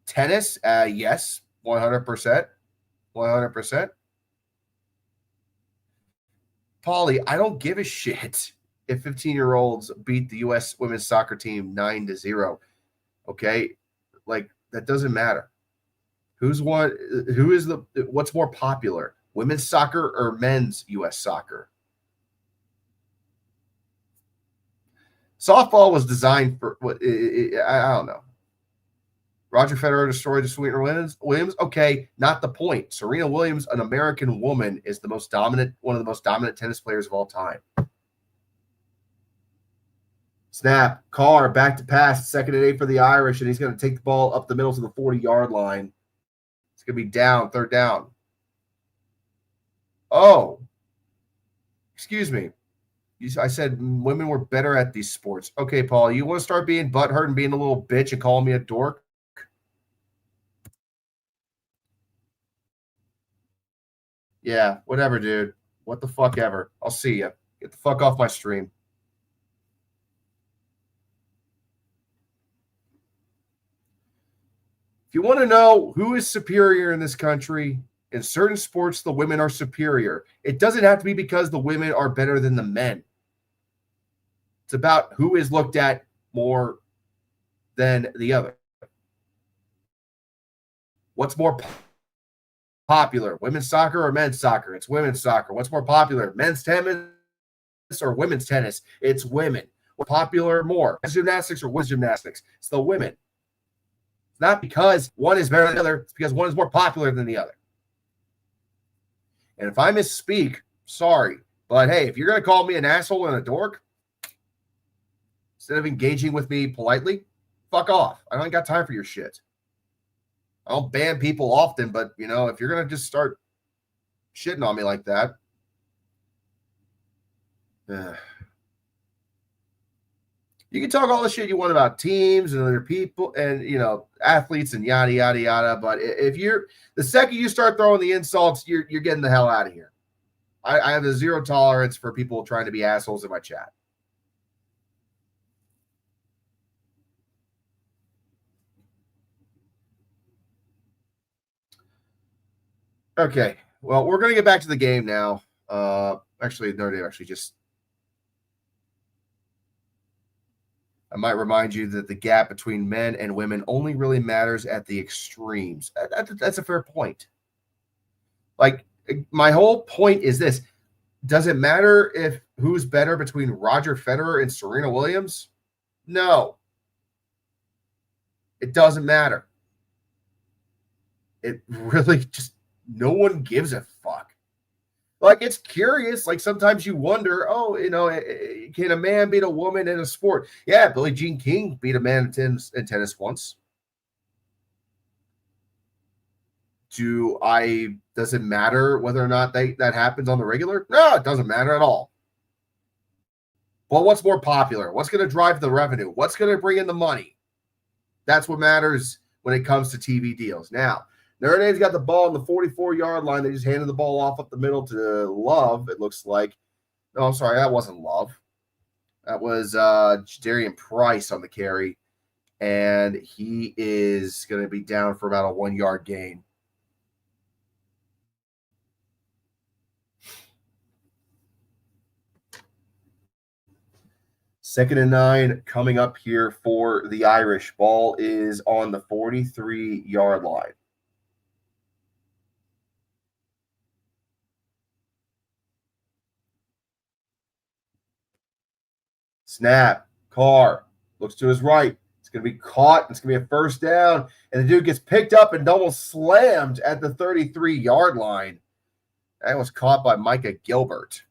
Tennis, yes, 100%. 100%. Paulie, I don't give a shit if 15-year-olds beat the U.S. women's soccer team 9-0. Okay? Like, that doesn't matter. What's more popular? Women's soccer or men's U.S. soccer? Softball was designed for what? I don't know. Roger Federer destroyed the Serena Williams. Okay, not the point. Serena Williams, an American woman, is one of the most dominant tennis players of all time. Snap, Carr, back to pass, 2nd and 8 for the Irish, and he's going to take the ball up the middle to the 40-yard line. It's going to be down, 3rd down. Oh, excuse me. I said women were better at these sports. Okay, Paul, you want to start being butthurt and being a little bitch and calling me a dork? Yeah, whatever, dude. What the fuck ever. I'll see you. Get the fuck off my stream. If you want to know who is superior in this country, in certain sports, the women are superior. It doesn't have to be because the women are better than the men. It's about who is looked at more than the other. What's more popular, women's soccer or men's soccer? It's women's soccer. What's more popular, men's tennis or women's tennis? It's women. What's popular more, men's gymnastics or women's gymnastics? It's the women. It's not because one is better than the other. It's because one is more popular than the other. And if I misspeak, sorry. But hey, if you're going to call me an asshole and a dork, instead of engaging with me politely, fuck off. I don't got time for your shit. I don't ban people often, but, you know, if you're going to just start shitting on me like that, you can talk all the shit you want about teams and other people and, you know, athletes and yada, yada, yada. But if you're, the second you start throwing the insults, you're getting the hell out of here. I have a zero tolerance for people trying to be assholes in my chat. Okay, well, we're going to get back to the game now. Actually, Notre actually just, I might remind you that the gap between men and women only really matters at the extremes. That's a fair point. Like, my whole point is this. Does it matter if who's better between Roger Federer and Serena Williams? No. It doesn't matter. It really just, no one gives a fuck. Like, it's curious. Like, sometimes you wonder, oh, you know, can a man beat a woman in a sport? Yeah, Billie Jean King beat a man in tennis once. Does it matter whether or not that happens on the regular? No, it doesn't matter at all. Well, what's more popular? What's going to drive the revenue? What's going to bring in the money? That's what matters when it comes to TV deals. Now, Notre Dame's got the ball on the 44-yard line. They just handed the ball off up the middle to Love, it looks like. No, I'm sorry, that wasn't Love. That was Jadarian Price on the carry, and he is going to be down for about a 1-yard gain. Second and 9 coming up here for the Irish. Ball is on the 43-yard line. Snap. Carr looks to his right. It's going to be caught. It's going to be a first down. And the dude gets picked up and almost slammed at the 33-yard line. That was caught by Micah Gilbert.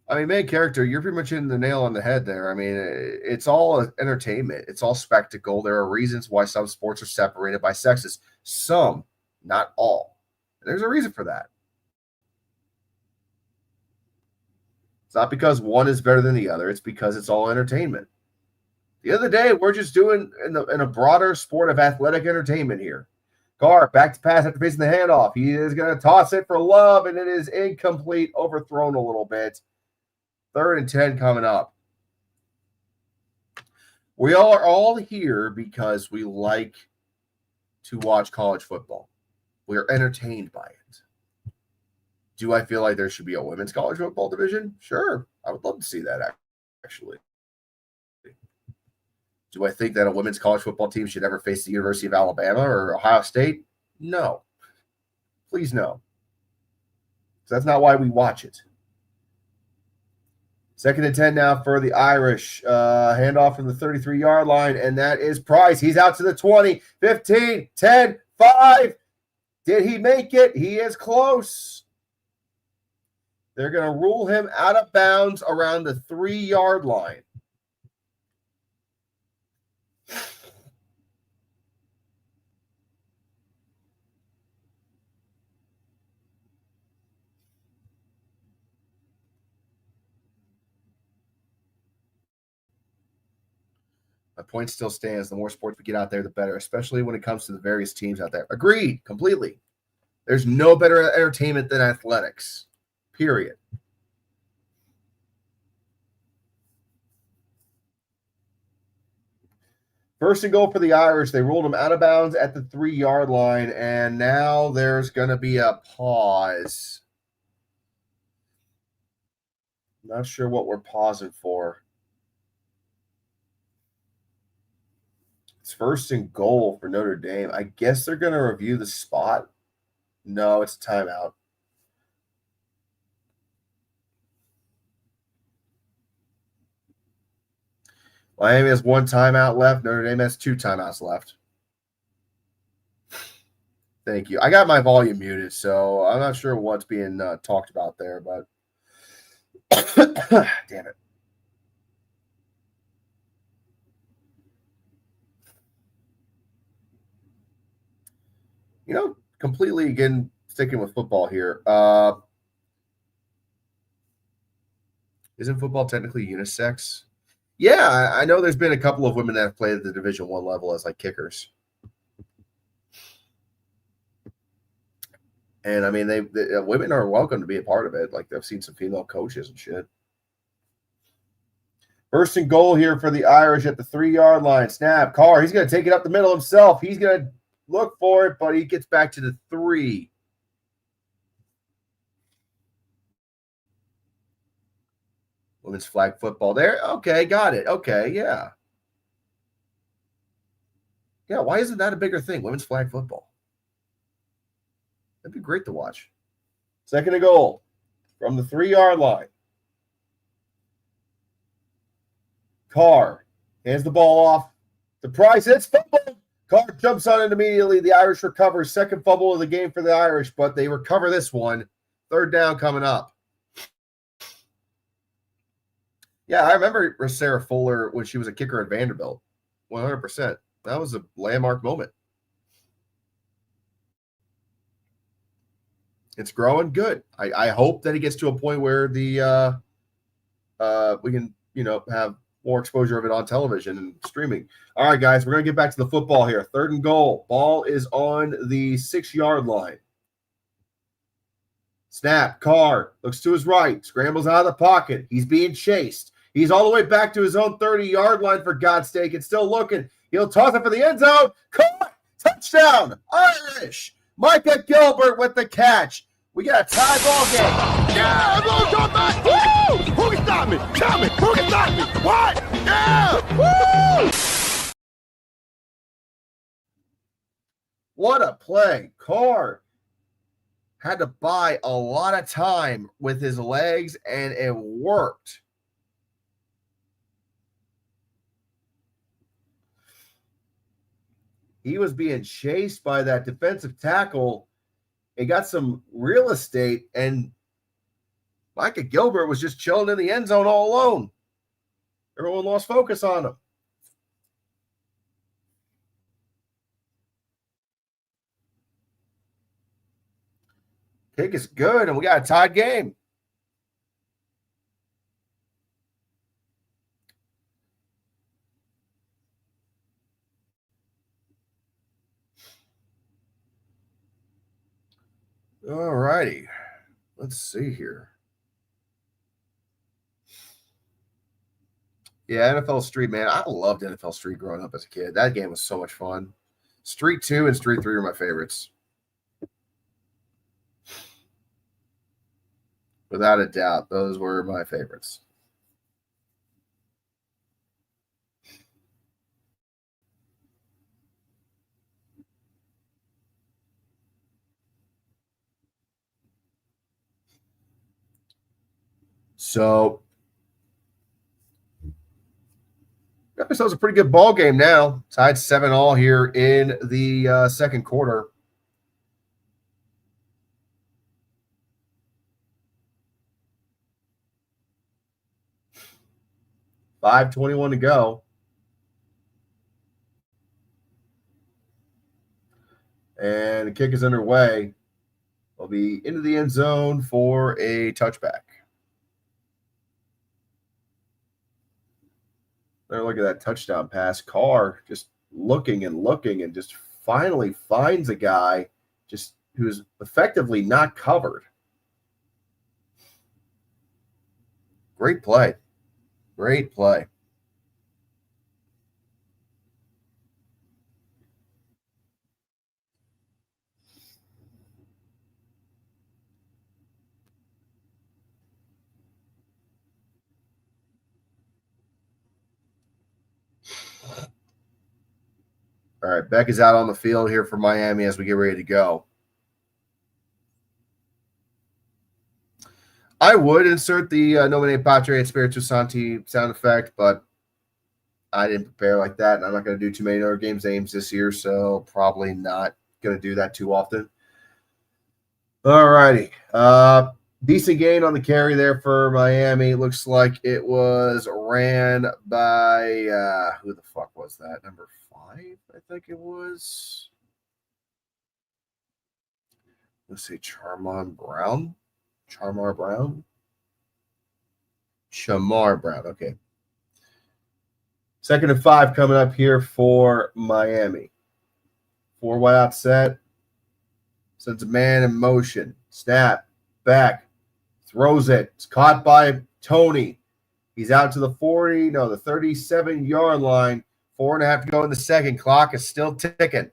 I mean, main character, you're pretty much hitting the nail on the head there. I mean, it's all entertainment. It's all spectacle. There are reasons why some sports are separated by sexes. Some, not all. And there's a reason for that. It's not because one is better than the other. It's because it's all entertainment. The other day, we're just doing in a broader sport of athletic entertainment here. Carr, back to pass after facing the handoff. He is going to toss it for Love, and it is incomplete, overthrown a little bit. 3rd and 10 coming up. We are all here because we like to watch college football. We are entertained by it. Do I feel like there should be a women's college football division? Sure. I would love to see that, actually. Do I think that a women's college football team should ever face the University of Alabama or Ohio State? No. Please no. So that's not why we watch it. 2nd and 10 now for the Irish. Handoff from the 33-yard line, and that is Price. He's out to the 20, 15, 10, 5. Did he make it? He is close. They're going to rule him out of bounds around the 3-yard line. My point still stands. The more sports we get out there, the better, especially when it comes to the various teams out there. Agreed, completely. There's no better entertainment than athletics, period. First and goal for the Irish. They ruled him out of bounds at the 3-yard line, and now there's going to be a pause. Not sure what we're pausing for. It's 1st and goal for Notre Dame. I guess they're going to review the spot. No, it's a timeout. Miami has 1 timeout left. Notre Dame has 2 timeouts left. Thank you. I got my volume muted, so I'm not sure what's being talked about there, but damn it. You know, completely, again, sticking with football here. Isn't football technically unisex? Yeah, I know there's been a couple of women that have played at the Division I level as like kickers. And I mean, the women are welcome to be a part of it. Like, I've seen some female coaches and shit. 1st and goal here for the Irish at the 3-yard line. Snap. Carr, he's going to take it up the middle himself. He's going to look for it, but he gets back to the 3. Women's flag football there. Okay, got it. Okay, yeah. Yeah, why isn't that a bigger thing? Women's flag football. That'd be great to watch. 2nd and goal from the 3-yard line. Carr hands the ball off. The prize hits fumble. Carr jumps on it immediately. The Irish recover. 2nd fumble of the game for the Irish, but they recover this one. 3rd down coming up. Yeah, I remember Sarah Fuller when she was a kicker at Vanderbilt. 100%. That was a landmark moment. It's growing good. I hope that it gets to a point where the we can, have more exposure of it on television and streaming. All right, guys, we're going to get back to the football here. 3rd and goal. Ball is on the 6-yard line. Snap. Carr looks to his right. Scrambles out of the pocket. He's being chased. He's all the way back to his own 30-yard line, for God's sake. It's still looking. He'll toss it for the end zone. Caught. Touchdown. Irish. Micah Gilbert with the catch. We got a tie ball game. Yeah, everyone come back. Woo! Who can stop me? Tell me. Who can stop me? What? Yeah! Woo! What a play. Carr had to buy a lot of time with his legs, and it worked. He was being chased by that defensive tackle. It got some real estate, and Micah Gilbert was just chilling in the end zone all alone. Everyone lost focus on him. Kick is good, and we got a tied game. All righty. Let's see here. Yeah, NFL Street, man. I loved NFL Street growing up as a kid. That game was so much fun. Street 2 and Street 3 are my favorites. Without a doubt, those were my favorites. So, episode's a pretty good ball game now. Tied 7-7 here in the 2nd quarter. $5:21 to go. And the kick is underway. Will be into the end zone for a touchback. There, look at that touchdown pass. Carr just looking and just finally finds a guy just who's effectively not covered. Great play. Great play. All right, Beck is out on the field here for Miami as we get ready to go. I would insert the Nomine Patre et Spiritu Santi sound effect, but I didn't prepare like that, and I'm not going to do too many other games names this year, so probably not going to do that too often. All righty. Decent gain on the carry there for Miami. Looks like it was ran by who the fuck was that? Number 5, I think it was. Let's see, Shamar Brown. Okay. 2nd and 5 coming up here for Miami. 4 wide out set. Sends a man in motion. Snap. Back. Throws it. It's caught by Tony. He's out to the 37-yard line. 4.5 to go in the second. Clock is still ticking.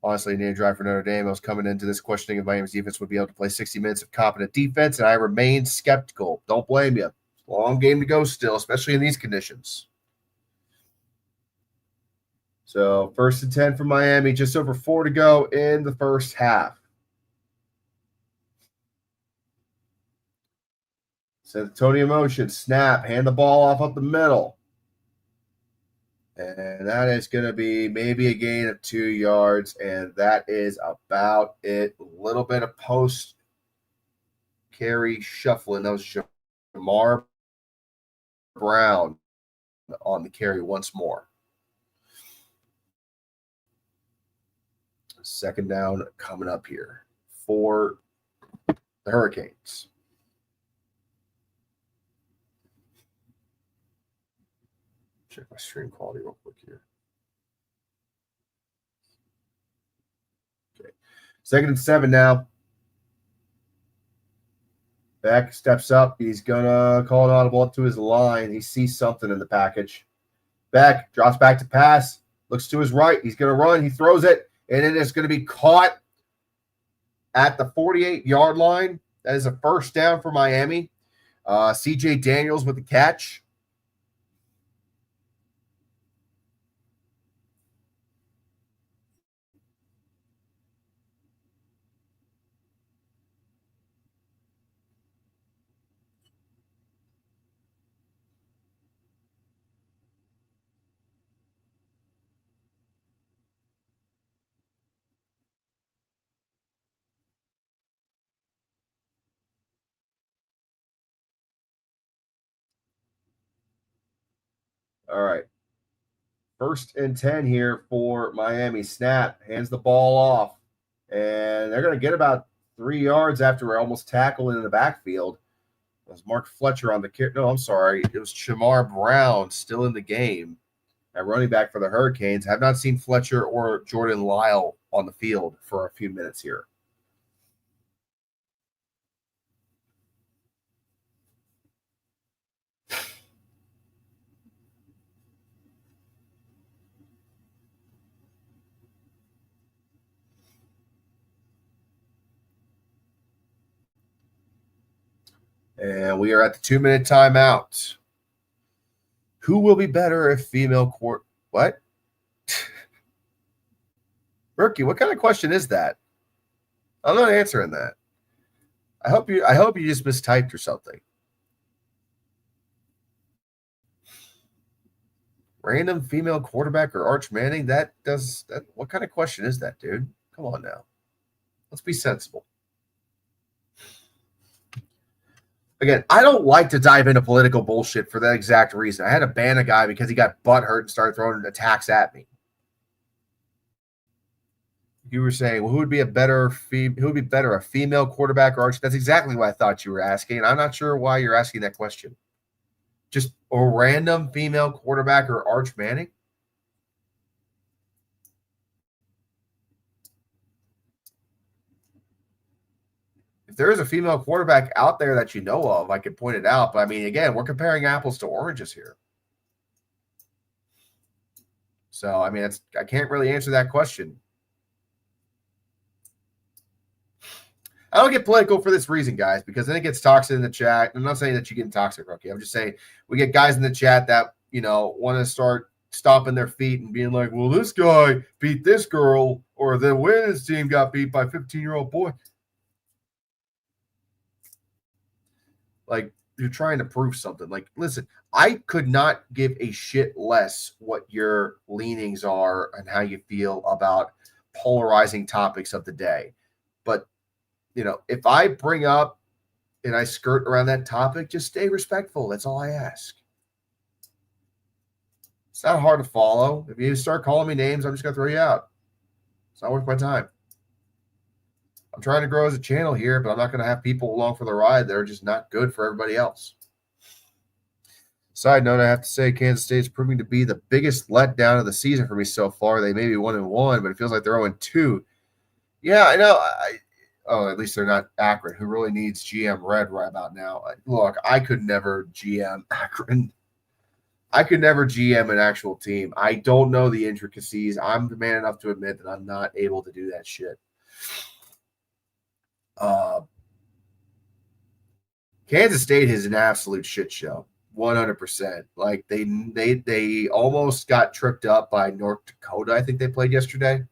Honestly, need a drive for Notre Dame. I was coming into this questioning if Miami's defense would be able to play 60 minutes of competent defense, and I remain skeptical. Don't blame you. Long game to go still, especially in these conditions. So 1st and 10 for Miami, just over 4 to go in the first half. Send Tony in motion, snap, hand the ball off up the middle. And that is going to be maybe a gain of 2 yards, and that is about it. A little bit of post carry shuffling. That was Shamar Brown on the carry once more. 2nd down coming up here for the Hurricanes. Check my stream quality real quick here. Okay. 2nd and 7 now. Beck steps up. He's going to call an audible up to his line. He sees something in the package. Beck drops back to pass. Looks to his right. He's going to run. He throws it. And it is going to be caught at the 48-yard line. That is a 1st down for Miami. C.J. Daniels with the catch. All right. 1st and 10 here for Miami. Snap, hands the ball off. And they're going to get about 3 yards after we're almost tackling in the backfield. It was Mark Fletcher on the kick. No, I'm sorry. It was Shamar Brown still in the game at running back for the Hurricanes. Have not seen Fletcher or Jordan Lyle on the field for a few minutes here. And we are at the 2-minute timeout. Who will be better if female court? What? Rookie, what kind of question is that? I'm not answering that. I hope you just mistyped or something. Random female quarterback or Arch Manning? What kind of question is that, dude? Come on now. Let's be sensible. Again, I don't like to dive into political bullshit for that exact reason. I had to ban a guy because he got butthurt and started throwing attacks at me. You were saying, well, who would be better, a female quarterback or Arch? That's exactly what I thought you were asking, and I'm not sure why you're asking that question. Just a random female quarterback or Arch Manning? If there is a female quarterback out there that you know of, I could point it out. But, I mean, again, we're comparing apples to oranges here. So, I mean, I can't really answer that question. I don't get political for this reason, guys, because then it gets toxic in the chat. I'm not saying that you get toxic, Rookie. I'm just saying we get guys in the chat that, want to start stomping their feet and being like, well, this guy beat this girl, or the women's team got beat by a 15-year-old boy. Like, you're trying to prove something. Like, listen, I could not give a shit less what your leanings are and how you feel about polarizing topics of the day. But, if I bring up and I skirt around that topic, just stay respectful. That's all I ask. It's not hard to follow. If you start calling me names, I'm just going to throw you out. It's not worth my time. I'm trying to grow as a channel here, but I'm not going to have people along for the ride that are just not good for everybody else. Side note, I have to say Kansas State is proving to be the biggest letdown of the season for me so far. They may be 1-1, but it feels like they're 0-2. Yeah, I know. At least they're not Akron, who really needs GM Red right about now. Look, I could never GM Akron. I could never GM an actual team. I don't know the intricacies. I'm man enough to admit that I'm not able to do that shit. Kansas State is an absolute shit show, 100%. Like they almost got tripped up by North Dakota. I think they played yesterday,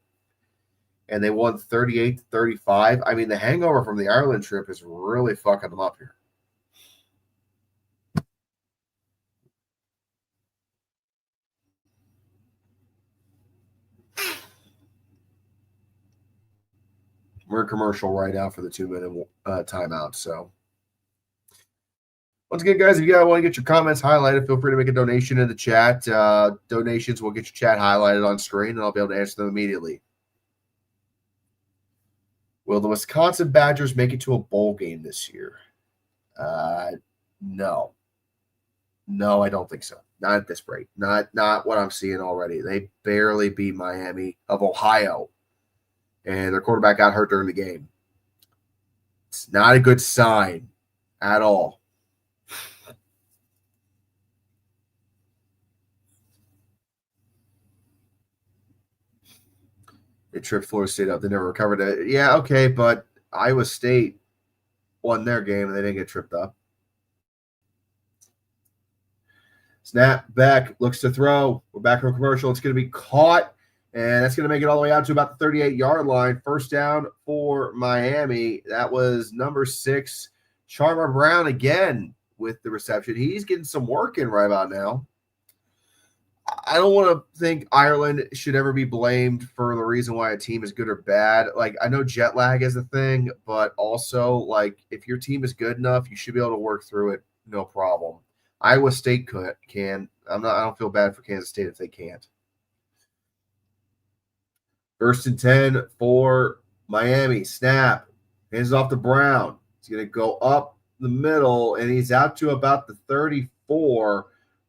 and they won 38-35. I mean, the hangover from the Ireland trip is really fucking them up here. We're in commercial right now for the 2-minute timeout. So, once again, guys, if you guys want to get your comments highlighted, feel free to make a donation in the chat. Donations will get your chat highlighted on screen, and I'll be able to answer them immediately. Will the Wisconsin Badgers make it to a bowl game this year? No. No, I don't think so. Not at this rate. Not what I'm seeing already. They barely beat Miami of Ohio, and their quarterback got hurt during the game. It's not a good sign at all. They tripped Florida State up. They never recovered it. Yeah, okay, but Iowa State won their game, and they didn't get tripped up. Snap back, looks to throw. We're back from commercial. It's going to be caught, and that's going to make it all the way out to about the 38-yard line. First down for Miami. That was number 6, Charmer Brown again with the reception. He's getting some work in right about now. I don't want to think Ireland should ever be blamed for the reason why a team is good or bad. Like, I know jet lag is a thing, but also, like, if your team is good enough, you should be able to work through it, no problem. Iowa State can. I don't feel bad for Kansas State if they can't. First and 10 for Miami. Snap. Hands off to Brown. He's going to go up the middle, and he's out to about the 34.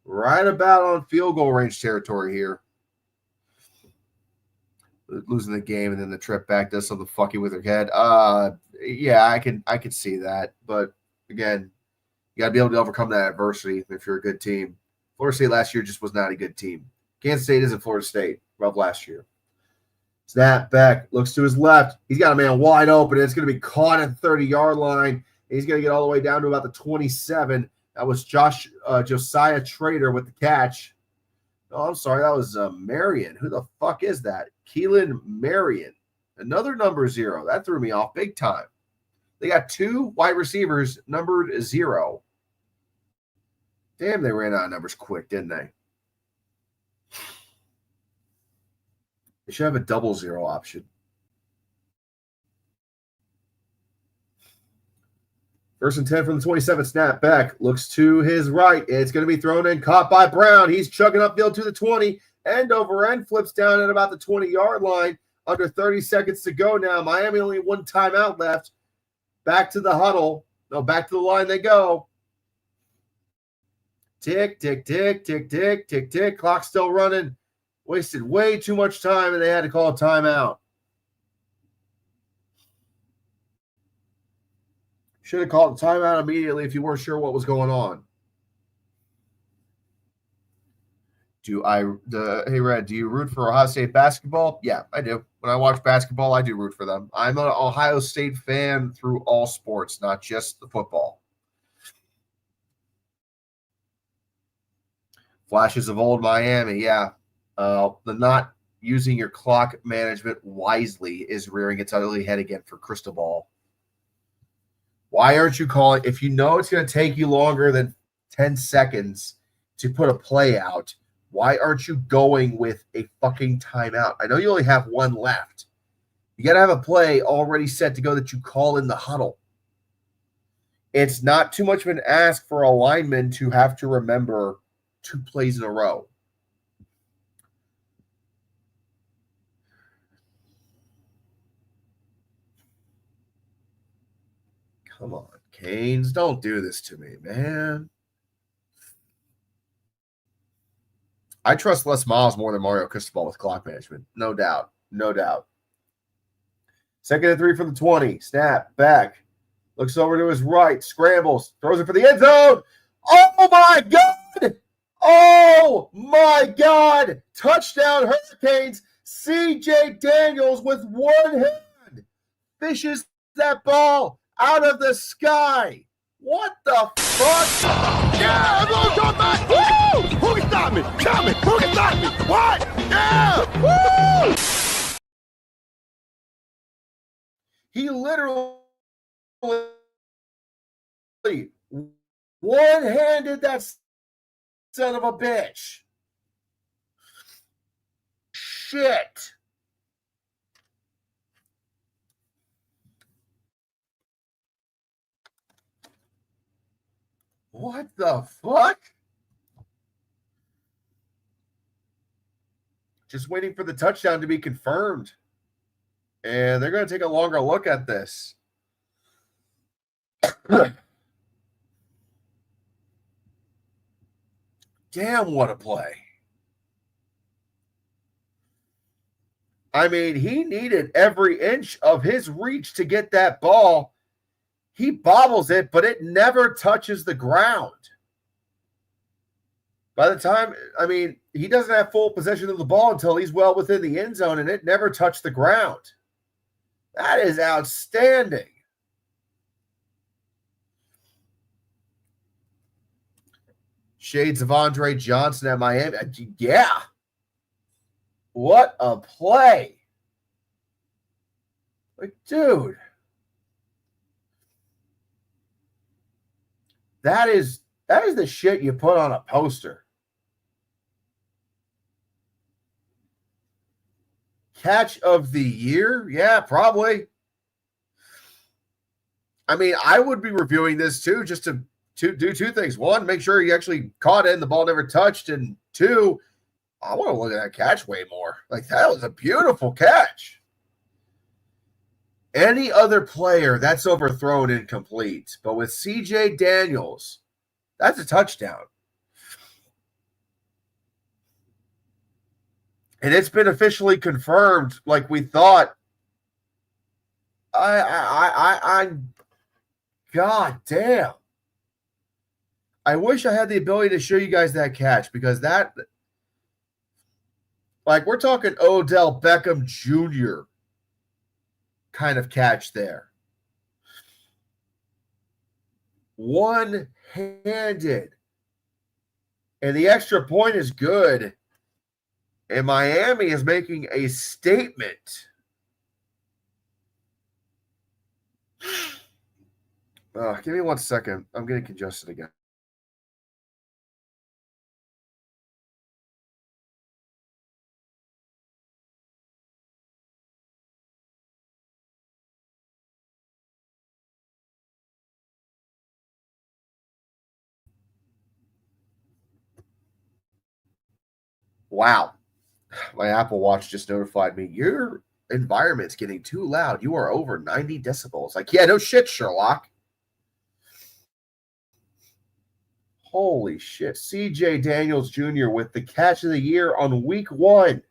Right about on field goal range territory here. Losing the game and then the trip back does something fucky with her head. Yeah, I can see that. But again, you got to be able to overcome that adversity if you're a good team. Florida State last year just was not a good team. Kansas State isn't Florida State of last year. Snap back, looks to his left. He's got a man wide open. It's going to be caught at the 30-yard line. He's going to get all the way down to about the 27. That was Josiah Trader with the catch. Oh, I'm sorry. That was Marion. Who the fuck is that? Keelan Marion. Another number 0. That threw me off big time. They got 2 wide receivers numbered 0. Damn, they ran out of numbers quick, didn't they? They should have a 00 option. First and 10 from the 27. Snap back. Looks to his right. It's going to be thrown in. Caught by Brown. He's chugging upfield to the 20. End over end. Flips down at about the 20-yard line. Under 30 seconds to go now. Miami only 1 timeout left. Back to the huddle. No, back to the line they go. Tick, tick, tick, tick, tick, tick, tick. Clock still running. Wasted way too much time, and they had to call a timeout. Should have called a timeout immediately if you weren't sure what was going on. Hey, Red, do you root for Ohio State basketball? Yeah, I do. When I watch basketball, I do root for them. I'm an Ohio State fan through all sports, not just the football. Flashes of old Miami, yeah. The not using your clock management wisely is rearing its ugly head again for Cristobal. Why aren't you calling? If you know it's going to take you longer than 10 seconds to put a play out, why aren't you going with a fucking timeout? I know you only have one left. You got to have a play already set to go that you call in the huddle. It's not too much of an ask for a lineman to have to remember 2 plays in a row. Come on, Canes. Don't do this to me, man. I trust Les Miles more than Mario Cristobal with clock management. No doubt. No doubt. 2nd and 3 from the 20. Snap. Back. Looks over to his right. Scrambles. Throws it for the end zone. Oh, my God. Oh, my God. Touchdown, Hurricanes. C.J. Daniels with one hand fishes that ball out of the sky. What the fuck? Yeah, everyone's on back. Woo! Who can stop me? Tell me. Who can stop me? What? Yeah! Woo! He literally one-handed that son of a bitch. Shit. What the fuck? Just waiting for the touchdown to be confirmed. And they're going to take a longer look at this. Damn, what a play. I mean, he needed every inch of his reach to get that ball. He bobbles it, but it never touches the ground. By the time, I mean, he doesn't have full possession of the ball until he's well within the end zone, and it never touched the ground. That is outstanding. Shades of Andre Johnson at Miami. Yeah. What a play. Like, dude. That is the shit you put on a poster. Catch of the year? Yeah, probably. I mean, I would be reviewing this too, just to do 2 things. 1, make sure he actually caught it and the ball never touched. And 2, I want to look at that catch way more. Like, that was a beautiful catch. Any other player, that's overthrown incomplete. But with C.J. Daniels, that's a touchdown. And it's been officially confirmed, like we thought. God damn. I wish I had the ability to show you guys that catch, because that, like, we're talking Odell Beckham Jr. kind of catch there. One-handed. And the extra point is good. And Miami is making a statement. Give me 1 second. I'm getting congested again. Wow. My Apple Watch just notified me, your environment's getting too loud. You are over 90 decibels. Like, yeah, no shit, Sherlock. Holy shit. C.J. Daniels Jr. with the catch of the year on week 1.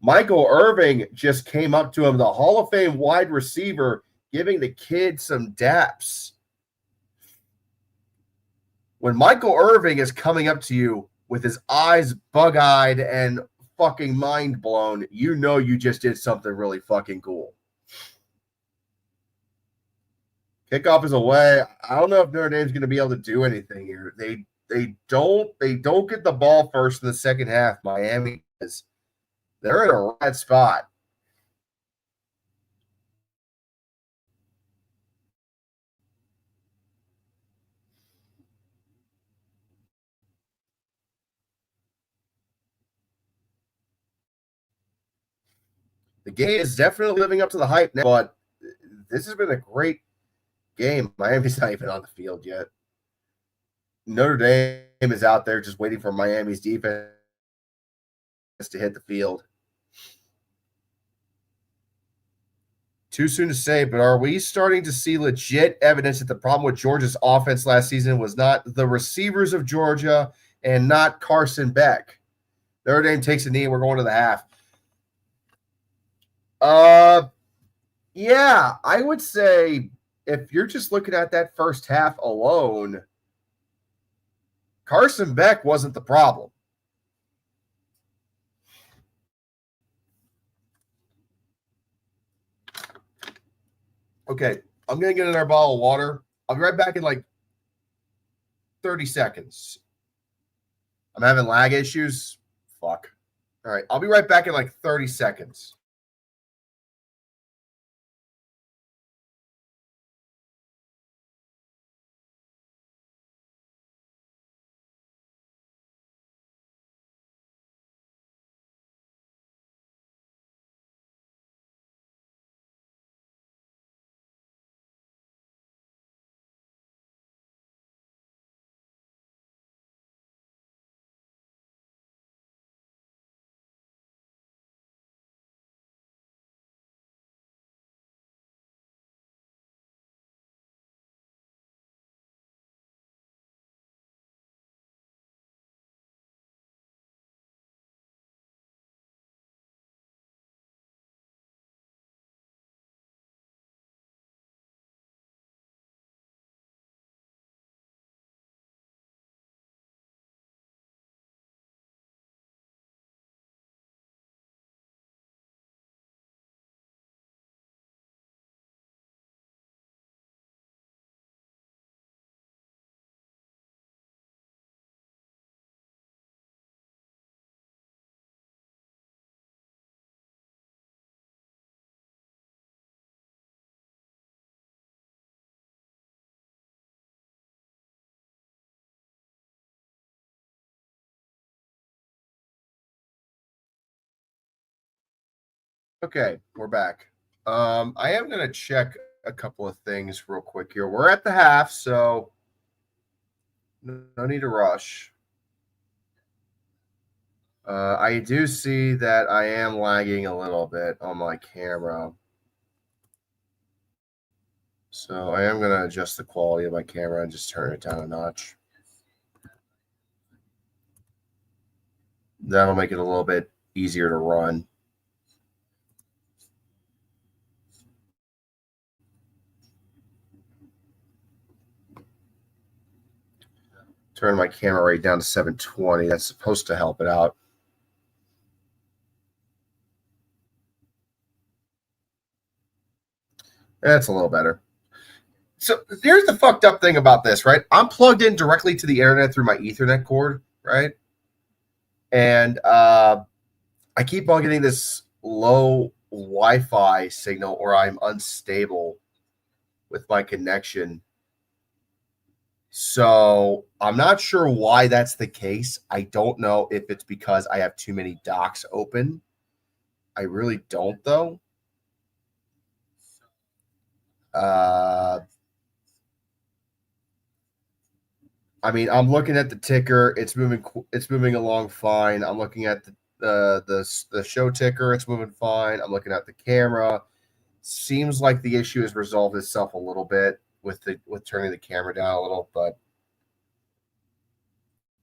Michael Irving just came up to him, the Hall of Fame wide receiver, giving the kid some daps. When Michael Irving is coming up to you with his eyes bug-eyed and fucking mind blown, you know you just did something really fucking cool. Kickoff is away. I don't know if Notre Dame's going to be able to do anything here. They don't get the ball first in the second half. Miami is. They're in a red spot. The game is definitely living up to the hype now, but this has been a great game. Miami's not even on the field yet. Notre Dame is out there just waiting for Miami's defense to hit the field. Too soon to say, but are we starting to see legit evidence that the problem with Georgia's offense last season was not the receivers of Georgia and not Carson Beck? Notre Dame takes a knee and we're going to the half. Yeah, I would say if you're just looking at that first half alone, Carson Beck wasn't the problem. Okay, I'm going to get another bottle of water. I'll be right back in like 30 seconds. I'm having lag issues. Fuck. All right, I'll be right back in like 30 seconds. Okay, we're back. I am going to check a couple of things real quick here. We're at the half, so no need to rush. I do see that I am lagging a little bit on my camera. So I am going to adjust the quality of my camera and just turn it down a notch. That'll make it a little bit easier to run. Turn my camera rate down to 720. That's supposed to help it out. That's a little better. So here's the fucked up thing about this, right? I'm plugged in directly to the internet through my Ethernet cord, right? And I keep on getting this low Wi-Fi signal, or I'm unstable with my connection. So I'm not sure why that's the case. I don't know if it's because I have too many docs open. I really don't, though. I mean, I'm looking at the ticker. It's moving along fine. I'm looking at the show ticker. It's moving fine. I'm looking at the camera. Seems like the issue has resolved itself a little bit with turning the camera down a little, but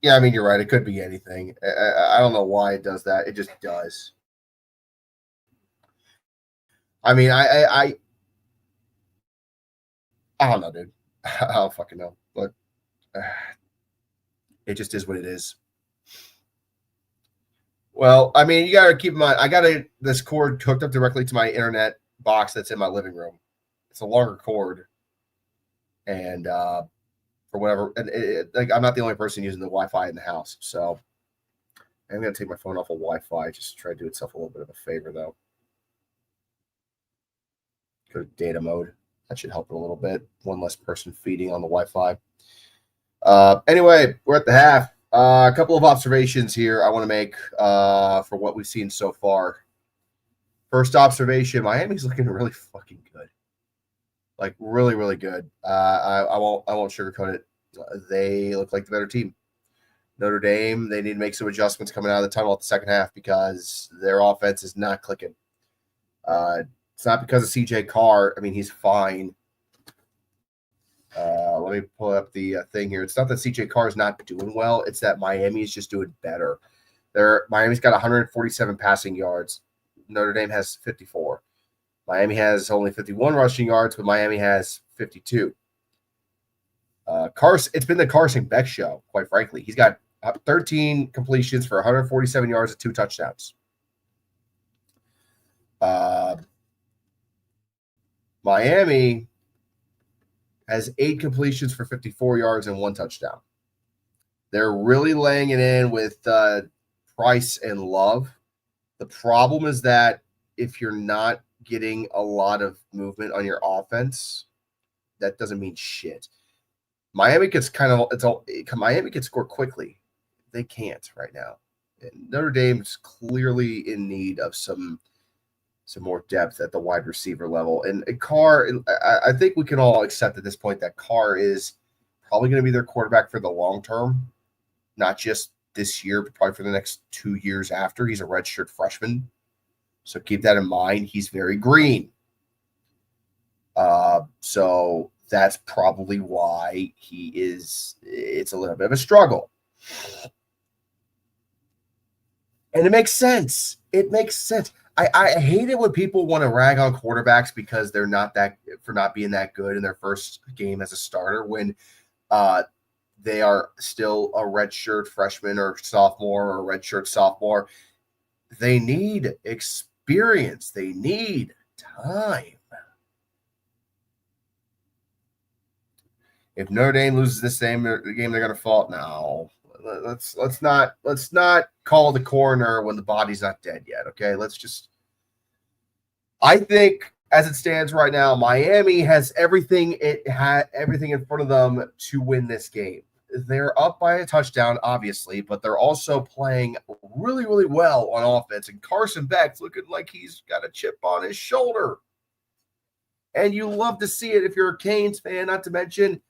yeah, I mean, you're right. It could be anything. I don't know why it does that. It just does. I mean, I don't know, dude. I don't fucking know, but it just is what it is. Well, I mean, you got to keep in mind, I got this cord hooked up directly to my internet box that's in my living room. It's a longer cord. And for whatever, and like I'm not the only person using the Wi-Fi in the house, so I'm gonna take my phone off of Wi-Fi just to try to do itself a little bit of a favor, though. Go to data mode. That should help it a little bit. One less person feeding on the Wi-Fi. Anyway, we're at the half. A couple of observations here I want to make for what we've seen so far. First observation: Miami's looking really fucking good. Like really, really good. I won't sugarcoat it. They look like the better team. Notre Dame, they need to make some adjustments coming out of the tunnel at the second half because their offense is not clicking. It's not because of CJ Carr. I mean, he's fine. Let me pull up the thing here. It's not that CJ Carr is not doing well. It's that Miami is just doing better. Miami's got 147 passing yards. Notre Dame has 54. Miami has only 51 rushing yards, but Miami has 52. It's been the Carson Beck show, quite frankly. He's got 13 completions for 147 yards and 2 touchdowns. Miami has 8 completions for 54 yards and 1 touchdown. They're really laying it in with Price and Love. The problem is that if you're not getting a lot of movement on your offense, that doesn't mean shit. Miami can score quickly. They can't right now. And Notre Dame's clearly in need of some more depth at the wide receiver level. And Carr, I think we can all accept at this point that Carr is probably going to be their quarterback for the long term, not just this year, but probably for the next 2 years after. He's a redshirt freshman. So keep that in mind. He's very green. So that's probably why it's a little bit of a struggle. And it makes sense. It makes sense. I hate it when people want to rag on quarterbacks because they're not being that good in their first game as a starter when they are still a redshirt freshman or sophomore or redshirt sophomore. They need experience. They need time. If Notre Dame loses this game, they're going to fall. No, let's not call the coroner when the body's not dead yet. Okay, I think as it stands right now, Miami has everything in front of them to win this game. They're up by a touchdown, obviously, but they're also playing really, really well on offense. And Carson Beck's looking like he's got a chip on his shoulder. And you love to see it if you're a Canes fan, not to mention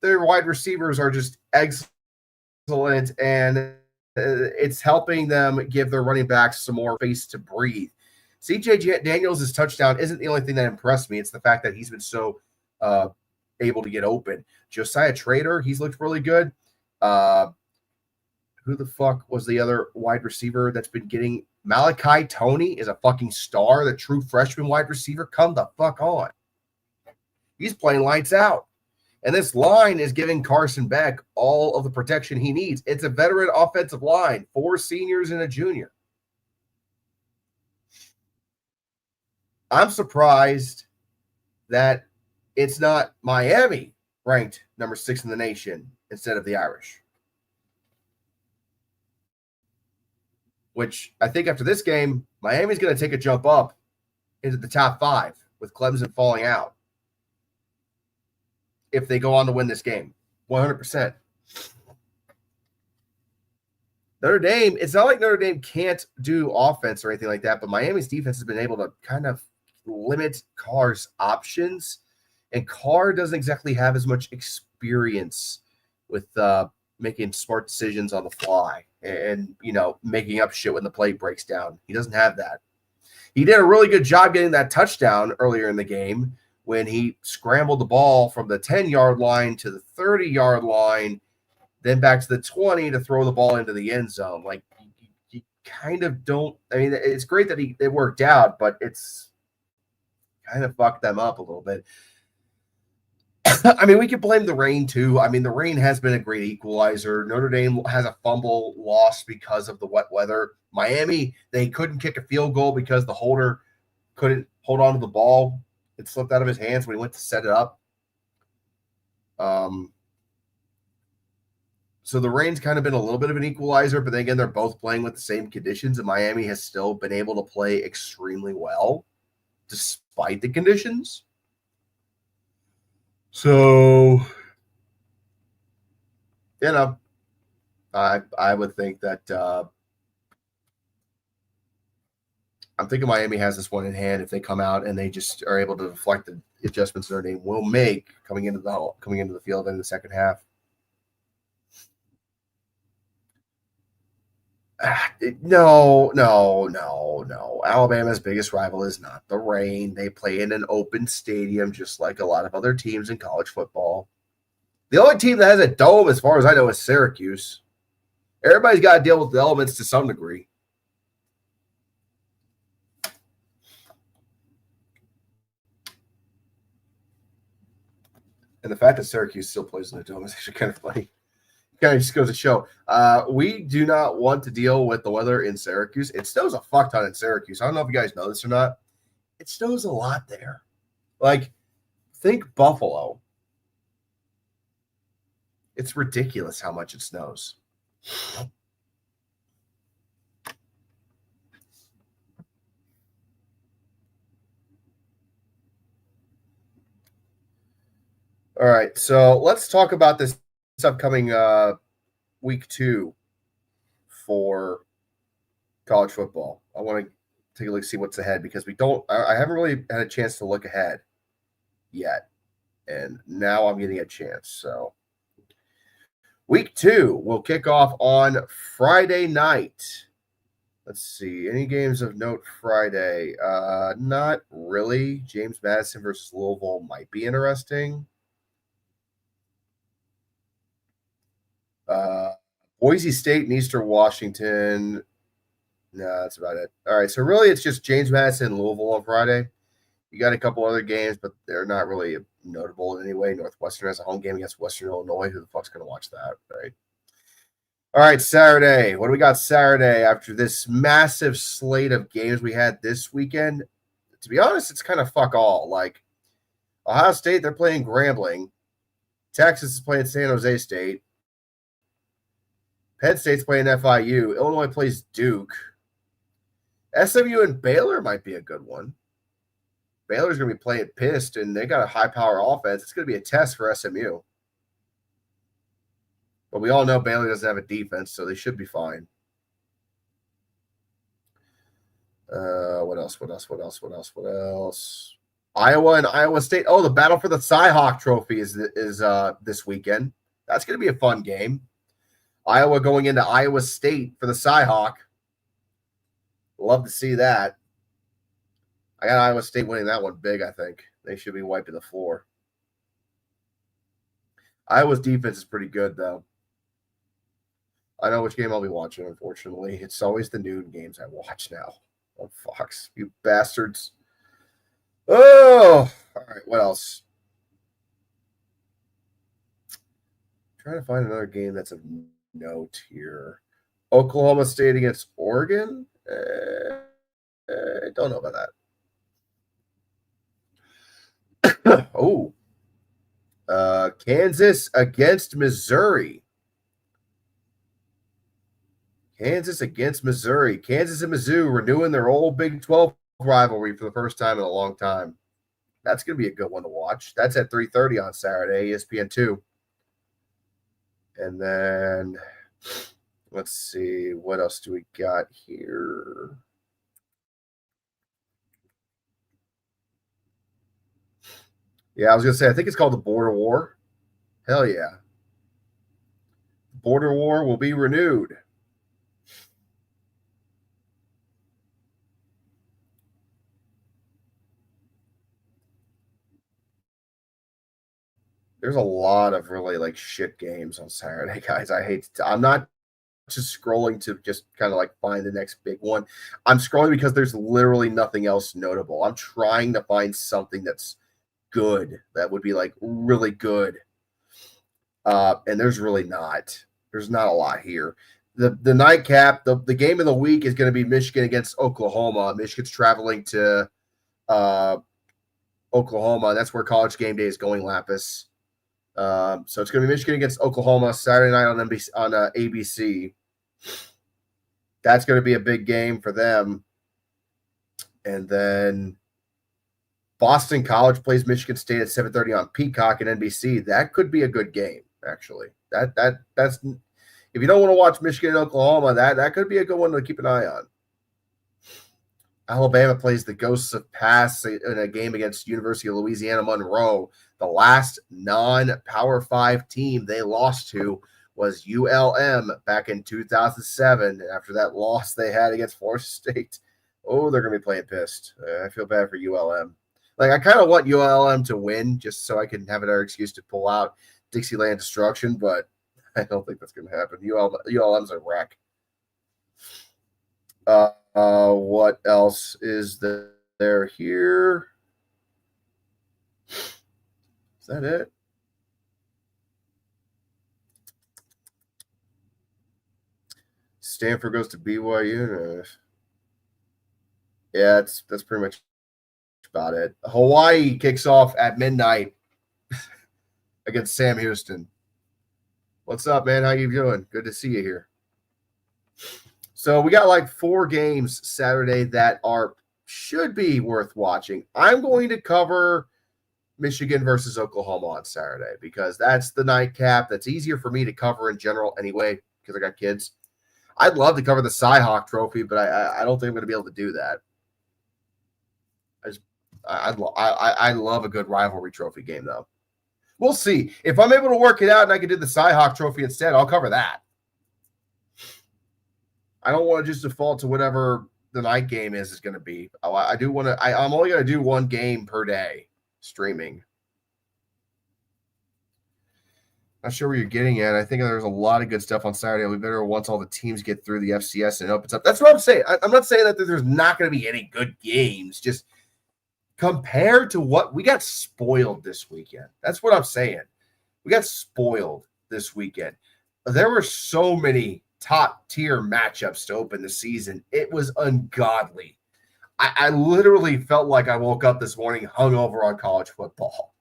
their wide receivers are just excellent, and it's helping them give their running backs some more space to breathe. CJ Daniels' touchdown isn't the only thing that impressed me. It's the fact that he's been so able to get open. Josiah Trader, he's looked really good. Who the fuck was the other wide receiver that's been getting? Malachi Toney is a fucking star, the true freshman wide receiver. Come the fuck on. He's playing lights out. And this line is giving Carson Beck all of the protection he needs. It's a veteran offensive line, 4 seniors and a junior. I'm surprised that it's not Miami ranked number 6 in the nation instead of the Irish. Which I think after this game, Miami's going to take a jump up into the top 5 with Clemson falling out. If they go on to win this game, 100%. Notre Dame, it's not like Notre Dame can't do offense or anything like that, but Miami's defense has been able to kind of limit Carr's options, and Carr doesn't exactly have as much experience with making smart decisions on the fly and making up shit when the play breaks down. He doesn't have that. He did a really good job getting that touchdown earlier in the game when he scrambled the ball from the 10-yard line to the 30-yard line, then back to the 20 to throw the ball into the end zone. Like, you kind of don't – I mean, it's great that it worked out, but it's kind of fucked them up a little bit. I mean, we can blame the rain, too. I mean, the rain has been a great equalizer. Notre Dame has a fumble lost because of the wet weather. Miami, they couldn't kick a field goal because the holder couldn't hold on to the ball. It slipped out of his hands when he went to set it up. So the rain's kind of been a little bit of an equalizer, but then again, they're both playing with the same conditions, and Miami has still been able to play extremely well despite the conditions. So, I would think that I'm thinking Miami has this one in hand if they come out and they just are able to reflect the adjustments their name will make coming into the field in the second half. No. Alabama's biggest rival is not the rain. They play in an open stadium just like a lot of other teams in college football. The only team that has a dome, as far as I know, is Syracuse. Everybody's got to deal with the elements to some degree. And the fact that Syracuse still plays in the dome is actually kind of funny. Kind of just goes to show. We do not want to deal with the weather in Syracuse. It snows a fuck ton in Syracuse. I don't know if you guys know this or not. It snows a lot there. Like, think Buffalo. It's ridiculous how much it snows. All right, so let's talk about this upcoming week 2 for college football. I want to take a look, see what's ahead, because I haven't really had a chance to look ahead yet, and now I'm getting a chance. So week 2 will kick off on Friday night. Let's see, any games of note Friday? Not really. James Madison versus Louisville might be interesting. Boise State and Eastern Washington. No, that's about it. All right, so really it's just James Madison and Louisville on Friday. You got a couple other games, but they're not really notable in any way. Northwestern has a home game against Western Illinois. Who the fuck's going to watch that, right? All right, Saturday. What do we got Saturday after this massive slate of games we had this weekend? To be honest, it's kind of fuck all. Like, Ohio State, they're playing Grambling. Texas is playing San Jose State. Penn State's playing FIU. Illinois plays Duke. SMU and Baylor might be a good one. Baylor's going to be playing pissed, and they got a high-power offense. It's going to be a test for SMU. But we all know Baylor doesn't have a defense, so they should be fine. What else? Iowa and Iowa State. Oh, the battle for the Cy-Hawk Trophy is this weekend. That's going to be a fun game. Iowa going into Iowa State for the Cy-Hawk. Love to see that. I got Iowa State winning that one big, I think. They should be wiping the floor. Iowa's defense is pretty good, though. I know which game I'll be watching, unfortunately. It's always the noon games I watch now on Fox. You bastards. Oh! All right, what else? I'm trying to find another game that's of note here. Oklahoma State against Oregon? I don't know about that. Oh. Kansas against Missouri. Kansas against Missouri. Kansas and Mizzou renewing their old Big 12 rivalry for the first time in a long time. That's going to be a good one to watch. That's at 3:30 on Saturday, ESPN2. And then let's see, what else do we got here? Yeah, I was going to say, I think it's called the Border War. Hell yeah. Border War will be renewed. There's a lot of really like shit games on Saturday, guys. I'm not just scrolling to just kind of like find the next big one. I'm scrolling because there's literally nothing else notable. I'm trying to find something that's good, that would be like really good. And there's really not. There's not a lot here. The nightcap, the game of the week is going to be Michigan against Oklahoma. Michigan's traveling to Oklahoma. That's where College Game Day is going, Lapis. So it's going to be Michigan against Oklahoma Saturday night on ABC. That's going to be a big game for them. And then Boston College plays Michigan State at 7:30 on Peacock and NBC. That could be a good game, actually. That's if you don't want to watch Michigan and Oklahoma, that could be a good one to keep an eye on. Alabama plays the Ghosts of Past in a game against University of Louisiana Monroe. The last non-Power 5 team they lost to was ULM back in 2007. And after that loss they had against Florida State, they're going to be playing pissed. I feel bad for ULM. Like, I kind of want ULM to win just so I can have another excuse to pull out Dixieland Destruction, but I don't think that's going to happen. ULM's a wreck. What else is there here? Is that it? Stanford goes to BYU. Yeah, that's pretty much about it. Hawaii kicks off at midnight against Sam Houston. What's up, man? How you doing? Good to see you here. So we got like 4 games Saturday that should be worth watching. I'm going to cover Michigan versus Oklahoma on Saturday because that's the nightcap. That's easier for me to cover in general anyway because I got kids. I'd love to cover the Cy-Hawk Trophy, but I don't think I'm going to be able to do that. I love a good rivalry trophy game, though. We'll see. If I'm able to work it out and I can do the Cy-Hawk Trophy instead, I'll cover that. I don't want to just default to whatever the night game is going to be. I do want to. I'm only going to do 1 game per day streaming. Not sure where you're getting at. I think there's a lot of good stuff on Saturday. We better once all the teams get through the FCS and it opens up. That's what I'm saying. I'm not saying that there's not going to be any good games. Just compared to what we got spoiled this weekend. That's what I'm saying. We got spoiled this weekend. There were so many top tier matchups to open the season. It was ungodly. I literally felt like I woke up this morning hungover on college football.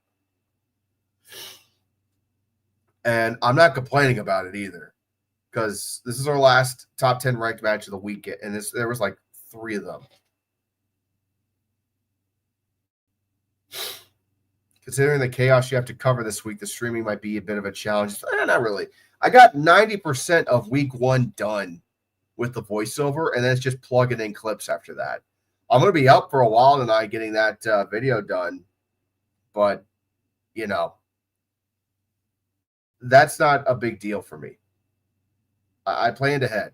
And I'm not complaining about it either because this is our last top 10 ranked match of the weekend. And there was like 3 of them. Considering the chaos you have to cover this week, the streaming might be a bit of a challenge. Not really. I got 90% of week 1 done with the voiceover, and then it's just plugging in clips after that. I'm going to be up for a while tonight getting that video done, but, that's not a big deal for me. I planned ahead.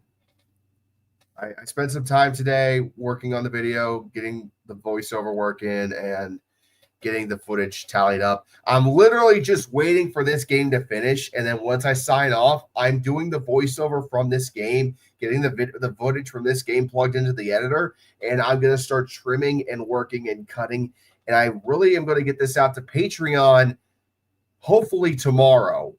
I spent some time today working on the video, getting the voiceover working, and getting the footage tallied up. I'm literally just waiting for this game to finish, and then once I sign off, I'm doing the voiceover from this game, getting the footage from this game plugged into the editor, and I'm going to start trimming and working and cutting, and I really am going to get this out to Patreon hopefully tomorrow.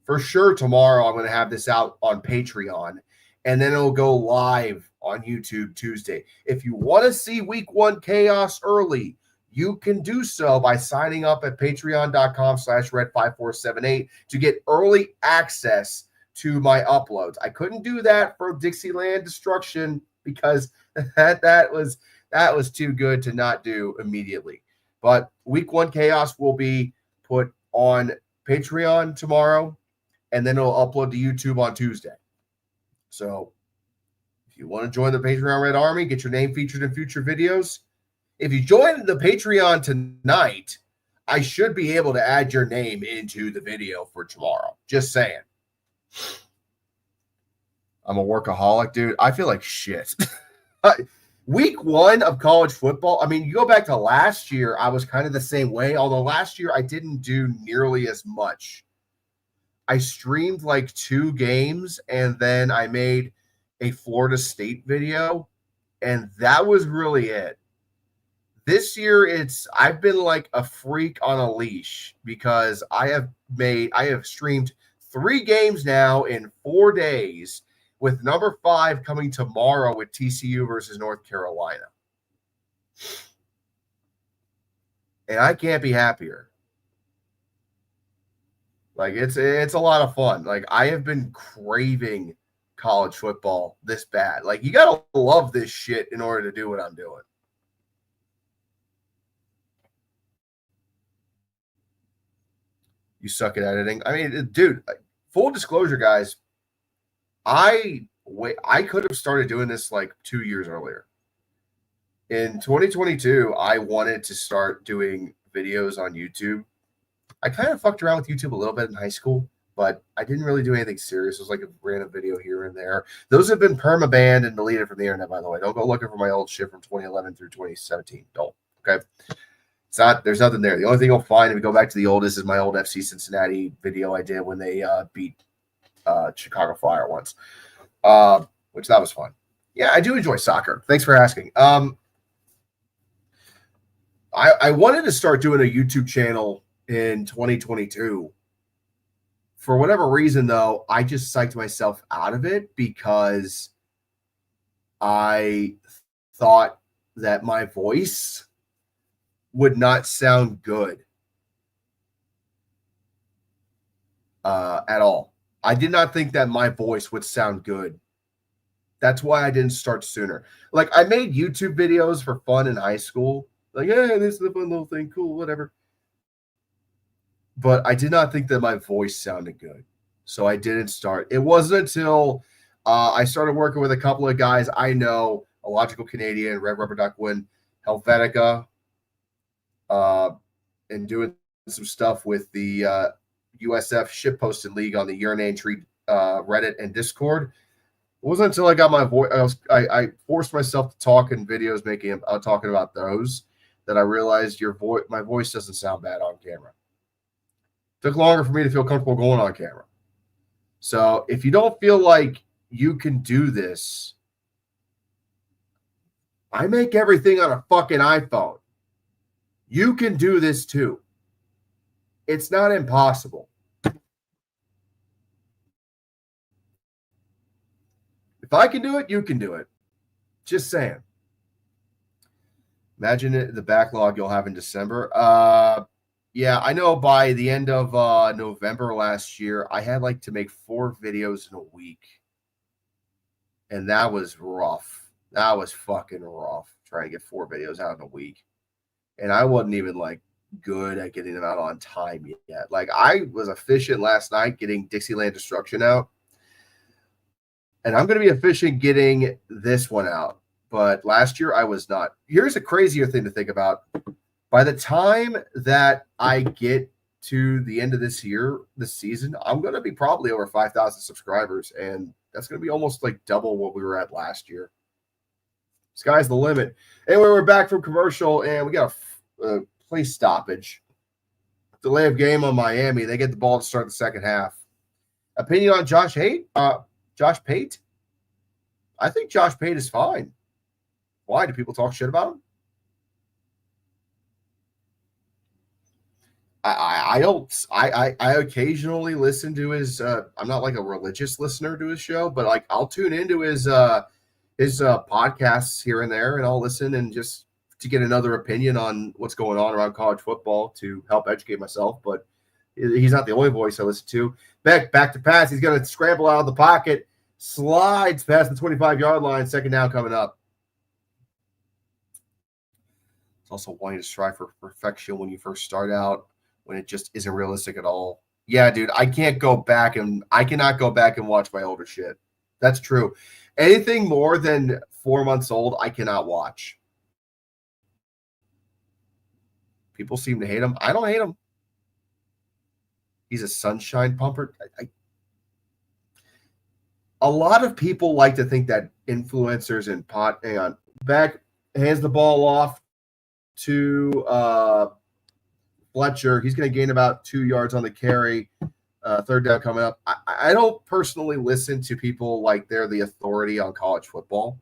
For sure tomorrow I'm going to have this out on Patreon, and then it'll go live on YouTube Tuesday. If you want to see week 1 chaos early, you can do so by signing up at patreon.com/red5478 to get early access to my uploads. I couldn't do that for Dixieland Destruction because that was too good to not do immediately. But week 1 chaos will be put on Patreon tomorrow, and then it'll upload to YouTube on Tuesday. So if you want to join the Patreon Red Army, get your name featured in future videos. If you join the Patreon tonight, I should be able to add your name into the video for tomorrow. Just saying. I'm a workaholic, dude. I feel like shit. Week 1 of college football, I mean, you go back to last year, I was kind of the same way, although last year I didn't do nearly as much. I streamed like 2 games, and then I made a Florida State video, and that was really it. This year, I've been like a freak on a leash because I have streamed 3 games now in 4 days, with number 5 coming tomorrow with TCU versus North Carolina. And I can't be happier. Like it's a lot of fun. Like I have been craving college football this bad. Like you gotta love this shit in order to do what I'm doing. You suck at editing. I mean, dude, full disclosure, guys, I could have started doing this like 2 years earlier. In 2022, I wanted to start doing videos on YouTube. I kind of fucked around with YouTube a little bit in high school, but I didn't really do anything serious. It was like a random video here and there. Those have been perma-banned and deleted from the internet, by the way. Don't go looking for my old shit from 2011 through 2017. Don't. Okay. It's not. There's nothing there. The only thing you'll find if we go back to the oldest is my old FC Cincinnati video I did when they beat Chicago Fire once, which that was fun. Yeah, I do enjoy soccer. Thanks for asking. I wanted to start doing a YouTube channel in 2022. For whatever reason, though, I just psyched myself out of it because I thought that my voice would not sound good at all. I did not think that my voice would sound good. That's why I didn't start sooner. Like I made YouTube videos for fun in high school. Like, yeah, this is a fun little thing. Cool, whatever. But I did not think that my voice sounded good. So I didn't start. It wasn't until I started working with a couple of guys I know, A Logical Canadian, Red Rubber Duckwind, Helvetica, and doing some stuff with the USF Shitposting League on the Urinary Tree Reddit and Discord. It wasn't until I got my voice, I forced myself to talk in videos talking about those that I realized my voice doesn't sound bad on camera. It took longer for me to feel comfortable going on camera. So if you don't feel like you can do this, I make everything on a fucking iPhone. You can do this too. It's not impossible. If I can do it, you can do it. Just saying. Imagine the backlog you'll have in December. Yeah, I know by the end of November last year, I had like to make 4 videos in a week. And that was rough. That was fucking rough, trying to get 4 videos out in a week. And I wasn't even like good at getting them out on time yet. Like I was efficient last night getting Dixieland Destruction out. And I'm going to be efficient getting this one out. But last year I was not. Here's a crazier thing to think about. By the time that I get to the end of this season, I'm going to be probably over 5,000 subscribers. And that's going to be almost like double what we were at last year. Sky's the limit. Anyway, we're back from commercial, and we got a play stoppage. Delay of game on Miami. They get the ball to start the second half. Opinion on Josh Pate? I think Josh Pate is fine. Why? Do people talk shit about him? I don't. I occasionally listen to his. I'm not like a religious listener to his show, but like I'll tune into his podcasts here and there, and I'll listen and just to get another opinion on what's going on around college football to help educate myself. But he's not the only voice I listen to. Back to pass. He's going to scramble out of the pocket, slides past the 25-yard line. Second down coming up. It's also wanting to strive for perfection when you first start out, when it just isn't realistic at all. Yeah, dude, I cannot go back and watch my older shit. That's true. Anything more than 4 months old, I cannot watch. People seem to hate him. I don't hate him. He's a sunshine pumper. A lot of people like to think that influencers and hang on, back, hands the ball off to Fletcher. He's going to gain about 2 yards on the carry. Third down coming up. I don't personally listen to people like they're the authority on college football.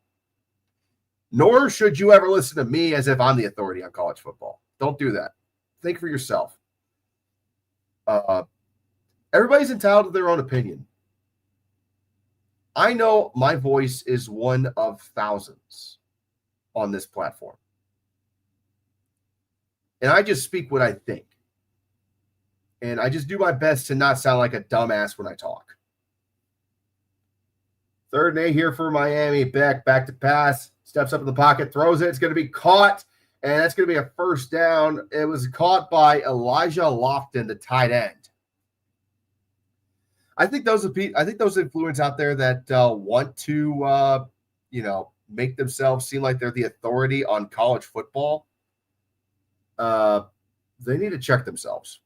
Nor should you ever listen to me as if I'm the authority on college football. Don't do that. Think for yourself. Everybody's entitled to their own opinion. I know my voice is one of thousands on this platform. And I just speak what I think. And I just do my best to not sound like a dumbass when I talk. 3rd and 8 here for Miami. Back to pass. Steps up in the pocket, throws it. It's going to be caught, and that's going to be a first down. It was caught by Elijah Lofton, the tight end. I think those influencers out there that want to, make themselves seem like they're the authority on college football, they need to check themselves.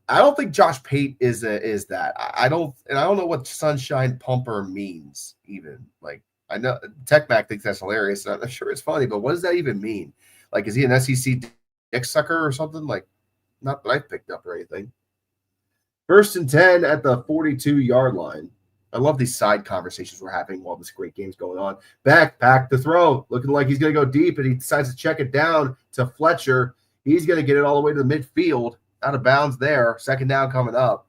I don't think Josh Pate is that. I don't know what Sunshine Pumper means even. Like, I know Tech Mac thinks that's hilarious. And I'm sure it's funny, but what does that even mean? Like, is he an SEC dick sucker or something? Like, not that I've picked up or anything. 1st and 10 at the 42-yard line. I love these side conversations we're having while this great game's going on. Back to throw, looking like he's going to go deep, and he decides to check it down to Fletcher. He's going to get it all the way to the midfield, out of bounds there. 2nd down coming up.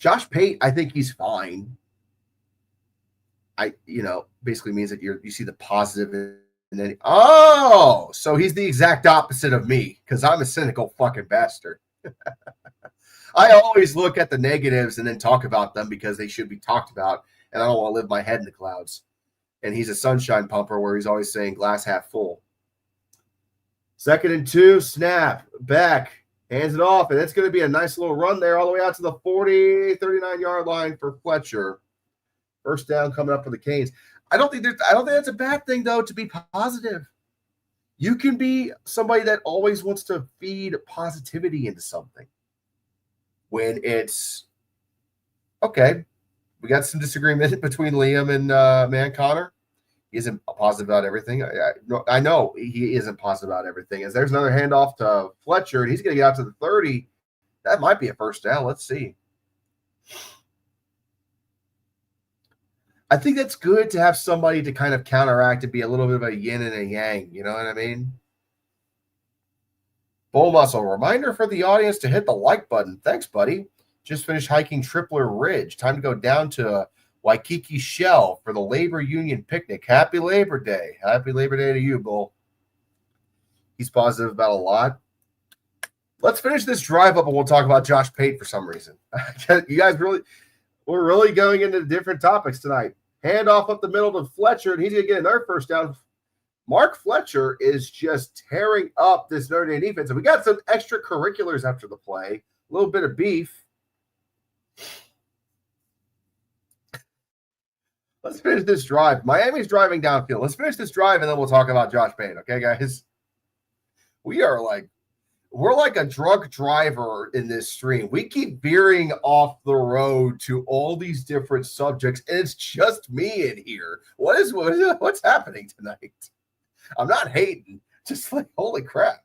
Josh Pate, I think he's fine. Basically means that you see the positive and then so he's the exact opposite of me because I'm a cynical fucking bastard. I always look at the negatives and then talk about them because they should be talked about, and I don't want to live my head in the clouds. And he's a sunshine pumper where he's always saying glass half full. 2nd and 2, snap, back, hands it off, and it's going to be a nice little run there all the way out to the 39-yard line for Fletcher. First down coming up for the Canes. I don't think that's a bad thing, though, to be positive. You can be somebody that always wants to feed positivity into something. When it's, okay, we got some disagreement between Liam and man Connor. He isn't positive about everything. I know he isn't positive about everything. As there's another handoff to Fletcher, and he's going to get out to the 30. That might be a first down. Let's see. I think that's good to have somebody to kind of counteract and be a little bit of a yin and a yang. You know what I mean? Bull Muscle, reminder for the audience to hit the like button. Thanks, buddy. Just finished hiking Tripler Ridge. Time to go down to Waikiki Shell for the Labor Union picnic. Happy Labor Day. Happy Labor Day to you, Bull. He's positive about a lot. Let's finish this drive up and we'll talk about Josh Pate for some reason. You guys we're really going into different topics tonight. Hand off up the middle to Fletcher, and he's going to get another first down. Mark Fletcher is just tearing up this Notre Dame defense. And we got some extracurriculars after the play. A little bit of beef. Let's finish this drive. Miami's driving downfield. Let's finish this drive, and then we'll talk about Josh Pate. Okay, guys? We're like a drunk driver in this stream. We keep veering off the road to all these different subjects, and it's just me in here. What's happening tonight? I'm not hating. Just like, holy crap.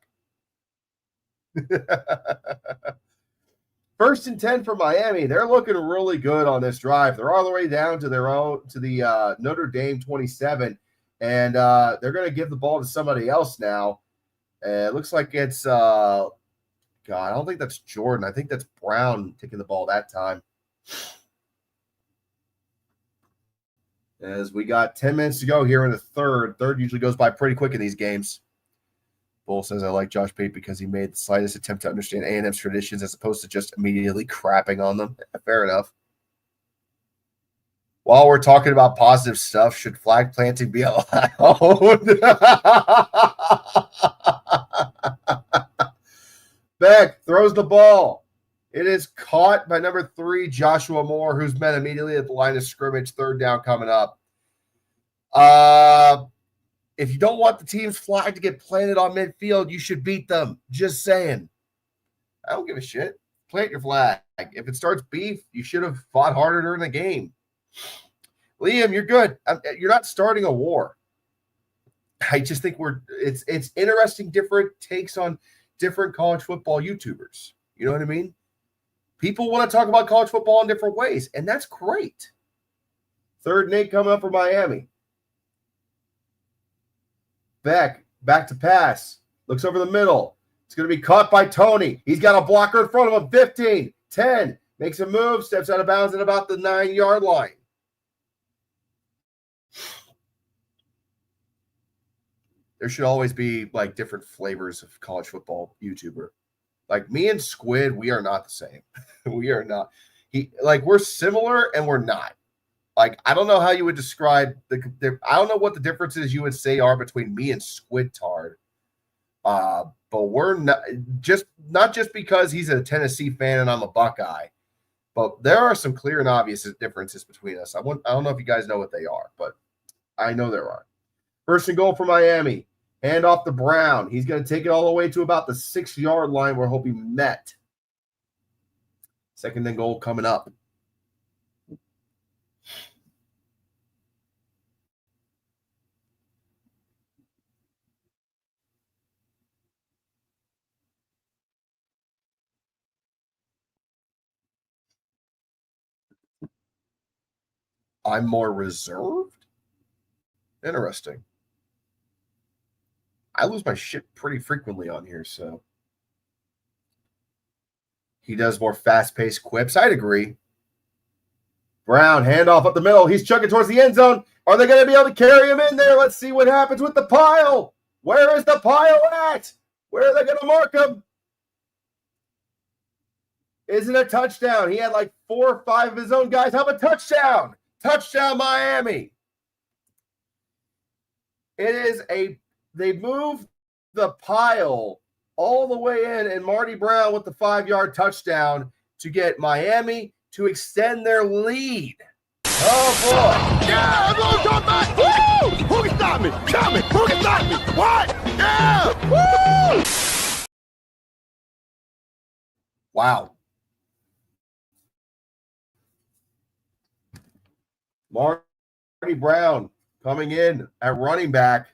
1st and 10 for Miami. They're looking really good on this drive. They're all the way down to the Notre Dame 27, and they're going to give the ball to somebody else now. It looks like it's I don't think that's Jordan. I think that's Brown taking the ball that time. As we got 10 minutes to go here in the third. Third usually goes by pretty quick in these games. Bull says, I like Josh Pate because he made the slightest attempt to understand A&M's traditions as opposed to just immediately crapping on them. Fair enough. While we're talking about positive stuff, should flag planting be allowed? Beck throws the ball. It is caught by number 3, Joshua Moore, who's met immediately at the line of scrimmage. 3rd down coming up. If you don't want the team's flag to get planted on midfield, you should beat them. Just saying. I don't give a shit. Plant your flag. If it starts beef, you should have fought harder during the game. Liam, you're good. You're not starting a war. I just think it's interesting, different takes on different college football YouTubers. You know what I mean? People want to talk about college football in different ways, and that's great. 3rd and 8 coming up for Miami. Back to pass. Looks over the middle. It's going to be caught by Tony. He's got a blocker in front of him. 15, 10. Makes a move. Steps out of bounds at about the 9-yard line. There should always be like different flavors of college football YouTuber. Like me and Squid, we are not the same. We are not. We're similar and we're not. Like I don't know how you would describe I don't know what the differences you would say are between me and Squid Tard. But we're not just because he's a Tennessee fan and I'm a Buckeye, but there are some clear and obvious differences between us. I don't know if you guys know what they are, but I know there are. First and goal for Miami. Hand off to Brown. He's going to take it all the way to about the 6-yard line where he'll be met. Second and goal coming up. I'm more reserved? Interesting. I lose my shit pretty frequently on here, so. He does more fast-paced quips. I'd agree. Brown, handoff up the middle. He's chugging towards the end zone. Are they going to be able to carry him in there? Let's see what happens with the pile. Where is the pile at? Where are they going to mark him? Is it a touchdown? He had like 4 or 5 of his own guys have a touchdown. Touchdown, Miami. They moved the pile all the way in, and Marty Brown with the 5-yard touchdown to get Miami to extend their lead. Oh, boy. Yeah, everyone's going back. Woo! Who can stop me? Tell me. Who can stop me? What? Yeah! Woo! Wow. Marty Brown coming in at running back.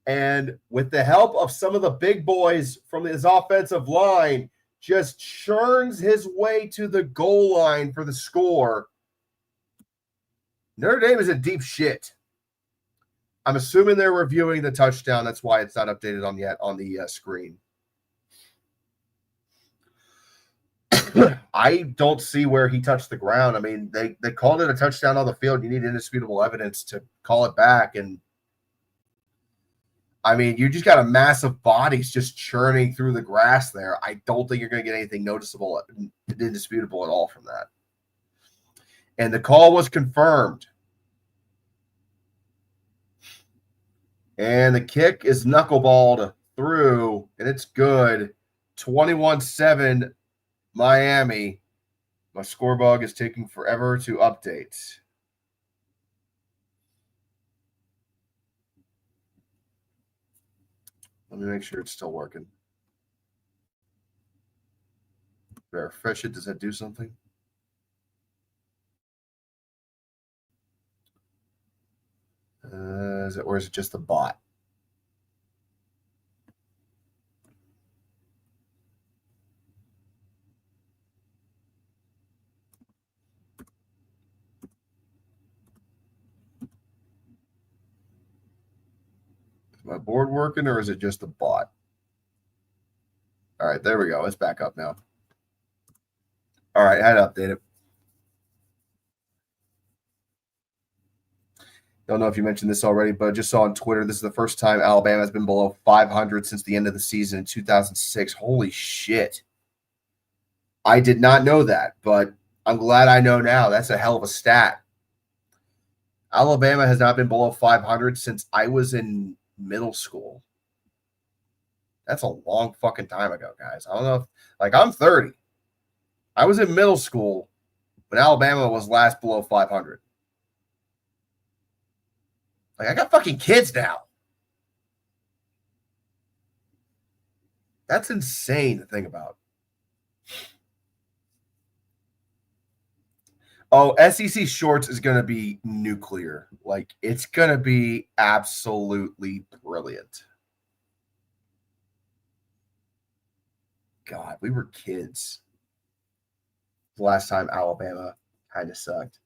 And with the help of some of the big boys from his offensive line, just churns his way to the goal line for the score. Notre Dame is in deep shit. I'm assuming they're reviewing the touchdown. That's why it's not updated on the screen. I don't see where he touched the ground. I mean, they called it a touchdown on the field. You need indisputable evidence to call it back. And I mean, you just got a massive bodies just churning through the grass there. I don't think you're going to get anything noticeable, indisputable at all from that. And the call was confirmed. And the kick is knuckleballed through, and it's good. 21-7 Miami. My score bug is taking forever to update. Let me make sure it's still working. Refresh it. Does that do something? Or is it just the bot? Is my board working or is it just the bot? All right, there we go. It's back up now. All right, I had to update it. Don't know if you mentioned this already, but I just saw on Twitter, this is the first time Alabama has been below 500 since the end of the season in 2006. Holy shit. I did not know that, but I'm glad I know now. That's a hell of a stat. Alabama has not been below 500 since I was in middle school. That's a long fucking time ago, guys. I don't know if, I'm 30. I was in middle school when Alabama was last below 500. I got fucking kids now. That's insane to think about. Oh, SEC Shorts is going to be nuclear. It's going to be absolutely brilliant. God, we were kids the last time Alabama kind of sucked.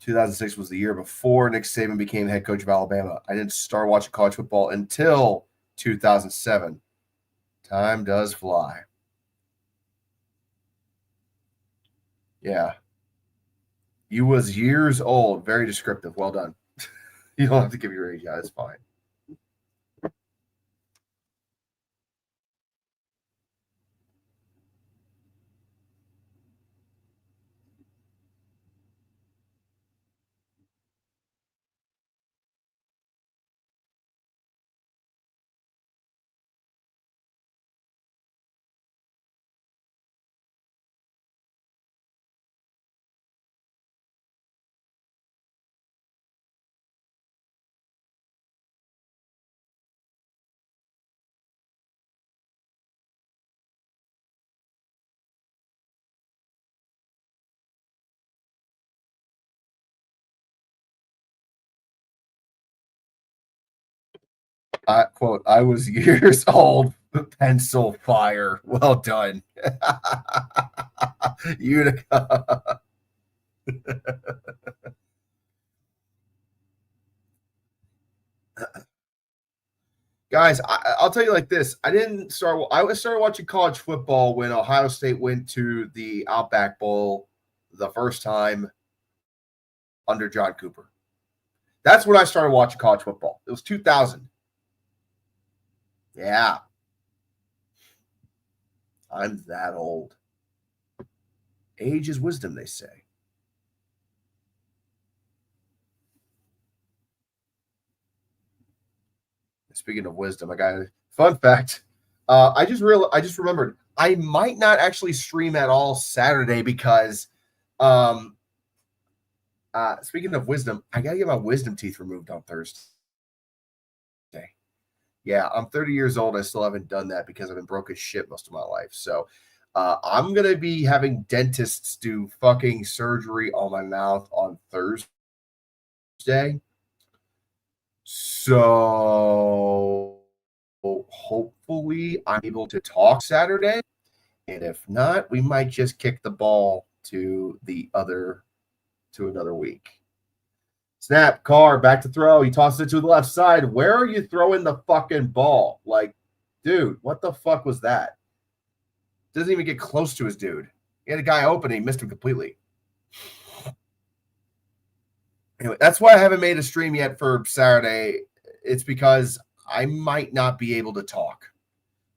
(2006) was the year before Nick Saban became head coach of Alabama. I didn't start watching college football until 2007. Time does fly. Yeah. You was years old. Very descriptive. Well done. You don't have to give your age. Yeah, that's fine. Quote, I was years old. Pencil fire. Well done. Utica. Guys, I'll tell you like this. I started watching college football when Ohio State went to the Outback Bowl the first time under John Cooper. That's when I started watching college football. It was 2000. Yeah. I'm that old. Age is wisdom, they say. Speaking of wisdom, I got a fun fact. I just remembered I might not actually stream at all Saturday because speaking of wisdom, I gotta get my wisdom teeth removed on Thursday. Yeah, I'm 30 years old. I still haven't done that because I've been broke as shit most of my life. So I'm gonna be having dentists do fucking surgery on my mouth on Thursday. So hopefully I'm able to talk Saturday. And if not, we might just kick the ball to another week. Snap, Carr, back to throw. He tosses it to the left side. Where are you throwing the fucking ball? Like, dude, what the fuck was that? Doesn't even get close to his dude. He had a guy open and he missed him completely. Anyway, that's why I haven't made a stream yet for Saturday. It's because I might not be able to talk.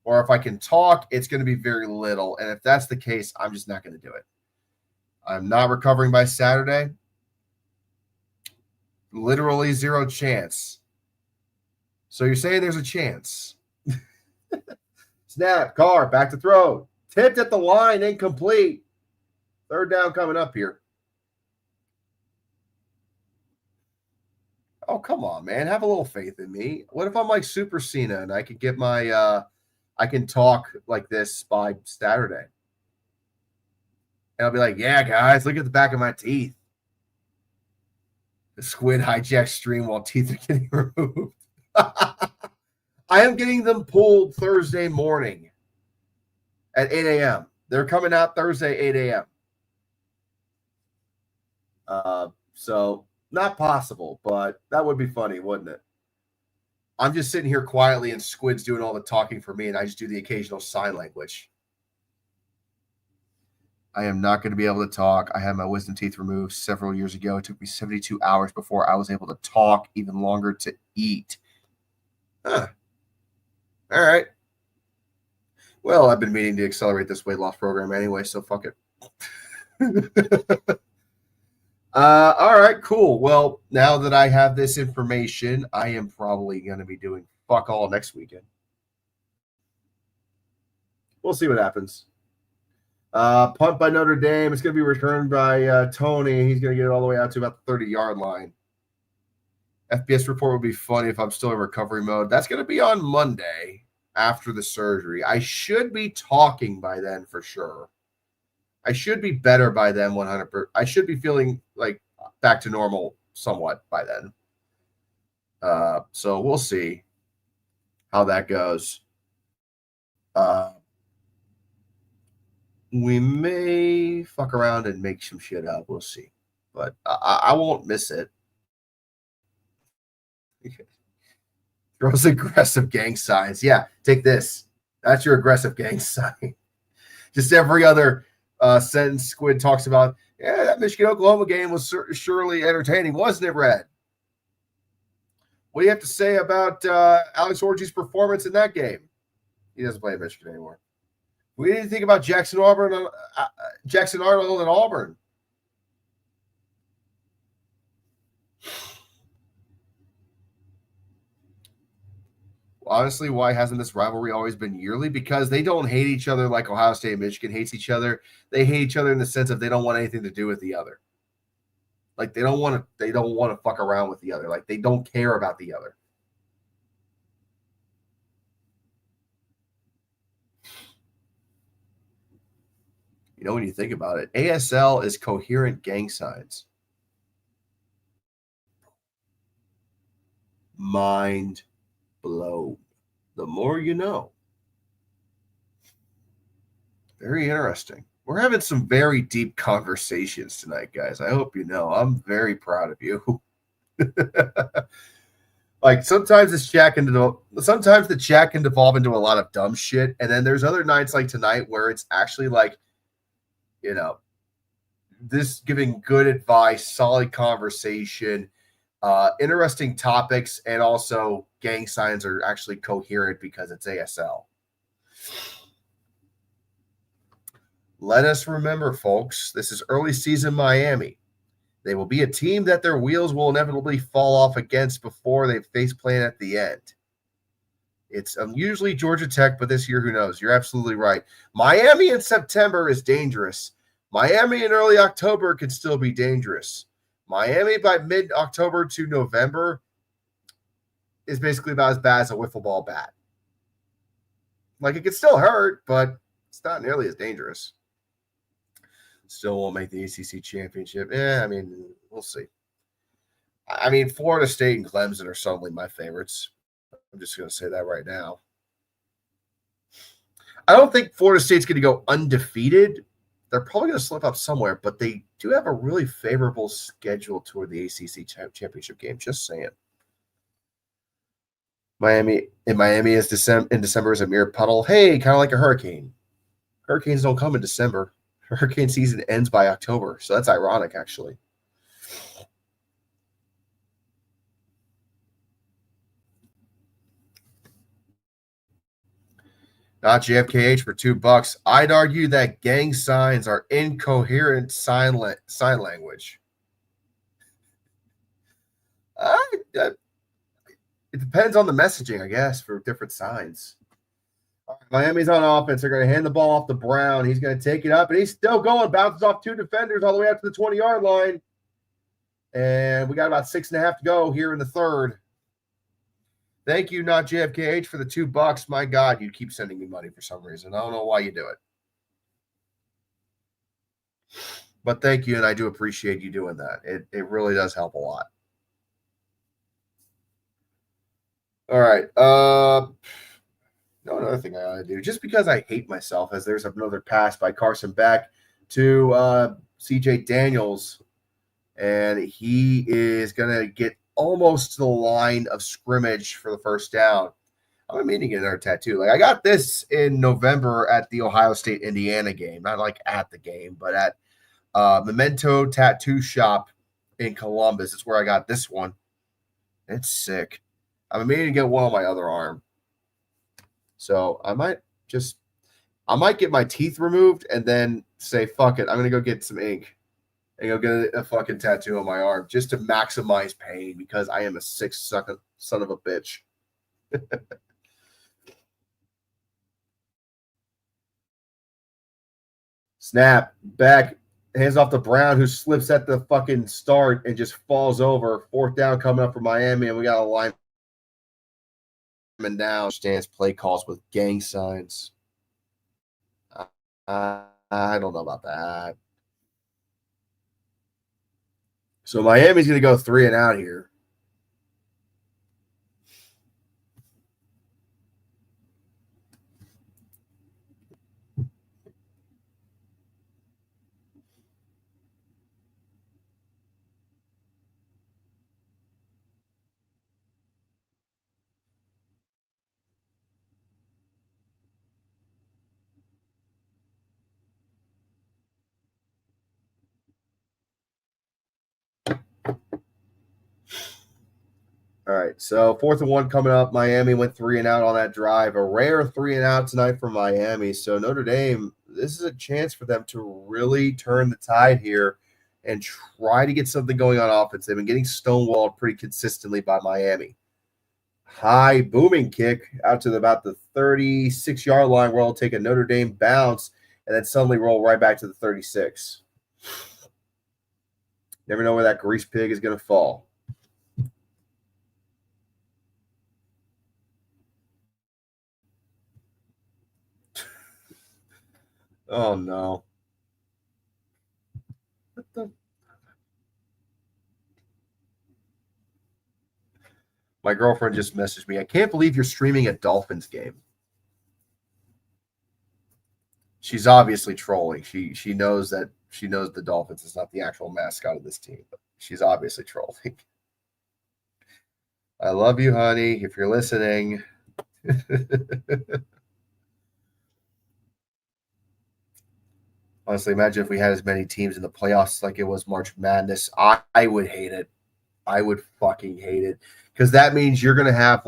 Or if I can talk, it's going to be very little. And if that's the case, I'm just not going to do it. I'm not recovering by Saturday. Literally zero chance. So you're saying there's a chance. Snap, Carr, back to throw. Tipped at the line, incomplete. Third down coming up here. Oh, come on, man. Have a little faith in me. What if I'm like Super Cena and I can get my I can talk like this by Saturday? And I'll be like, yeah, guys, look at the back of my teeth. The squid hijack stream while teeth are getting removed. I am getting them pulled Thursday morning at 8 a.m. They're coming out Thursday, 8 a.m. So not possible, but that would be funny, wouldn't it? I'm just sitting here quietly and Squid's doing all the talking for me, and I just do the occasional sign language. I am not going to be able to talk. I had my wisdom teeth removed several years ago. It took me 72 hours before I was able to talk, even longer to eat. Huh. All right. Well, I've been meaning to accelerate this weight loss program anyway, so fuck it. All right, cool. Well, now that I have this information, I am probably going to be doing fuck all next weekend. We'll see what happens. Punt by Notre Dame. It's going to be returned by Tony. He's going to get it all the way out to about the 30-yard line. FBS report would be funny if I'm still in recovery mode. That's going to be on Monday after the surgery. I should be talking by then for sure. I should be better by then 100%. I should be feeling like back to normal somewhat by then. So we'll see how that goes. We may fuck around and make some shit up. We'll see. But I won't miss it. Throws aggressive gang signs. Yeah, take this. That's your aggressive gang sign. Just every other sentence Squid talks about. Yeah, That Michigan-Oklahoma game was surely entertaining, wasn't it, Red? What do you have to say about Alex Orji's performance in that game? He doesn't play at Michigan anymore. What do you think about Jackson Arnold and Auburn? Honestly, why hasn't this rivalry always been yearly? Because they don't hate each other like Ohio State and Michigan hates each other. They hate each other in the sense of they don't want anything to do with the other. Like they don't want to fuck around with the other. Like they don't care about the other. You know, when you think about it, ASL is coherent gang signs. Mind blown. The more you know. Very interesting. We're having some very deep conversations tonight, guys. I hope you know. I'm very proud of you. Like sometimes the chat can devolve into a lot of dumb shit, and then there's other nights like tonight where it's actually like, you know, this giving good advice, solid conversation, interesting topics, and also gang signs are actually coherent because it's ASL. Let us remember, folks, this is early season Miami. They will be a team that their wheels will inevitably fall off against before they face plant at the end. It's usually Georgia Tech, but this year, who knows? You're absolutely right. Miami in September is dangerous. Miami in early October can still be dangerous. Miami by mid-October to November is basically about as bad as a wiffle ball bat. Like, it can still hurt, but it's not nearly as dangerous. Still won't make the ACC championship. I mean, we'll see. I mean, Florida State and Clemson are suddenly my favorites. I'm just going to say that right now. I don't think Florida State's going to go undefeated. They're probably going to slip up somewhere, but they do have a really favorable schedule toward the ACC championship game. Just saying. Miami is in December is a mere puddle. Hey, kind of like a hurricane. Hurricanes don't come in December. Hurricane season ends by October, so that's ironic, actually. Not JFKH for $2. I'd argue that gang signs are incoherent sign language. It depends on the messaging, I guess, for different signs. Miami's on offense. They're going to hand the ball off to Brown. He's going to take it up, and he's still going. Bounces off two defenders all the way up to the 20-yard line. And we got about 6.5 to go here in the third. Thank you, not JFKH, for the $2. My God, you keep sending me money for some reason. I don't know why you do it. But thank you, and I do appreciate you doing that. It really does help a lot. All right. Another thing I ought to do, just because I hate myself, as there's another pass by Carson Beck to CJ Daniels, and he is going to get almost to the line of scrimmage for the first down. I'm meaning to get another tattoo. Like I got this in November at the Ohio State Indiana game, not like at the game, but at Memento Tattoo Shop in Columbus. It's where I got this one. It's sick. I'm meaning to get one on my other arm. So I might get my teeth removed and then say, fuck it. I'm going to go get some ink and go get a fucking tattoo on my arm just to maximize pain because I am a sick son of a bitch. Snap. Back. Hands off to Brown, who slips at the fucking start and just falls over. Fourth down coming up for Miami, and we got a lineman down. Stands play calls with gang signs. I don't know about that. So Miami's going to go 3 and out here. All right, so 4th and 1 coming up. Miami went 3 and out on that drive. A rare 3 and out tonight for Miami. So Notre Dame, this is a chance for them to really turn the tide here and try to get something going on offense. They've been getting stonewalled pretty consistently by Miami. High booming kick out to about the 36-yard line where it'll take a Notre Dame bounce and then suddenly roll right back to the 36. Never know where that grease pig is going to fall. Oh, no. What the? My girlfriend just messaged me. I can't believe you're streaming a Dolphins game. She's obviously trolling. She knows that the Dolphins is not the actual mascot of this team, but she's obviously trolling. I love you, honey, if you're listening. Honestly, imagine if we had as many teams in the playoffs like it was March Madness. I would hate it. I would fucking hate it. Because that means you're going to have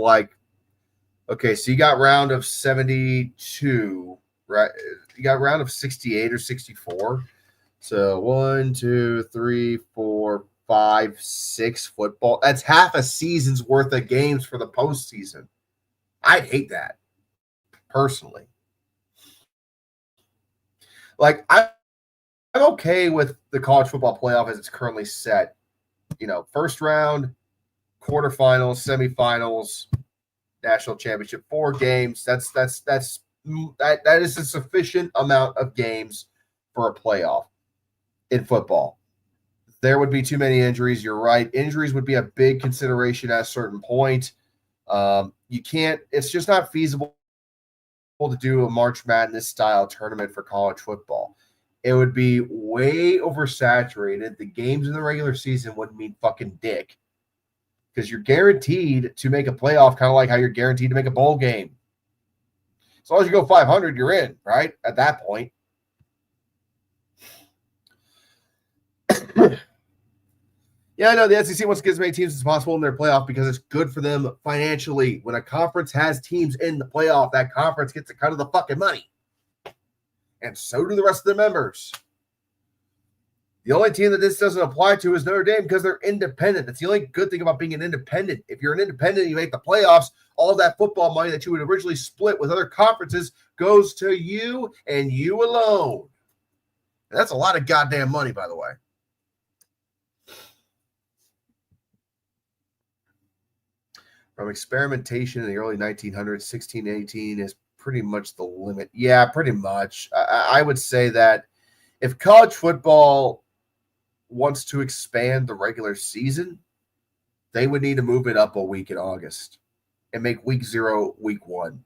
okay, so you got round of 72, right? You got round of 68 or 64. So 1, 2, 3, 4, 5, 6 football. That's half a season's worth of games for the postseason. I'd hate that, personally. I'm okay with the college football playoff as it's currently set. First round, quarterfinals, semifinals, national championship, 4 games. That is a sufficient amount of games for a playoff in football. There would be too many injuries. You're right. Injuries would be a big consideration at a certain point. You can't. It's just not feasible to do a March Madness style tournament for college football. It would be way oversaturated. The games in the regular season wouldn't mean fucking dick because you're guaranteed to make a playoff, kind of like how you're guaranteed to make a bowl game. As long as you go 500, you're in, right? At that point. Yeah, I know the SEC wants to get as many teams as possible in their playoff because it's good for them financially. When a conference has teams in the playoff, that conference gets a cut of the fucking money. And so do the rest of the members. The only team that this doesn't apply to is Notre Dame because they're independent. That's the only good thing about being an independent. If you're an independent and you make the playoffs, all that football money that you would originally split with other conferences goes to you and you alone. And that's a lot of goddamn money, by the way. From experimentation in the early 1900s, 1618 is pretty much the limit. Yeah, pretty much. I would say that if college football wants to expand the regular season, they would need to move it up a week in August and make week 0 week 1.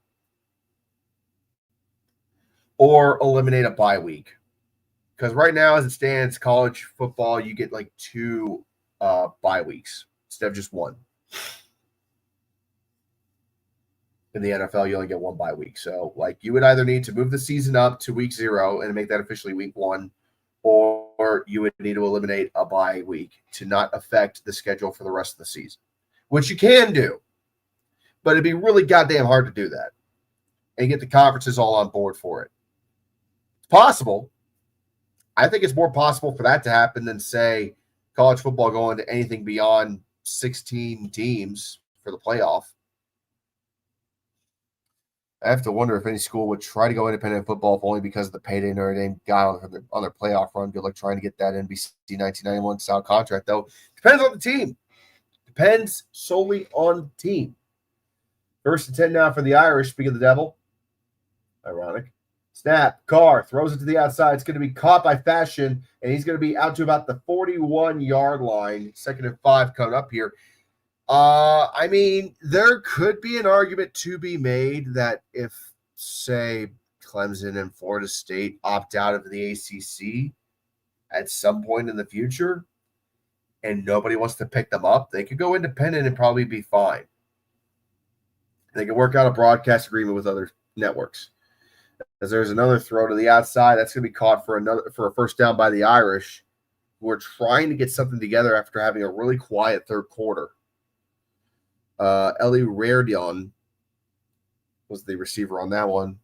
Or eliminate a bye week. Because right now, as it stands, college football, you get 2 bye weeks instead of just 1. In the NFL, you only get 1 bye week. So, you would either need to move the season up to week 0 and make that officially week 1, or you would need to eliminate a bye week to not affect the schedule for the rest of the season, which you can do. But it'd be really goddamn hard to do that and get the conferences all on board for it. It's possible. I think it's more possible for that to happen than, say, college football going to anything beyond 16 teams for the playoff. I have to wonder if any school would try to go independent football if only because of the payday Notre Dame got on their playoff run. Good luck trying to get that NBC 1991 style contract, though. Depends on the team. Depends solely on the team. 1st and 10 now for the Irish. Speak of the devil. Ironic. Snap. Carr throws it to the outside. It's going to be caught by Fashion, and he's going to be out to about the 41-yard line. 2nd and 5 coming up here. There could be an argument to be made that if, say, Clemson and Florida State opt out of the ACC at some point in the future and nobody wants to pick them up, they could go independent and probably be fine. They can work out a broadcast agreement with other networks. As there's another throw to the outside, that's going to be caught for a first down by the Irish, who are trying to get something together after having a really quiet third quarter. Ellie Rairdion was the receiver on that one.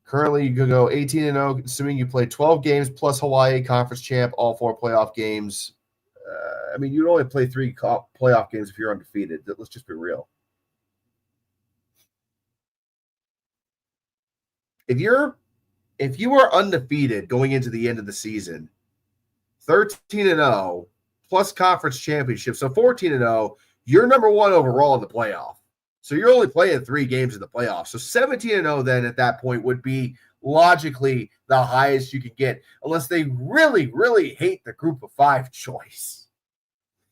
Currently, you could go 18-0, assuming you play 12 games plus Hawaii Conference champ, all 4 playoff games. I mean, you'd only play 3 playoff games if you're undefeated. Let's just be real. If you are undefeated going into the end of the season, 13-0 plus conference championship, so 14-0, you're number 1 overall in the playoff. So you're only playing 3 games in the playoffs. So 17-0 then at that point would be logically the highest you could get, unless they really, really hate the group of 5 choice.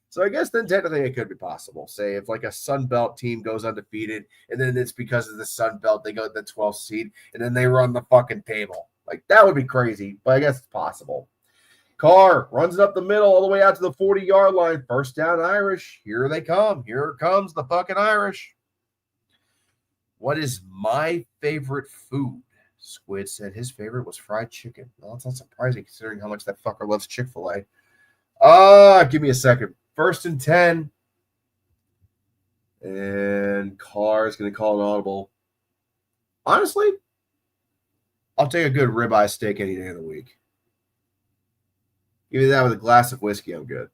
So I guess then technically it could be possible. Say if like a Sun Belt team goes undefeated, and then it's because of the Sun Belt, they go to the 12th seed, and then they run the fucking table. Like, that would be crazy, but I guess it's possible. Carr runs it up the middle all the way out to the 40-yard line. First down, Irish. Here they come. Here comes the fucking Irish. What is my favorite food? Squid said his favorite was fried chicken. Well, that's not surprising considering how much that fucker loves Chick-fil-A. Give me a second. 1st and 10. And Carr is going to call an audible. Honestly, I'll take a good ribeye steak any day of the week. Give me that with a glass of whiskey. I'm good.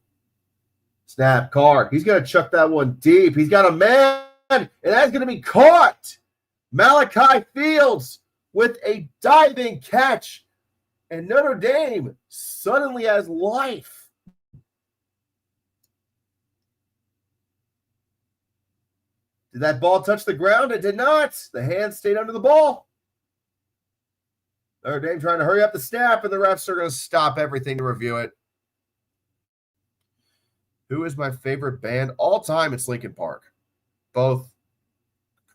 Snap, Carr. He's going to chuck that one deep. He's got a man, and that's going to be caught. Malachi Fields with a diving catch. And Notre Dame suddenly has life. Did that ball touch the ground? It did not. The hand stayed under the ball. Notre Dame trying to hurry up the snap, and the refs are going to stop everything to review it. Who is my favorite band all time? It's Linkin Park. Both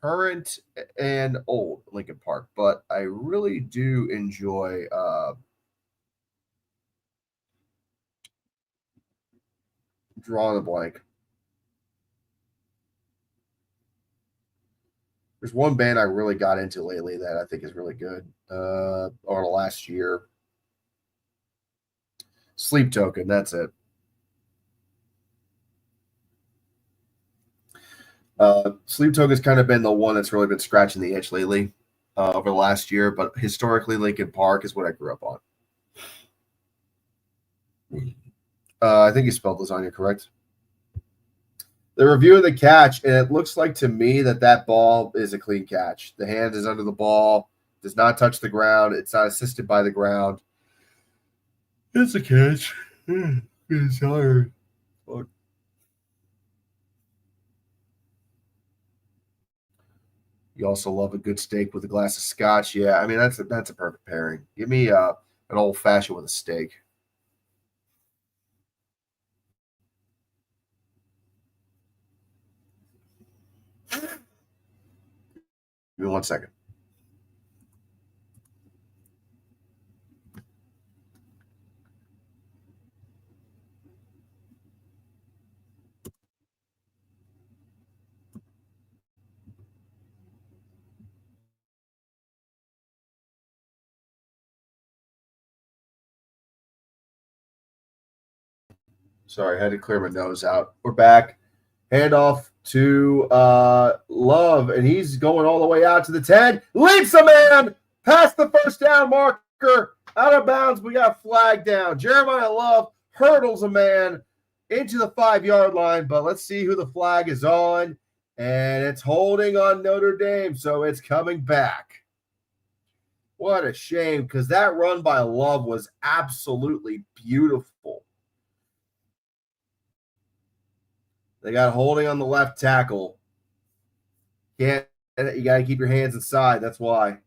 current and old Linkin Park. But I really do enjoy drawing a blank. There's one band I really got into lately that I think is really good. Over the last year. Sleep Token, that's it. Sleep Token's kind of been the one that's really been scratching the itch lately over the last year, but historically Linkin Park is what I grew up on. I think you spelled lasagna correct. The review of the catch, and it looks like to me that ball is a clean catch. The hand is under the ball, does not touch the ground. It's not assisted by the ground. It's a catch. It's tired. Fuck. You also love a good steak with a glass of scotch. Yeah, I mean, that's a perfect pairing. Give me an old-fashioned with a steak. Give me 1 second. Sorry, I had to clear my nose out. We're back. Handoff to Love, and he's going all the way out to the 10. Leaps a man past the first down marker. Out of bounds. We got flag down. Jeremiah Love hurdles a man into the 5-yard line, but let's see who the flag is on. And it's holding on Notre Dame, so it's coming back. What a shame, because that run by Love was absolutely beautiful. They got holding on the left tackle. You got to keep your hands inside. That's why.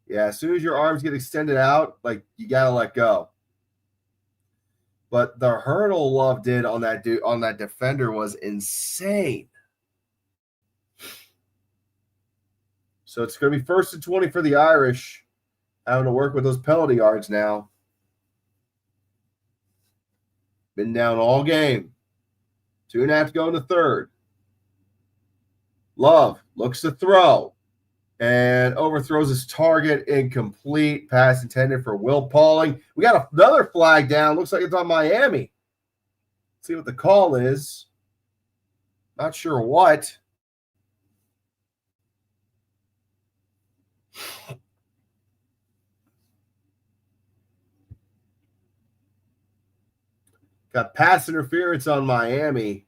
Yeah, as soon as your arms get extended out, like, you got to let go. But the hurdle Love did on that defender was insane. So it's going to be 1st and 20 for the Irish. Having to work with those penalty yards now. Been down all game. 2.5 to go in the third. Love looks to throw and overthrows his target. Incomplete. Pass intended for Will Pauling. We got another flag down. Looks like it's on Miami. See what the call is. Not sure what. Got pass interference on Miami.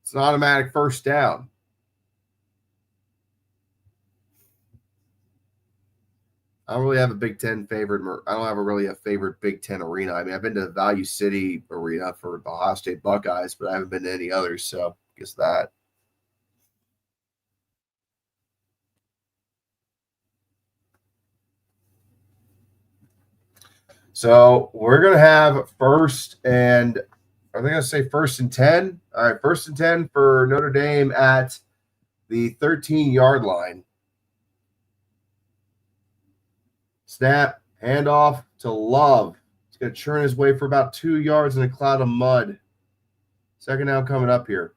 It's an automatic first down. I don't really have a Big Ten favorite. I don't have a favorite Big Ten arena. I mean, I've been to the Value City Arena for the Ohio State Buckeyes, but I haven't been to any others, so I guess that. So we're going to have first and are they going to say first and 10? All right, first and 10 for Notre Dame at the 13-yard line. Snap, handoff to Love. He's going to churn his way for about 2 yards in a cloud of mud. Second down coming up here.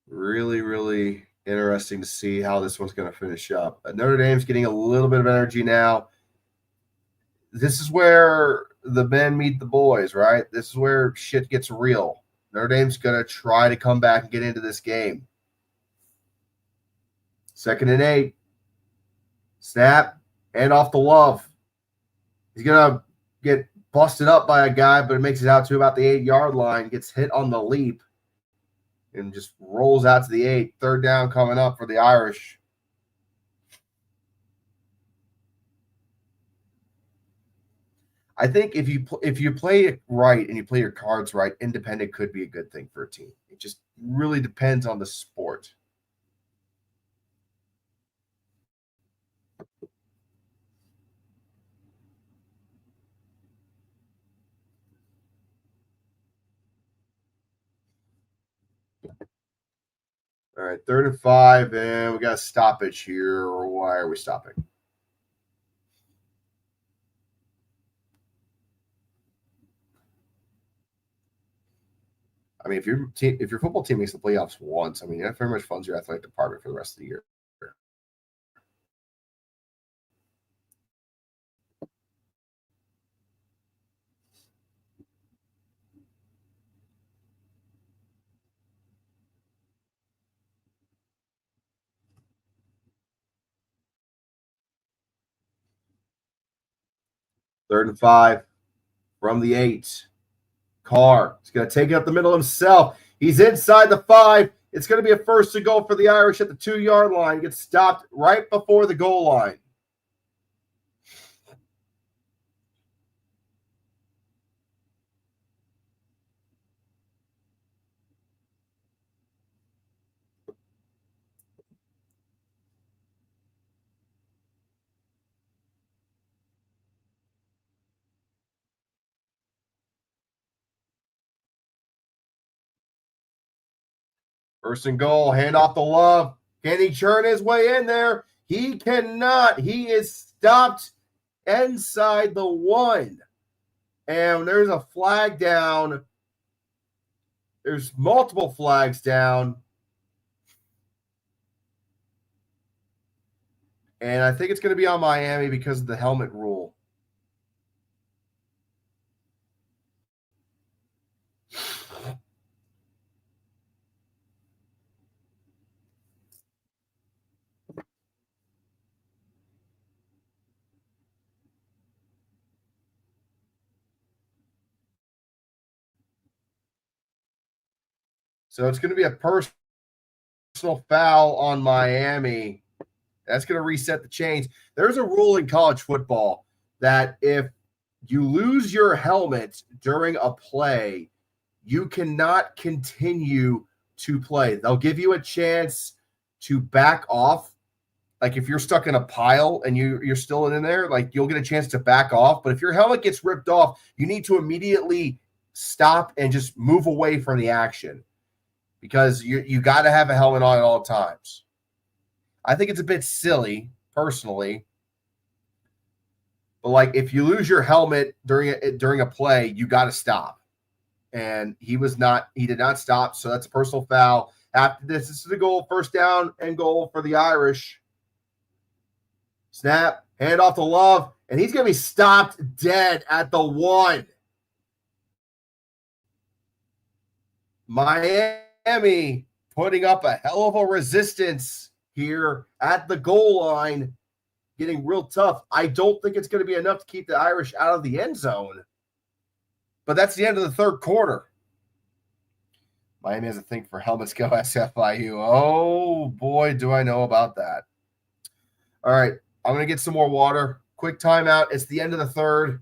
Really, really interesting to see how this one's going to finish up. Notre Dame's getting a little bit of energy now. This is where the men meet the boys, right? This is where shit gets real. Notre Dame's going to try to come back and get into this game. 2nd and 8. Snap, hand off to Love. He's going to get busted up by a guy, but it makes it out to about the 8-yard line, gets hit on the leap, and just rolls out to the 8. 3rd down coming up for the Irish. I think if you play it right and you play your cards right, independent could be a good thing for a team. It just really depends on the sport. All right, 3rd and 5, and we got a stoppage here. Why are we stopping? I mean, if your football team makes the playoffs once, I mean, that very much funds your athletic department for the rest of the year. Third and 5 from the 8. Carr is going to take it up the middle himself. He's inside the 5. It's going to be a first and goal for the Irish at the 2-yard line. Gets stopped right before the goal line. First and goal, hand off the Love. Can he churn his way in there? He cannot. He is stopped inside the 1. And there's a flag down. There's multiple flags down. And I think it's going to be on Miami because of the helmet rule. So it's going to be a personal foul on Miami. That's going to reset the chains. There's a rule in college football that if you lose your helmet during a play, you cannot continue to play. They'll give you a chance to back off. Like if you're stuck in a pile and you're still in there, like you'll get a chance to back off. But if your helmet gets ripped off, you need to immediately stop and just move away from the action because you got to have a helmet on at all times. I think it's a bit silly, personally. But like if you lose your helmet during a play, you got to stop. And he did not stop, so that's a personal foul. After this is the goal, first down and goal for the Irish. Snap, hand off to Love, and he's going to be stopped dead at the 1. Miami putting up a hell of a resistance here at the goal line, getting real tough. I don't think it's going to be enough to keep the Irish out of the end zone, but that's the end of the third quarter. Miami has a thing for helmets go SFIU. Oh, boy, do I know about that. All right, I'm going to get some more water. Quick timeout. It's the end of the third.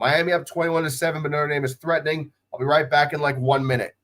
Miami up 21-7, but Notre Dame is threatening. I'll be right back in like 1 minute.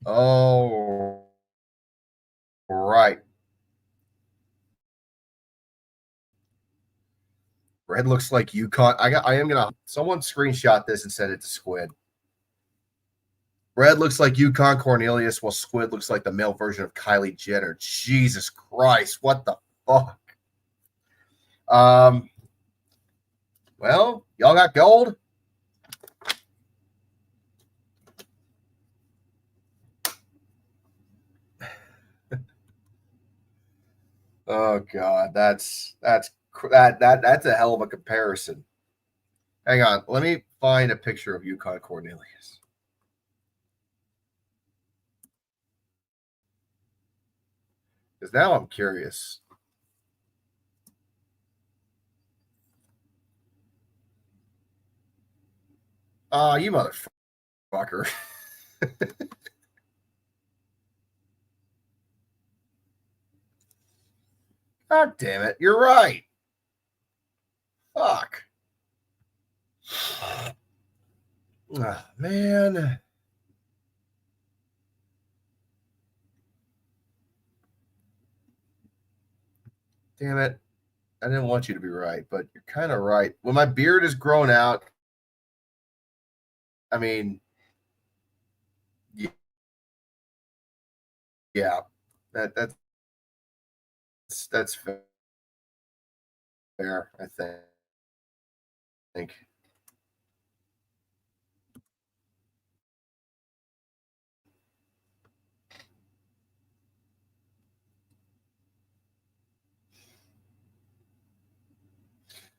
Oh, right. Red looks like UConn. I am gonna someone screenshot this and send it to Squid. Red looks like UConn Cornelius, while Squid looks like the male version of Kylie Jenner. Jesus Christ, what the fuck? Well, y'all got gold? Oh God, that's a hell of a comparison. Hang on, let me find a picture of UConn Cornelius. Because now I'm curious. Oh, you motherfucker. God damn it. You're right. Fuck. Oh, man. Damn it. I didn't want you to be right, but you're kind of right. When my beard is grown out, I mean, yeah, that's fair, I think.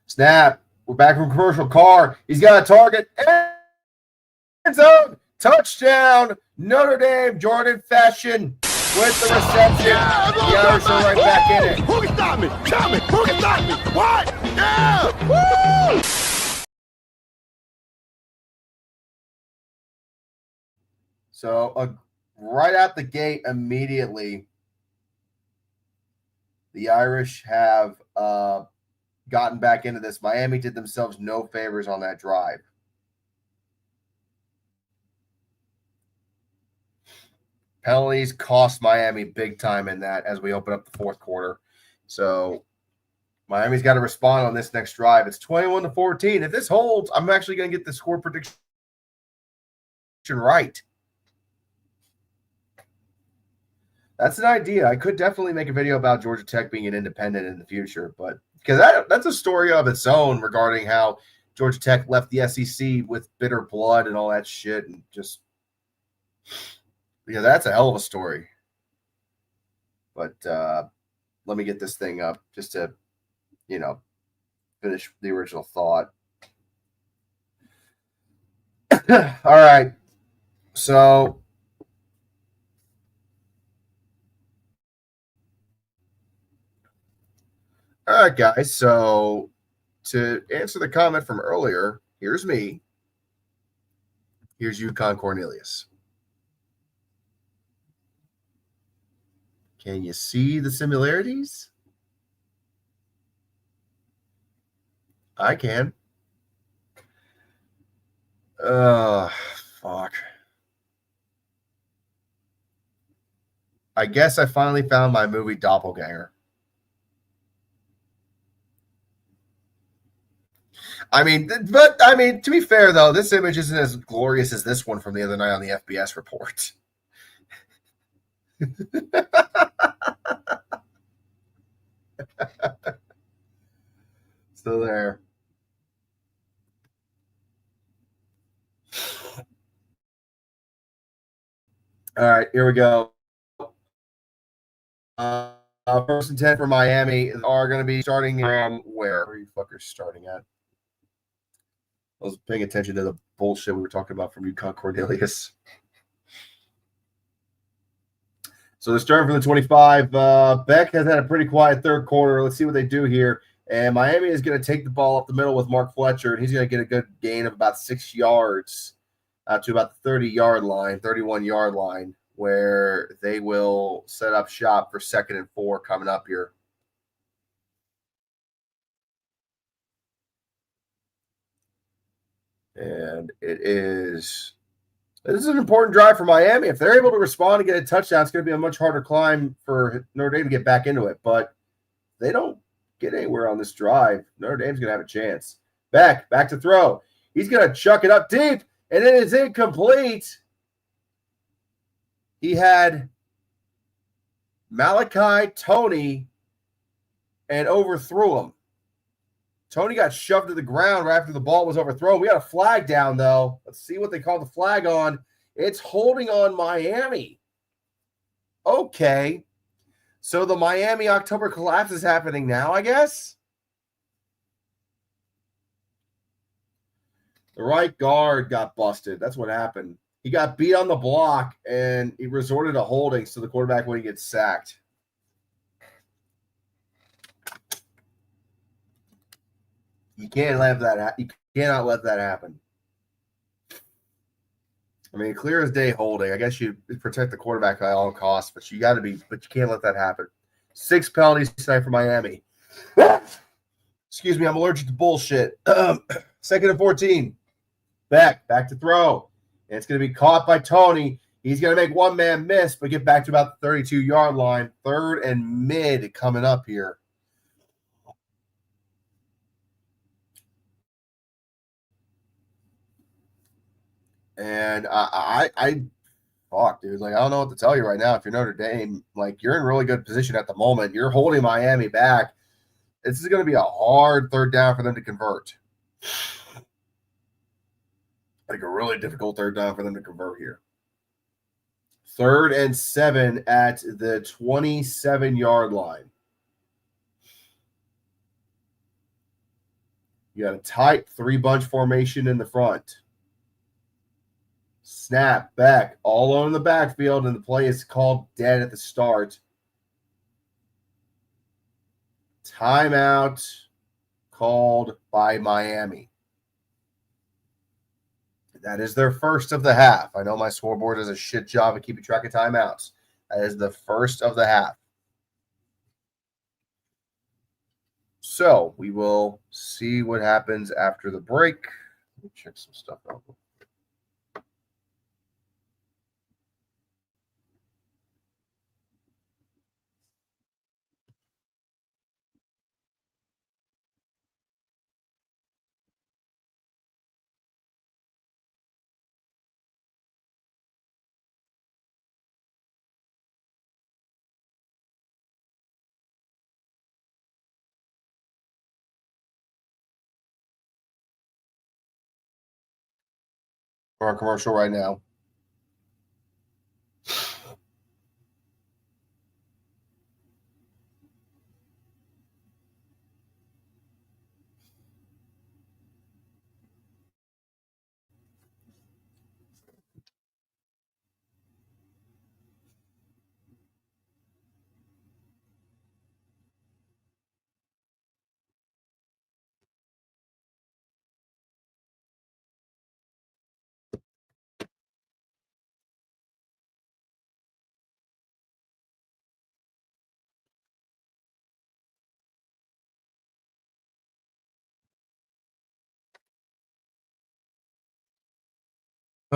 Snap. We're back from commercial car. He's got a target. End zone. Touchdown. Notre Dame. Jordan Fashion with the reception. Yeah, the Irish are right back in it. Who can stop me? Tell me. Who can stop me? What? Yeah. Woo! So right out the gate immediately, the Irish have gotten back into this. Miami did themselves no favors on that drive. Penalties cost Miami big time in that as we open up the fourth quarter. So Miami's got to respond on this next drive. It's 21-14. If this holds, I'm actually going to get the score prediction right. That's an idea. I could definitely make a video about Georgia Tech being an independent in the future, but because that's a story of its own regarding how Georgia Tech left the SEC with bitter blood and all that shit, and just that's a hell of a story. But let me get this thing up just to finish the original thought. All right, so. All right, guys. So to answer the comment from earlier, here's me. Here's Yukon Cornelius. Can you see the similarities? I can. Fuck. I guess I finally found my movie Doppelganger. To be fair, though, this image isn't as glorious as this one from the other night on the FBS report. So there. All right, here we go. First and 10 for Miami are going to be starting where are you fuckers starting at? I was paying attention to the bullshit we were talking about from Yukon Cornelius. So they're starting from the 25. Beck has had a pretty quiet third quarter. Let's see what they do here. And Miami is going to take the ball up the middle with Mark Fletcher, and he's going to get a good gain of about 6 yards to about the 30-yard line, 31-yard line, where they will set up shop for 2nd and 4 coming up here. And this is an important drive for Miami. If they're able to respond and get a touchdown, it's going to be a much harder climb for Notre Dame to get back into it. But they don't get anywhere on this drive. Notre Dame's going to have a chance. Back to throw. He's going to chuck it up deep, and it is incomplete. He had Malachi Tony and overthrew him. Tony got shoved to the ground right after the ball was overthrown. We got a flag down, though. Let's see what they call the flag on. It's holding on Miami. Okay. So the Miami October collapse is happening now, I guess? The right guard got busted. That's what happened. He got beat on the block, and he resorted to holding so the quarterback wouldn't get sacked. You can't let that. You cannot let that happen. I mean, clear as day holding. I guess you protect the quarterback at all costs, but you can't let that happen. 6 penalties tonight for Miami. Excuse me, I'm allergic to bullshit. 2nd and 14. Back to throw. And it's going to be caught by Tony. He's going to make one man miss, but get back to about the 32-yard line. 3rd and mid coming up here. And fuck, dude. Like, I don't know what to tell you right now. If you're Notre Dame, like, you're in really good position at the moment. You're holding Miami back. This is going to be a hard 3rd down for them to convert. Like, a really difficult 3rd down for them to convert here. 3rd and 7 at the 27-yard line. You got a tight 3-bunch formation in the front. Snap, back, all over the backfield, and the play is called dead at the start. Timeout called by Miami. That is their first of the half. I know my scoreboard does a shit job of keeping track of timeouts. That is the first of the half. So we will see what happens after the break. Let me check some stuff out. For our commercial right now.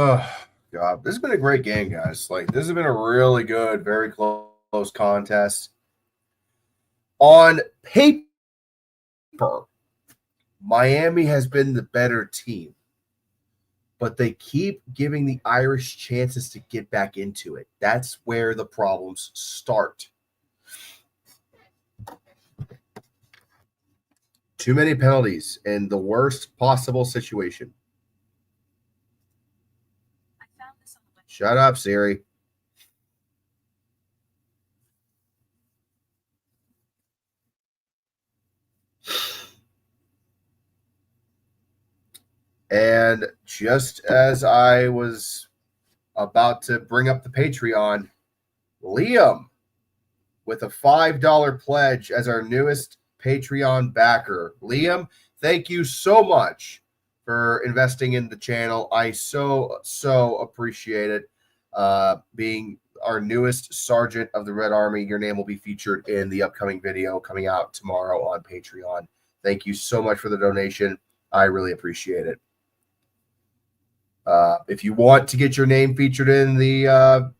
Oh, God. This has been a great game, guys. Like, this has been a really good, very close contest. On paper, Miami has been the better team, but they keep giving the Irish chances to get back into it. That's where the problems start. Too many penalties in the worst possible situation. Shut up, Siri. And just as I was about to bring up the Patreon, Liam with a $5 pledge as our newest Patreon backer. Liam, thank you so much for investing in the channel. I so appreciate it. Being our newest Sergeant of the Red Army, your name will be featured in the upcoming video coming out tomorrow on Patreon. Thank you so much for the donation. I really appreciate it. If you want to get your name featured in the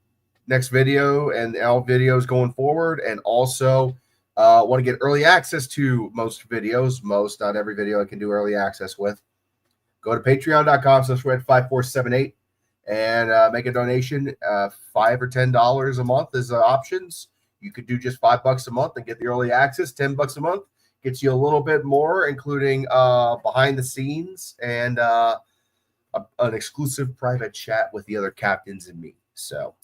next video and all videos going forward, and also want to get early access to most videos, not every video I can do early access with, go to patreon.com/red5478 and make a donation. $5 or $10 a month is options. You could do just $5 a month and get the early access. $10 a month gets you a little bit more, including behind the scenes and an exclusive private chat with the other captains and me. So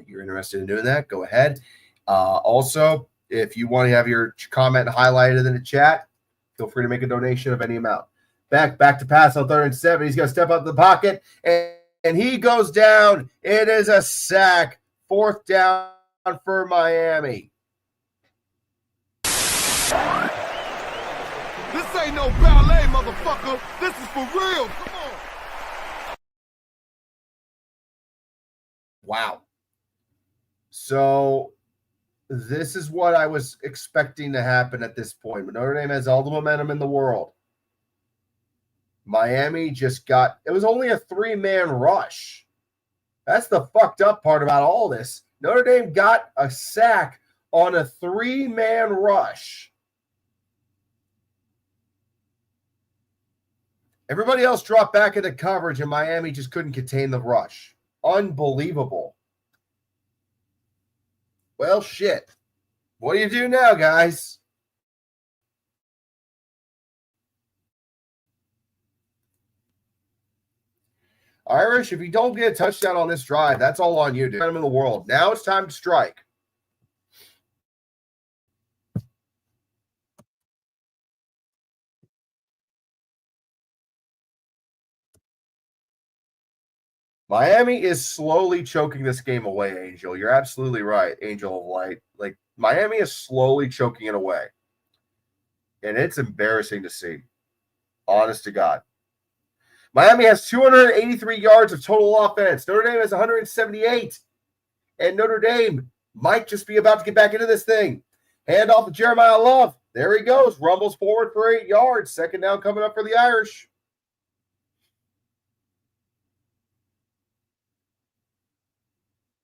you're interested in doing that, go ahead. Also, if you want to have your comment highlighted in the chat, feel free to make a donation of any amount. Back to pass on 3rd and 7. He's going to step up the pocket, and he goes down. It is a sack. 4th down for Miami. This ain't no ballet, motherfucker. This is for real. Come on. Wow. So this is what I was expecting to happen at this point. But Notre Dame has all the momentum in the world. Miami just got – it was only a 3-man rush. That's the fucked up part about all this. Notre Dame got a sack on a 3-man rush. Everybody else dropped back into coverage, and Miami just couldn't contain the rush. Unbelievable. Well, shit. What do you do now, guys? Irish, if you don't get a touchdown on this drive, that's all on you, dude. I'm in the world. Now it's time to strike. Miami is slowly choking this game away, Angel. You're absolutely right, Angel of Light. Like, Miami is slowly choking it away. And it's embarrassing to see. Honest to God. Miami has 283 yards of total offense. Notre Dame has 178. And Notre Dame might just be about to get back into this thing. Hand off to Jeremiah Love. There he goes. Rumbles forward for 8 yards. Second down coming up for the Irish.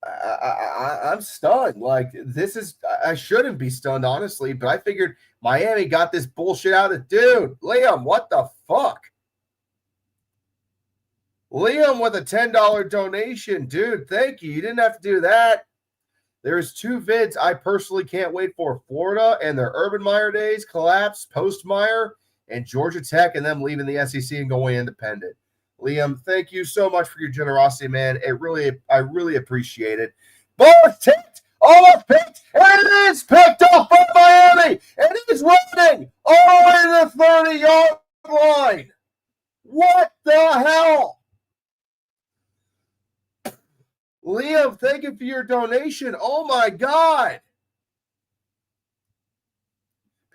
I'm stunned. Like, this is, I shouldn't be stunned, honestly, but I figured Miami got this bullshit out of, dude, Liam, what the fuck? Liam with a $10 donation. Dude, thank you. You didn't have to do that. There's 2 vids I personally can't wait for. Florida and their Urban Meyer days, collapse, post-Meyer, and Georgia Tech and them leaving the SEC and going independent. Liam, thank you so much for your generosity, man. I really appreciate it. Ball is tipped, almost picked, and it is picked up by Miami, and it is running all the way to the 30-yard line. What the hell? Liam, thank you for your donation. Oh, my God.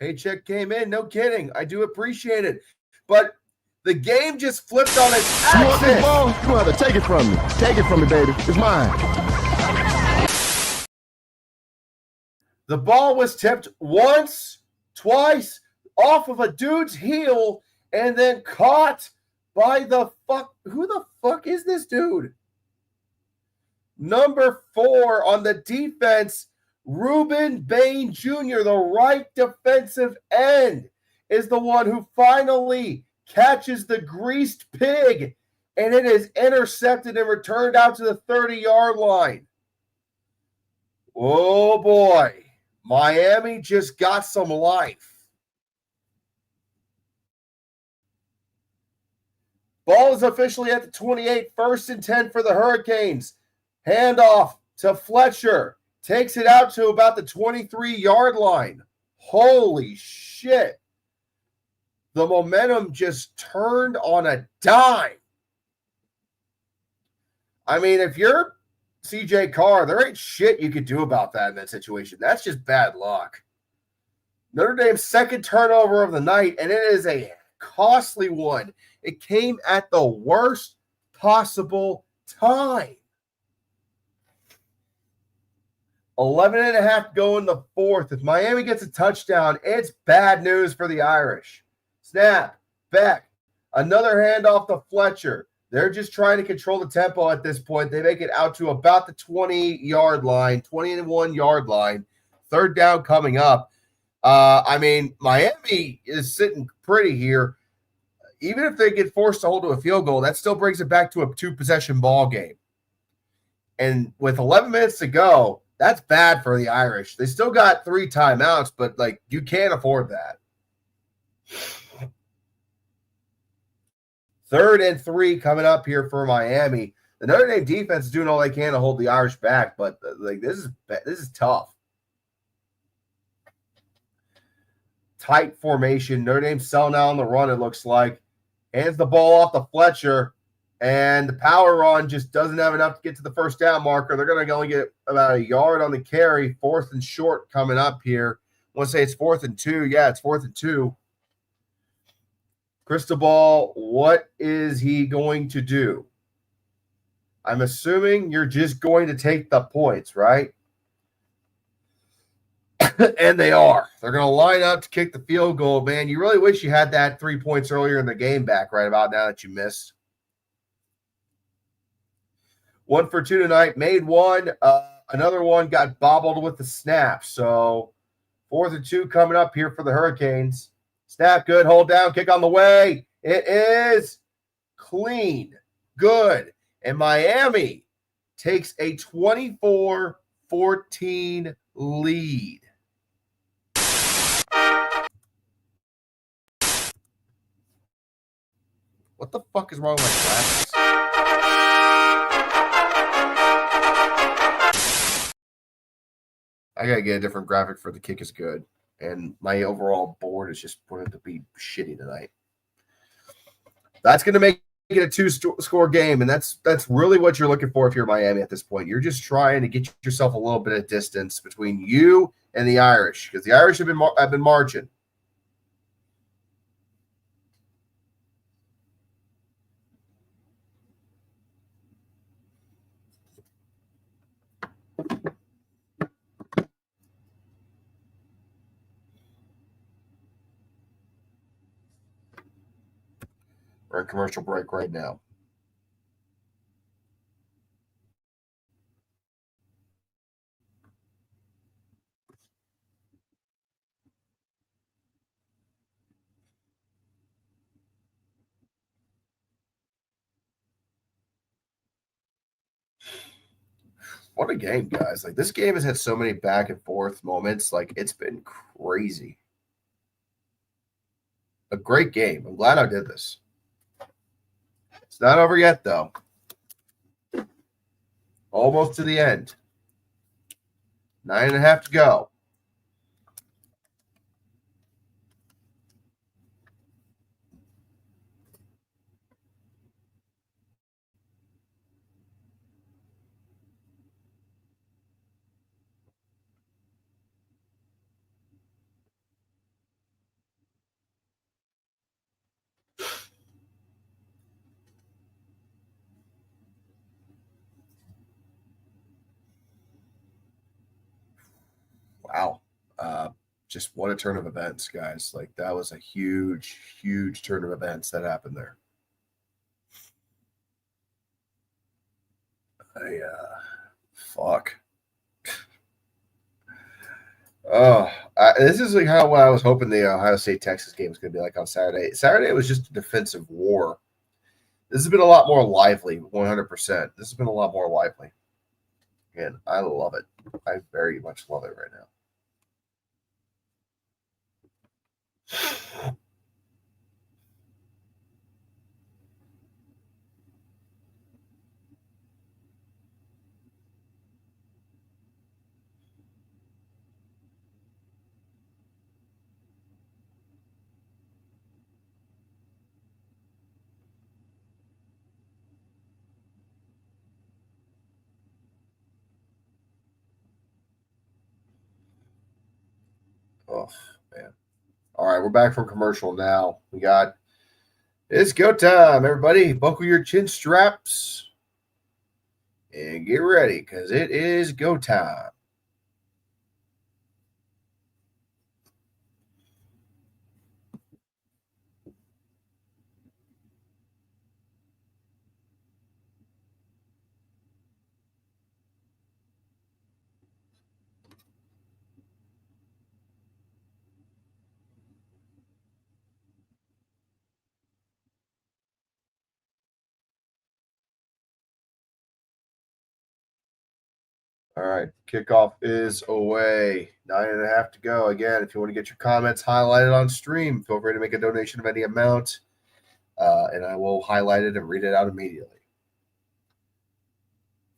Paycheck came in. No kidding. I do appreciate it. But the game just flipped on its axis. You want this ball? You want to take it from me. Take it from me, baby. It's mine. The ball was tipped once, twice, off of a dude's heel, and then caught by the fuck. Who the fuck is this dude? Number 4 on the defense, Reuben Bain Jr., the right defensive end, is the one who finally catches the greased pig, and it is intercepted and returned out to the 30-yard line. Oh, boy. Miami just got some life. Ball is officially at the 28, 1st and 10 for the Hurricanes. Handoff to Fletcher. Takes it out to about the 23-yard line. Holy shit. The momentum just turned on a dime. I mean, if you're CJ Carr, there ain't shit you could do about that in that situation. That's just bad luck. Notre Dame's second turnover of the night, and it is a costly one. It came at the worst possible time. 11.5 go in the 4th. If Miami gets a touchdown, it's bad news for the Irish. Snap, back, another handoff to Fletcher. They're just trying to control the tempo at this point. They make it out to about the 20-yard line, 21-yard line. Third down coming up. I mean, Miami is sitting pretty here. Even if they get forced to hold to a field goal, that still brings it back to a 2-possession ball game. And with 11 minutes to go, that's bad for the Irish. They still got 3 timeouts, but, like, you can't afford that. 3rd and 3 coming up here for Miami. The Notre Dame defense is doing all they can to hold the Irish back, but, like, this is tough. Tight formation. Notre Dame selling out on the run, it looks like. Hands the ball off to Fletcher. And the power run just doesn't have enough to get to the first down marker. They're going to only get about a yard on the carry. 4th and short coming up here. I want to say it's 4th and 2. Yeah, it's 4th and 2. Cristobal, what is he going to do? I'm assuming you're just going to take the points, right? And they are. They're going to line up to kick the field goal, man. You really wish you had that 3 points earlier in the game back right about now that you missed. 1 for 2 tonight. Made one. Another one got bobbled with the snap. So 4th and 2 coming up here for the Hurricanes. Snap good. Hold down. Kick on the way. It is clean. Good. And Miami takes a 24-14 lead. What the fuck is wrong with my graphics? I gotta get a different graphic for the kick is good. And my overall board is just going to be shitty tonight. That's going to make it a 2-score game, and that's really what you're looking for if you're Miami at this point. You're just trying to get yourself a little bit of distance between you and the Irish, because the Irish have been marching. We're in commercial break right now. What a game, guys. Like, this game has had so many back and forth moments. Like, it's been crazy. A great game. I'm glad I did this. It's not over yet, though. Almost to the end. 9.5 to go. Wow. Just what a turn of events, guys. Like, that was a huge, huge turn of events that happened there. Fuck. Oh, this is like what I was hoping the Ohio State Texas game was going to be like on Saturday. Saturday was just a defensive war. This has been a lot more lively, 100%. This has been a lot more lively. And I love it. I very much love it right now. Oh, man. All right, we're back from commercial now. It's go time, everybody. Buckle your chin straps and get ready because it is go time. All right, kickoff is away. 9.5 to go. Again, if you want to get your comments highlighted on stream, feel free to make a donation of any amount, and I will highlight it and read it out immediately.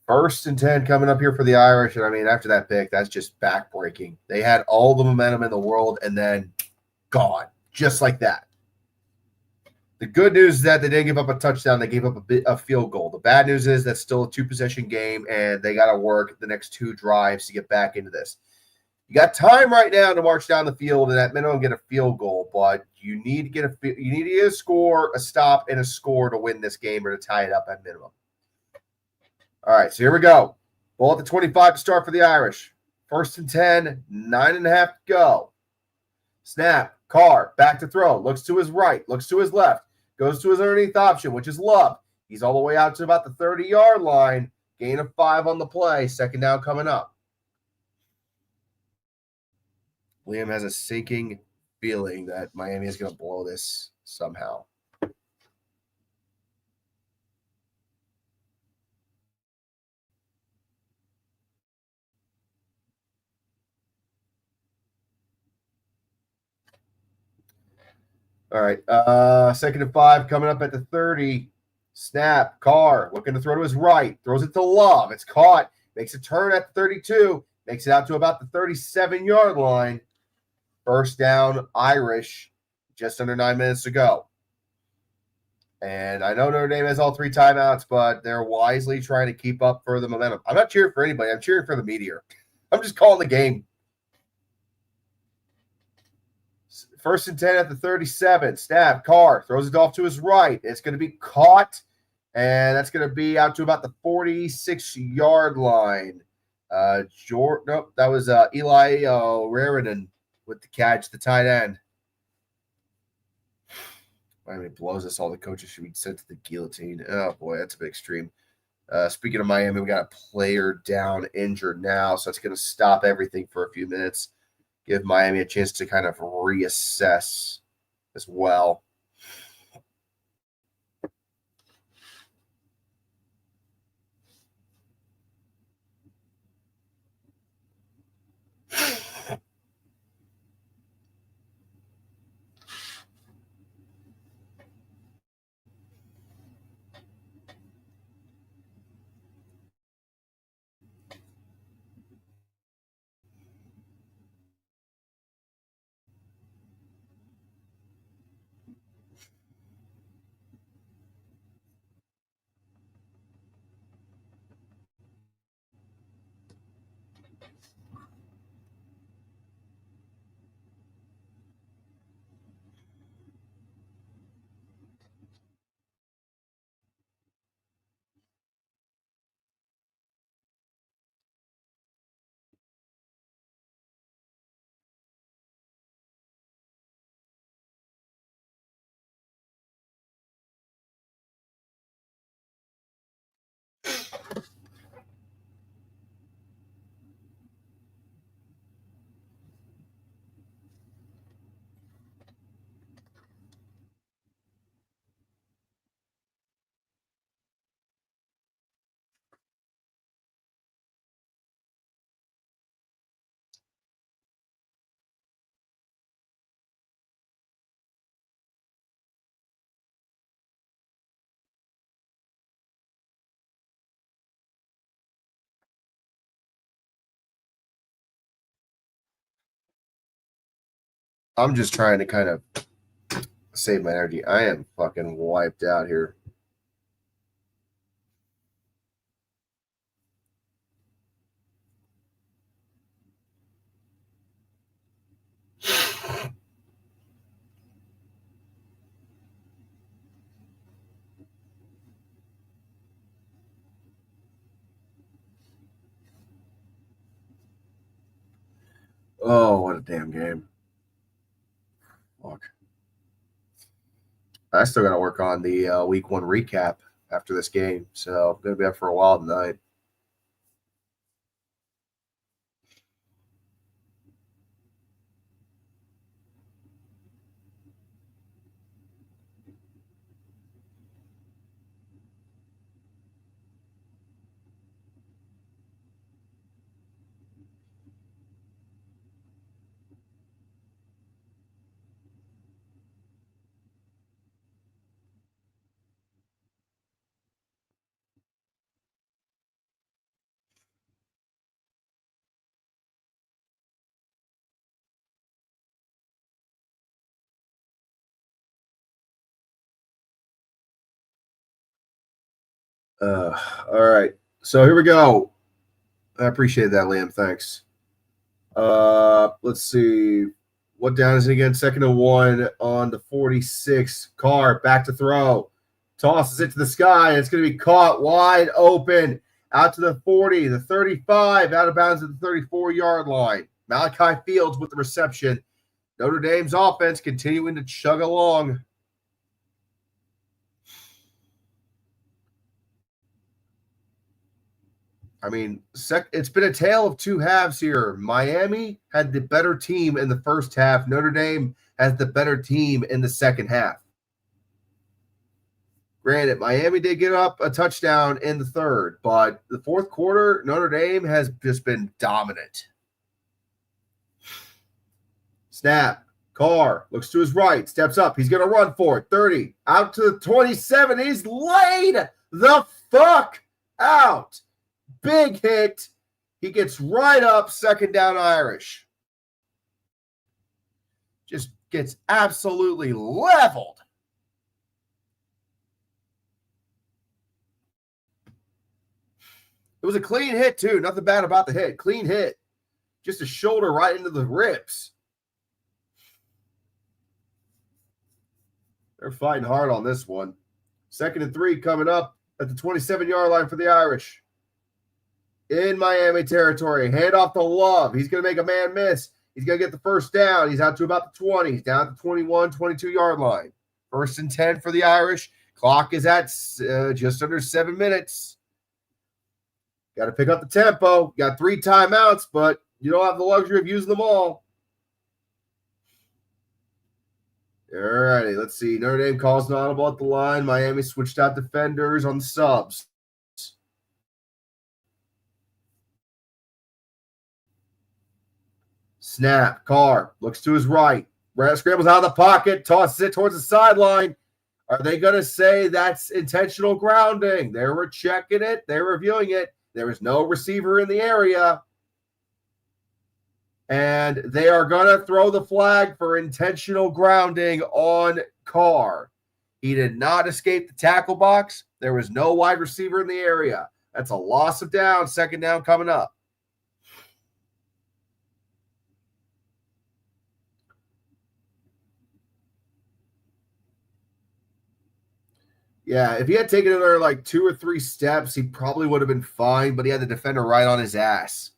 1st and 10 coming up here for the Irish, and I mean, after that pick, that's just backbreaking. They had all the momentum in the world, and then gone, just like that. The good news is that they didn't give up a touchdown. They gave up a field goal. The bad news is that's still a 2-possession game, and they got to work the next 2 drives to get back into this. You got time right now to march down the field and at minimum get a field goal, but you need to get a score, a stop, and a score to win this game or to tie it up at minimum. All right, so here we go. Ball at the 25 to start for the Irish. 1st and 10, 9.5 to go. Snap, Carr, back to throw. Looks to his right, looks to his left. Goes to his underneath option, which is Love. He's all the way out to about the 30-yard line. Gain of 5 on the play. 2nd down coming up. Liam has a sinking feeling that Miami is going to blow this somehow. All right. 2nd and 5 coming up at the 30. Snap. Carr looking to throw to his right. Throws it to Love. It's caught. Makes a turn at the 32. Makes it out to about the 37-yard line. 1st down, Irish. Just under 9 minutes to go. And I know Notre Dame has all 3 timeouts, but they're wisely trying to keep up for the momentum. I'm not cheering for anybody. I'm cheering for the meteor. I'm just calling the game. 1st and 10 at the 37. Snap. Carr throws it off to his right. It's going to be caught, and that's going to be out to about the 46-yard line. Nope, that was Eli Rarinan with the catch, the tight end. Miami blows us. All the coaches should be sent to the guillotine. Oh, boy, that's a bit extreme. Speaking of Miami, we got a player down injured now, so that's going to stop everything for a few minutes. Give Miami a chance to kind of reassess as well. I'm just trying to kind of save my energy. I am fucking wiped out here. Oh, what a damn game. Fuck. I still got to work on the week 1 recap after this game, so I'm going to be up for a while tonight. All right. So here we go. I appreciate that, Liam. Thanks. Let's see. What down is it again? 2nd and 1 on the 46. Carr back to throw. Tosses it to the sky. And it's going to be caught wide open. Out to the 40, the 35, out of bounds at the 34-yard line. Malachi Fields with the reception. Notre Dame's offense continuing to chug along. I mean, it's been a tale of two halves here. Miami had the better team in the first half. Notre Dame has the better team in the second half. Granted, Miami did get up a touchdown in the third, but the fourth quarter, Notre Dame has just been dominant. Snap. Carr looks to his right, steps up. He's going to run for it. 30, out to the 27. He's laid the fuck out. Big hit. He gets right up, 2nd down Irish. Just gets absolutely leveled. It was a clean hit, too. Nothing bad about the hit. Clean hit. Just a shoulder right into the ribs. They're fighting hard on this one. 2nd and 3 coming up at the 27-yard line for the Irish. In Miami territory. Hand off to Love. He's going to make a man miss. He's going to get the first down. He's out to about the 20. He's down at the 21, 22-yard line. First and 10 for the Irish. Clock is at just under 7 minutes. Got to pick up the tempo. Got 3 timeouts, but you don't have the luxury of using them all. All righty, let's see. Notre Dame calls an audible at the line. Miami switched out defenders on the subs. Snap. Carr looks to his right. Scrambles out of the pocket, tosses it towards the sideline. Are they going to say that's intentional grounding? They were checking it. They're reviewing it. There was no receiver in the area. And they are going to throw the flag for intentional grounding on Carr. He did not escape the tackle box. There was no wide receiver in the area. That's a loss of down. Second down coming up. Yeah, if he had taken another like 2 or 3 steps, he probably would have been fine, but he had the defender right on his ass.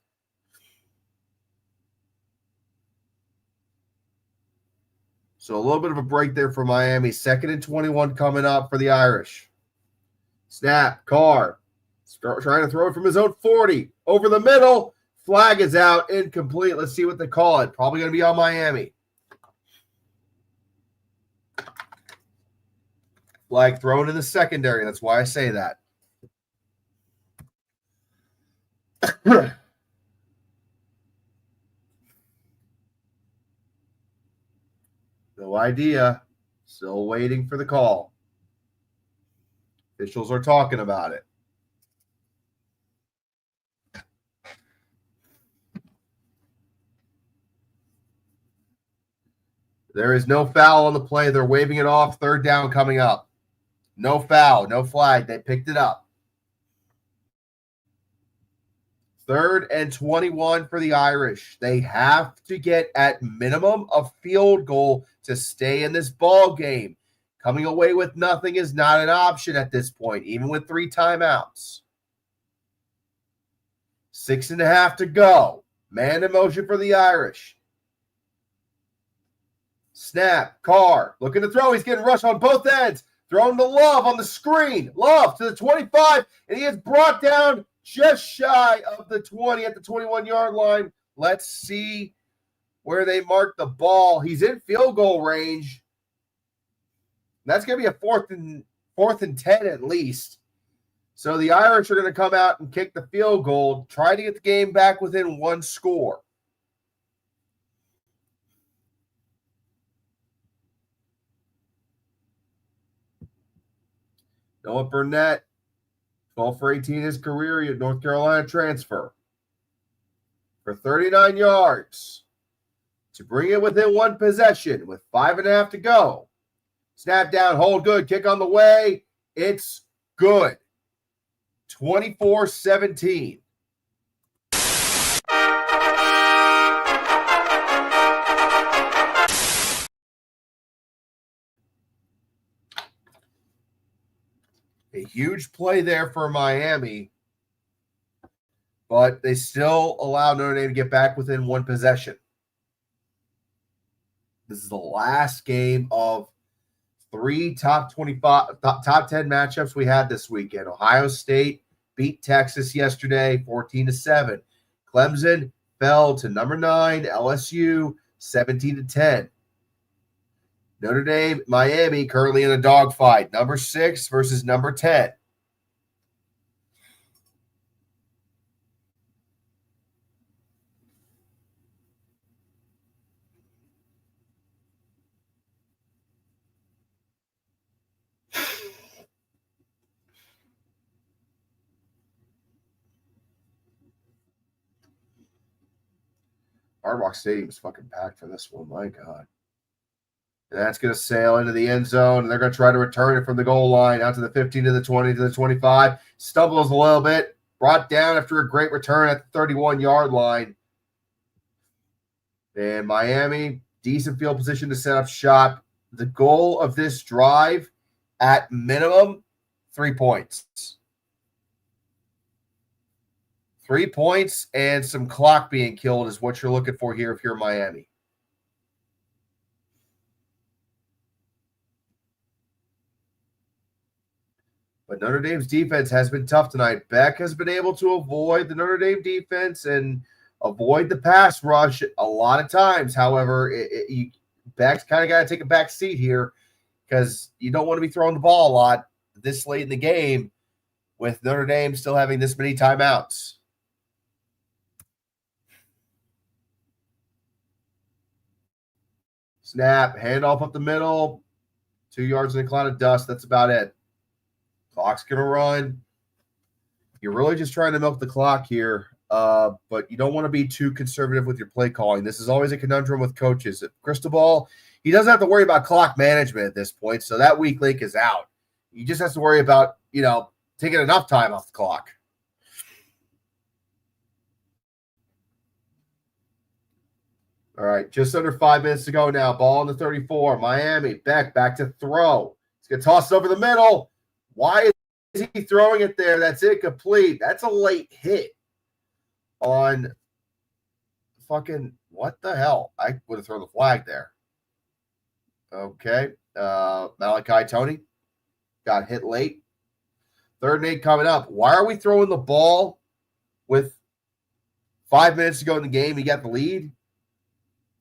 So a little bit of a break there for Miami. 2nd and 21 coming up for the Irish. Snap, Carr. Trying to throw it from his own 40. Over the middle. Flag is out. Incomplete. Let's see what they call it. Probably going to be on Miami. Flag thrown in the secondary. That's why I say that. No idea. Still waiting for the call. Officials are talking about it. There is no foul on the play. They're waving it off. 3rd down coming up. No foul, no flag. They picked it up. 3rd and 21 for the Irish. They have to get at minimum a field goal to stay in this ball game. Coming away with nothing is not an option at this point, even with 3 timeouts. 6.5 to go. Man in motion for the Irish. Snap, Carr, looking to throw. He's getting rushed on both ends. Throwing to Love on the screen. Love to the 25, and he is brought down just shy of the 20 at the 21-yard line. Let's see where they mark the ball. He's in field goal range. That's going to be a fourth and 10 at least. So the Irish are going to come out and kick the field goal, try to get the game back within 1 score. Noah Burnett, 12 for 18 in his career at North Carolina transfer. For 39 yards to bring it within 1 possession with 5.5 to go. Snap down, hold good, kick on the way. It's good. 24-17. A huge play there for Miami, but they still allow Notre Dame to get back within 1 possession. This is the last game of 3 top 10 matchups we had this weekend. Ohio State beat Texas yesterday 14-7. Clemson fell to number 9, LSU 17-10. Notre Dame, Miami currently in a dogfight. Number 6 versus number 10. Hard Rock Stadium is fucking packed for this one. My God. And that's going to sail into the end zone, and they're going to try to return it from the goal line out to the 15, to the 20, to the 25. Stumbles a little bit, brought down after a great return at the 31-yard line. And Miami, decent field position to set up shop. The goal of this drive, at minimum, 3 points. 3 points and some clock being killed is what you're looking for here if you're Miami. But Notre Dame's defense has been tough tonight. Beck has been able to avoid the Notre Dame defense and avoid the pass rush a lot of times. However, Beck's kind of got to take a back seat here because you don't want to be throwing the ball a lot this late in the game with Notre Dame still having this many timeouts. Snap, handoff up the middle, 2 yards in a cloud of dust. That's about it. Clock's going to run. You're really just trying to milk the clock here, but you don't want to be too conservative with your play calling. This is always a conundrum with coaches. Cristobal, he doesn't have to worry about clock management at this point, so that weak link is out. He just has to worry about, taking enough time off the clock. All right, just under 5 minutes to go now. Ball on the 34. Miami, back to throw. He's going to toss it over the middle. Why is he throwing it there? That's incomplete. That's a late hit on fucking what the hell? I would have thrown the flag there. Okay. Malachi Tony got hit late. 3rd and 8 coming up. Why are we throwing the ball with 5 minutes to go in the game? You got the lead.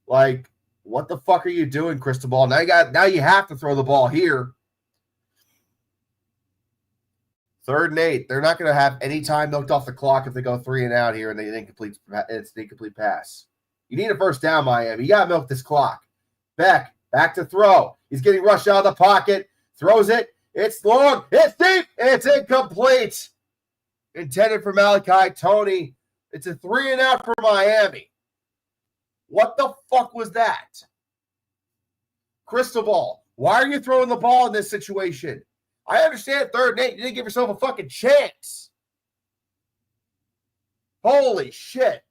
Like, what the fuck are you doing, Cristobal? Now you have to throw the ball here. 3rd and 8. They're not going to have any time milked off the clock if they go 3 and out here and it's an incomplete pass. You need a first down, Miami. You got to milk this clock. Back to throw. He's getting rushed out of the pocket. Throws it. It's long. It's deep. It's incomplete. Intended for Malachi Tony. It's a 3 and out for Miami. What the fuck was that? Cristobal, why are you throwing the ball in this situation? I understand 3rd and 8. You didn't give yourself a fucking chance. Holy shit.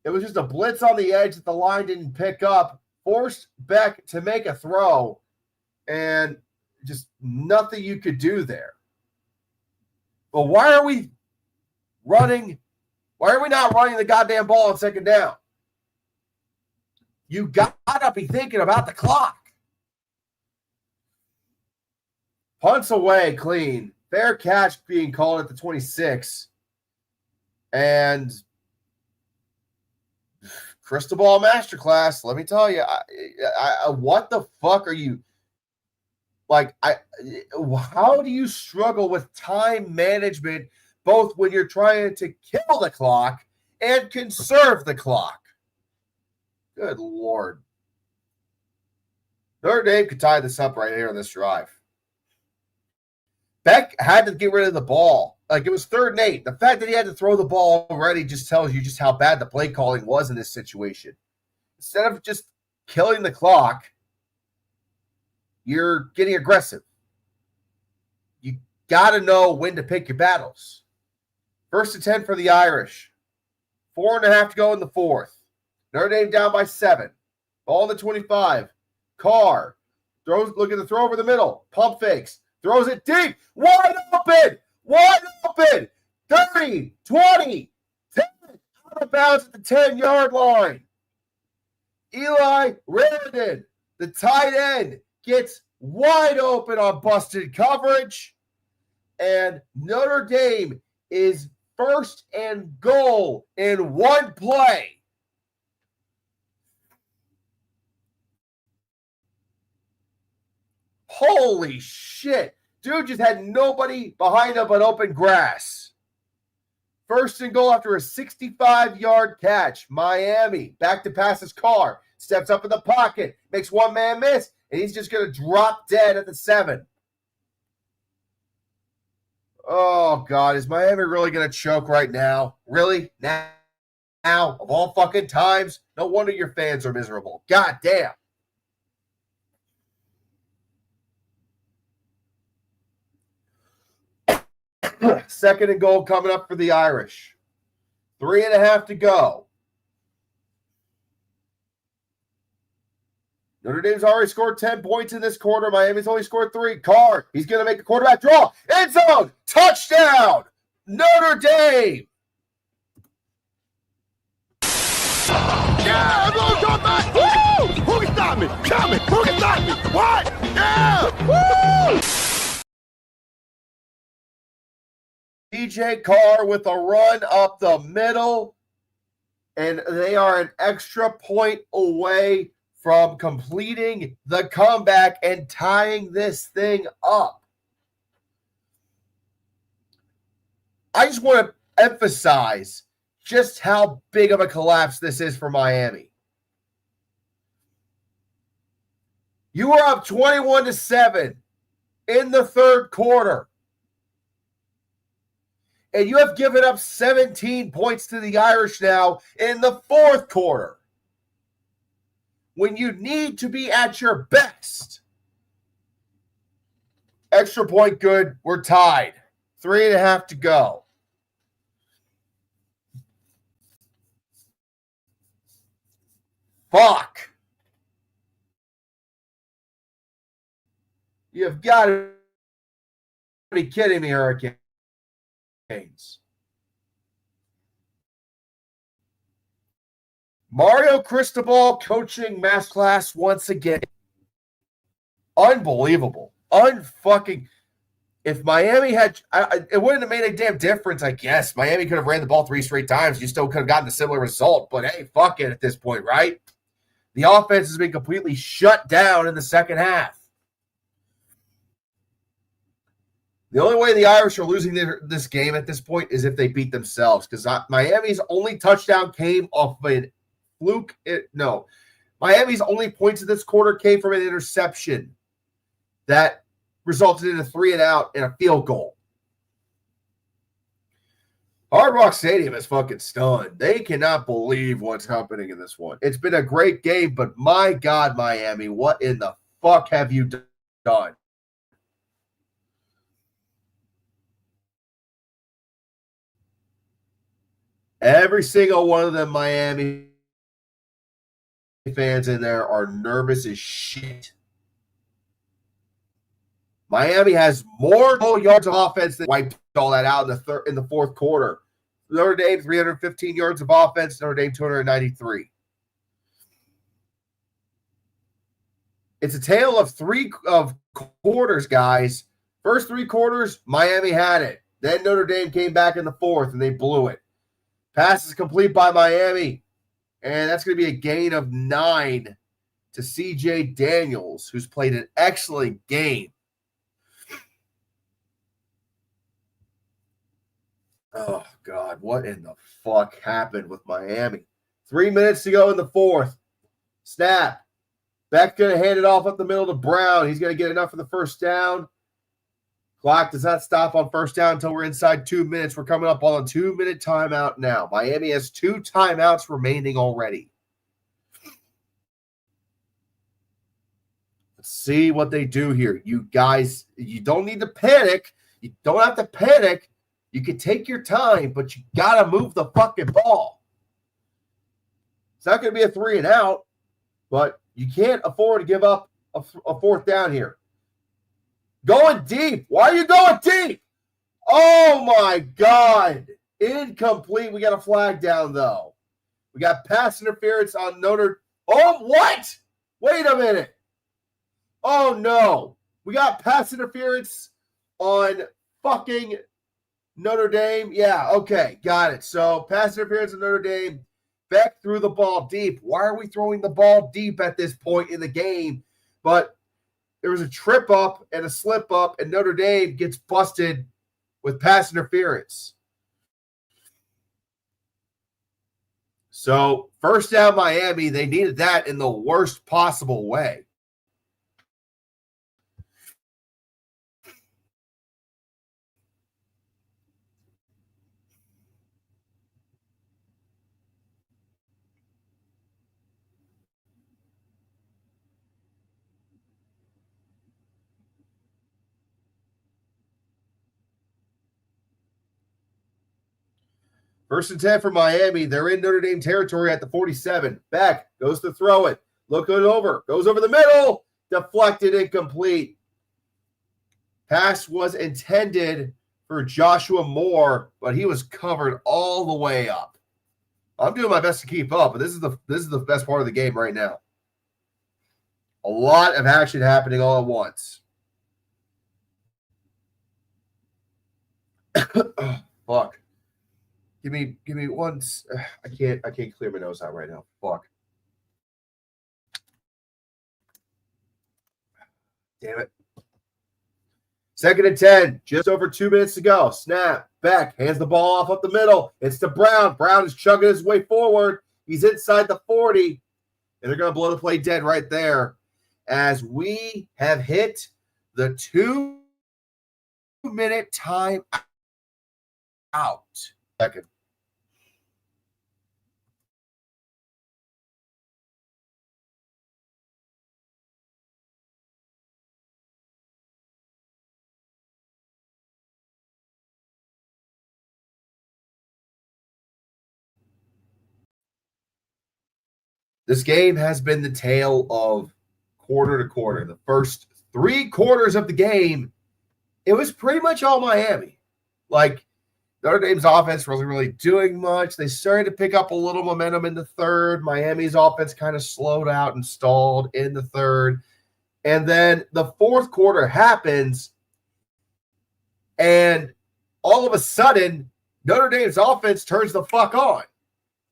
It was just a blitz on the edge that the line didn't pick up. Forced Beck to make a throw. And just nothing you could do there. But why are we running? Why are we not running the goddamn ball on 2nd down? You gotta be thinking about the clock. Punts away clean. Fair catch being called at the 26. And Cristobal masterclass, let me tell you, what the fuck are you like? How do you struggle with time management both when you're trying to kill the clock and conserve the clock? Good Lord. Notre Dame could tie this up right here on this drive. Beck had to get rid of the ball. Like, it was 3rd and 8. The fact that he had to throw the ball already just tells you just how bad the play calling was in this situation. Instead of just killing the clock, you're getting aggressive. You got to know when to pick your battles. 1st and 10 for the Irish. 4.5 to go in the 4th. Notre Dame down by 7. Ball in the 25. Carr looking to throw over the middle. Pump fakes. Throws it deep. Wide open. 30, 20, 10. Out of bounds at the 10-yard line. Eli Raridan, the tight end, gets wide open on busted coverage. And Notre Dame is 1st and goal in one play. Holy shit. Dude just had nobody behind him but open grass. 1st and goal after a 65-yard catch. Miami back to pass his car. Steps up in the pocket. Makes one man miss. And he's just going to drop dead at the 7. Oh, God. Is Miami really going to choke right now? Really? Now? Of all fucking times? No wonder your fans are miserable. God damn. Second and goal coming up for the Irish. 3.5 to go. Notre Dame's already scored 10 points in this quarter. Miami's only scored 3. Carr, he's going to make a quarterback draw. End zone. Touchdown. Notre Dame. Yeah, everyone's on back. Woo! Who can stop me? Tell me. Who can stop me? What? Yeah! Woo! DJ Carr with a run up the middle, and they are an extra point away from completing the comeback and tying this thing up. I just want to emphasize just how big of a collapse this is for Miami. You are up 21-7 in the third quarter, and you have given up 17 points to the Irish now in the fourth quarter, when you need to be at your best. Extra point good. We're tied. 3.5 to go. Fuck. You've got to be kidding me, Hurricanes. Mario Cristobal coaching masterclass once again. Unbelievable. Unfucking. If Miami had, it wouldn't have made a damn difference, I guess. Miami could have ran the ball 3 straight times. You still could have gotten a similar result. But hey, fuck it at this point, right? The offense has been completely shut down in the second half. The only way the Irish are losing this game at this point is if they beat themselves, because Miami's only touchdown came off of a fluke. Miami's only points in this quarter came from an interception that resulted in a 3-and-out and a field goal. Hard Rock Stadium is fucking stunned. They cannot believe what's happening in this one. It's been a great game, but my God, Miami, what in the fuck have you done? Every single one of them Miami fans in there are nervous as shit. Miami has more total yards of offense than wiped all that out in the fourth quarter. Notre Dame, 315 yards of offense. Notre Dame, 293. It's a tale of three quarters, guys. First 3 quarters, Miami had it. Then Notre Dame came back in the fourth, and they blew it. Pass is complete by Miami, and that's going to be a gain of 9 to C.J. Daniels, who's played an excellent game. Oh, God, what in the fuck happened with Miami? 3 minutes to go in the fourth. Snap. Beck's going to hand it off up the middle to Brown. He's going to get enough for the first down. Clock does not stop on first down until we're inside 2 minutes. We're coming up on a 2-minute timeout now. Miami has 2 timeouts remaining already. Let's see what they do here. You guys, you don't need to panic. You don't have to panic. You can take your time, but you got to move the fucking ball. It's not going to be a 3-and-out, but you can't afford to give up a fourth down here. Going deep. Why are you going deep? Oh, my God. Incomplete. We got a flag down, though. We got pass interference on Notre. Oh, what? Wait a minute. Oh, no. We got pass interference on fucking Notre Dame. Yeah, okay. Got it. So, pass interference on Notre Dame. Beck threw the ball deep. Why are we throwing the ball deep at this point in the game? But there was a trip up and a slip up, and Notre Dame gets busted with pass interference. So, first down Miami, they needed that in the worst possible way. First and 10 for Miami. They're in Notre Dame territory at the 47. Beck goes to throw it. Look it over. Goes over the middle. Deflected, incomplete. Pass was intended for Joshua Moore, but he was covered all the way up. I'm doing my best to keep up, but this is the best part of the game right now. A lot of action happening all at once. Fuck. Give me one. I can't clear my nose out right now. Fuck. Damn it. 2nd and 10. Just over 2 minutes to go. Snap. Beck hands the ball off up the middle. It's to Brown. Brown is chugging his way forward. He's inside the 40. And they're going to blow the play dead right there. As we have hit the 2-minute time out. Second. This game has been the tale of quarter to quarter. The first 3 quarters of the game, it was pretty much all Miami. Like, Notre Dame's offense wasn't really doing much. They started to pick up a little momentum in the third. Miami's offense kind of slowed out and stalled in the third. And then the fourth quarter happens, and all of a sudden, Notre Dame's offense turns the fuck on.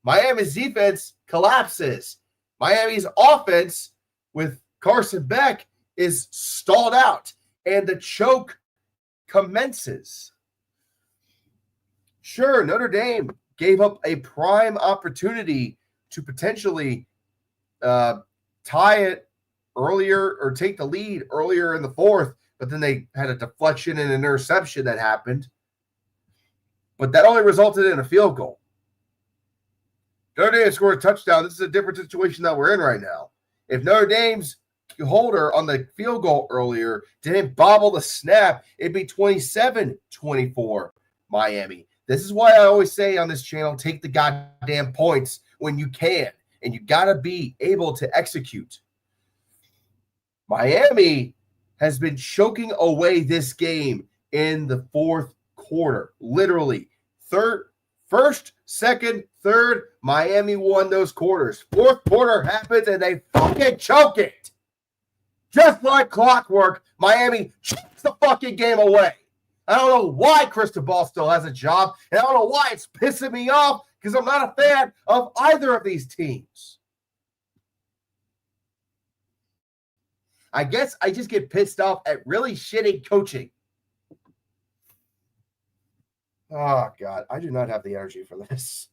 Miami's defense collapses. Miami's offense with Carson Beck is stalled out, and the choke commences. Sure, Notre Dame gave up a prime opportunity to potentially tie it earlier or take the lead earlier in the fourth, but then they had a deflection and an interception that happened. But that only resulted in a field goal. Notre Dame scored a touchdown. This is a different situation that we're in right now. If Notre Dame's holder on the field goal earlier didn't bobble the snap, it'd be 27-24 Miami. This is why I always say on this channel, take the goddamn points when you can, and you got to be able to execute. Miami has been choking away this game in the fourth quarter. Literally, first, second, third, Miami won those quarters. Fourth quarter happens, and they fucking choke it. Just like clockwork, Miami chokes the fucking game away. I don't know why Cristobal still has a job, and I don't know why it's pissing me off, because I'm not a fan of either of these teams. I guess I just get pissed off at really shitty coaching. Oh, God. I do not have the energy for this.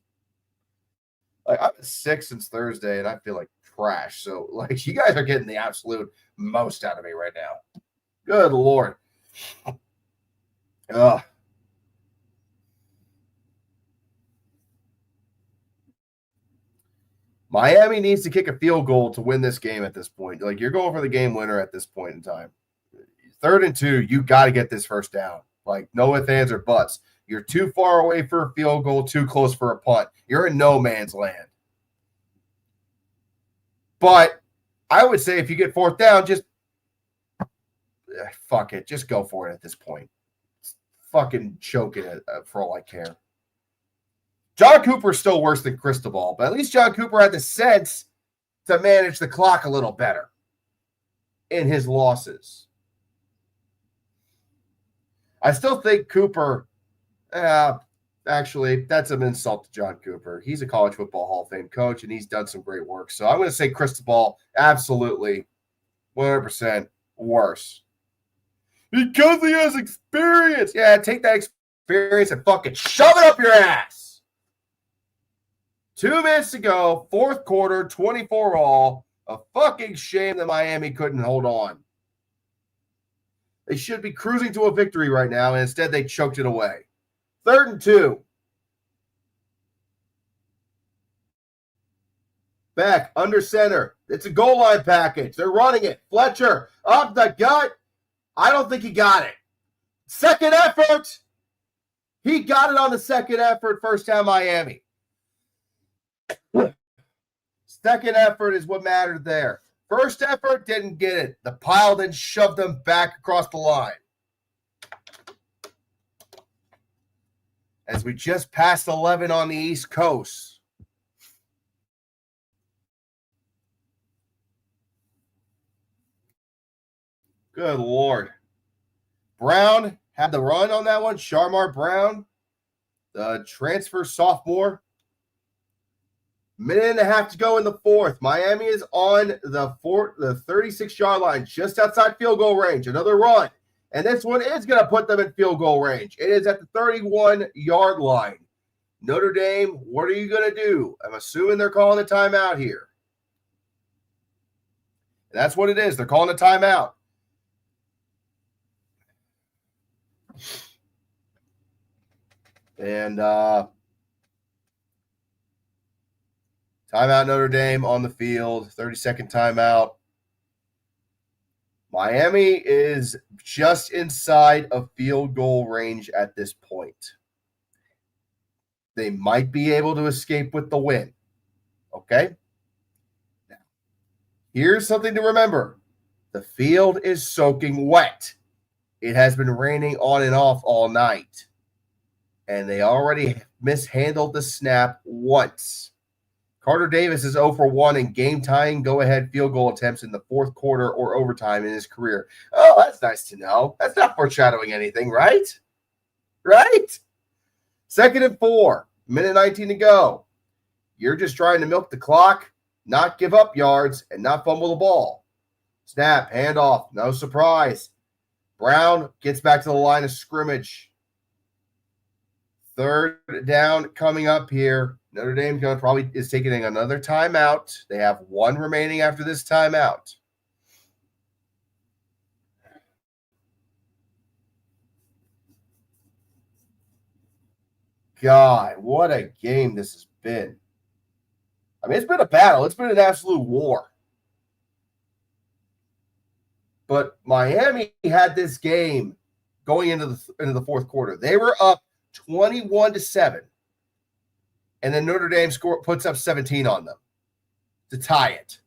Like, I've been sick since Thursday, and I feel like trash. So, like, you guys are getting the absolute most out of me right now. Good Lord. Ugh. Miami needs to kick a field goal to win this game at this point. Like, you're going for the game winner at this point in time. 3rd and 2, you got to get this first down. Like, no ifs, ands, or buts. You're too far away for a field goal, too close for a punt. You're in no man's land. But I would say if you get 4th down, just fuck it. Just go for it at this point. Fucking choke it for all I care. John Cooper's still worse than Cristobal, but at least John Cooper had the sense to manage the clock a little better in his losses. I still think Cooper, actually, that's an insult to John Cooper. He's a college football Hall of Fame coach, and he's done some great work. So I'm going to say Cristobal, absolutely, 100% worse. Because he has experience. Yeah, take that experience and fucking shove it up your ass. 2 minutes to go, fourth quarter, 24 all. A fucking shame that Miami couldn't hold on. They should be cruising to a victory right now, and instead they choked it away. 3rd and 2. Back, under center. It's a goal line package. They're running it. Fletcher, up the gut. I don't think he got it. Second effort. He got it on the second effort, first time Miami. Second effort is what mattered there. First effort, didn't get it. The pile then shoved them back across the line. As we just passed 11 on the East Coast. Good Lord. Brown had the run on that one. Sharmar Brown. the transfer sophomore. Minute and a half to go in the fourth. Miami is on the 36-yard line, just outside field goal range. Another run. And this one is going to put them in field goal range. It is at the 31-yard line. Notre Dame, what are you going to do? I'm assuming they're calling a timeout here. And that's what it is. They're calling a timeout. And timeout Notre Dame on the field. 30-second timeout. Miami is just inside of field goal range at this point. They might be able to escape with the win. Okay? Now, here's something to remember. The field is soaking wet. It has been raining on and off all night. And they already mishandled the snap once. Carter Davis is 0 for 1 in game-tying go-ahead field goal attempts in the fourth quarter or overtime in his career. Oh, that's nice to know. That's not foreshadowing anything, right? Right? 2nd and 4, minute 19 to go. You're just trying to milk the clock, not give up yards, and not fumble the ball. Snap, handoff, no surprise. Brown gets back to the line of scrimmage. 3rd down coming up here. Notre Dame is taking another timeout. They have 1 remaining after this timeout. God, what a game this has been. I mean, it's been a battle. It's been an absolute war. But Miami had this game going into the fourth quarter. They were up 21-7. And then Notre Dame puts up 17 on them to tie it.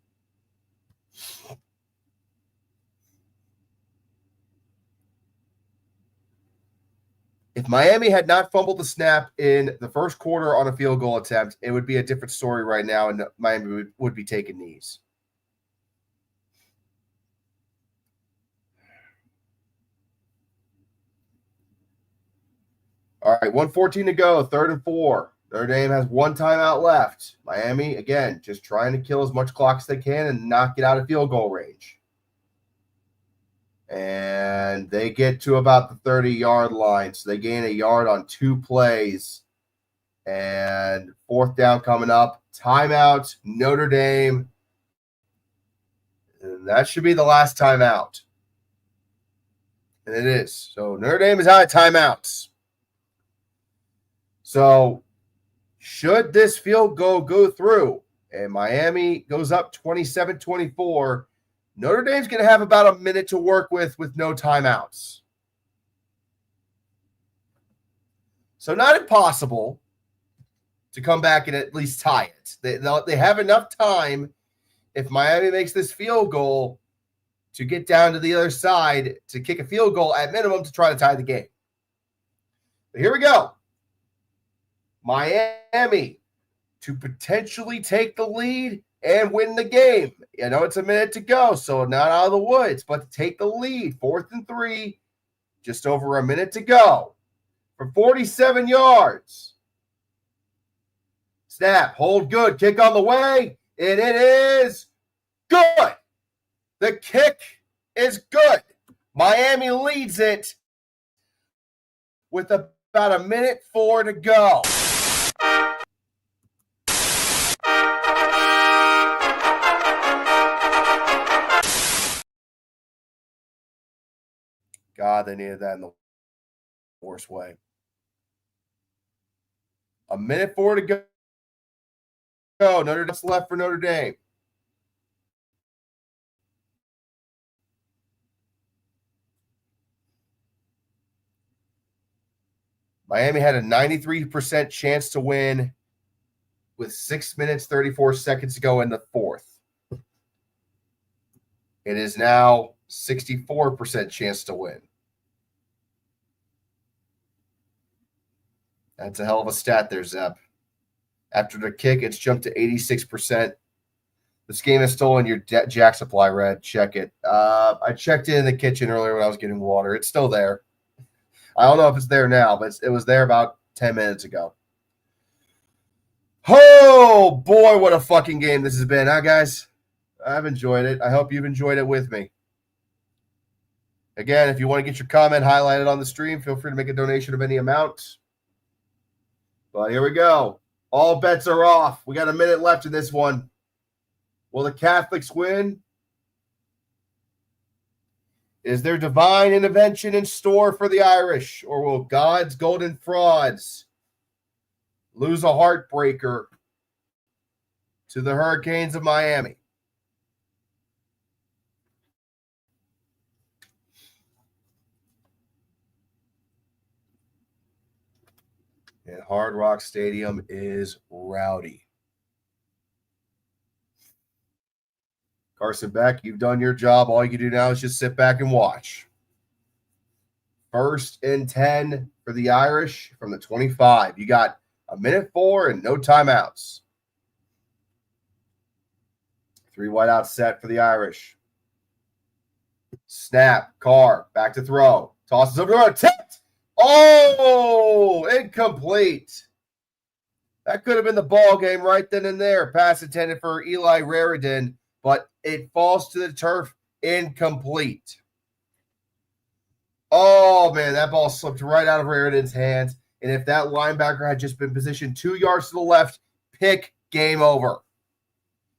If Miami had not fumbled the snap in the first quarter on a field goal attempt, it would be a different story right now, and Miami would be taking knees. All right, 1:14 to go, 3rd and 4. Notre Dame has 1 timeout left. Miami, again, just trying to kill as much clock as they can and not get out of field goal range. And they get to about the 30-yard line, so they gain a yard on 2 plays. And 4th down coming up. Timeout, Notre Dame. And that should be the last timeout. And it is. So Notre Dame is out of timeouts. So should this field goal go through and Miami goes up 27-24, Notre Dame's going to have about a minute to work with no timeouts. So not impossible to come back and at least tie it. They have enough time if Miami makes this field goal to get down to the other side to kick a field goal at minimum to try to tie the game. But here we go. Miami to potentially take the lead and win the game. You know, it's a minute to go, so not out of the woods, but to take the lead. 4th and 3, just over a minute to go. From 47 yards. Snap, hold good, kick on the way, and it is good. The kick is good. Miami leads it with about a minute 4 to go. God, they needed that in the worst way. A minute 4 to go. Notre Dame's left for Notre Dame. Miami had a 93% chance to win with 6 minutes, 34 seconds to go in the fourth. It is now 64% chance to win. That's a hell of a stat there, Zeb. After the kick, it's jumped to 86%. This game has stolen your Jack Supply, Red. Check it. I checked it in the kitchen earlier when I was getting water. It's still there. I don't know if it's there now, but it was there about 10 minutes ago. Oh, boy, what a fucking game this has been, huh, guys? I've enjoyed it. I hope you've enjoyed it with me. Again, if you want to get your comment highlighted on the stream, feel free to make a donation of any amount. But here we go. All bets are off. We got a minute left in this one. Will the Catholics win? Is there divine intervention in store for the Irish? Or will God's golden frauds lose a heartbreaker to the Hurricanes of Miami? And Hard Rock Stadium is rowdy. Carson Beck, you've done your job. All you can do now is just sit back and watch. 1st and 10 for the Irish from the 25. You got a minute 4 and no timeouts. 3 wideout set for the Irish. Snap, Carr, back to throw. Tosses over to tipped. Oh, incomplete. That could have been the ball game right then and there. Pass intended for Eli Raridan, but it falls to the turf, incomplete. Oh, man, that ball slipped right out of Raridan's hands. And if that linebacker had just been positioned 2 yards to the left, pick, game over.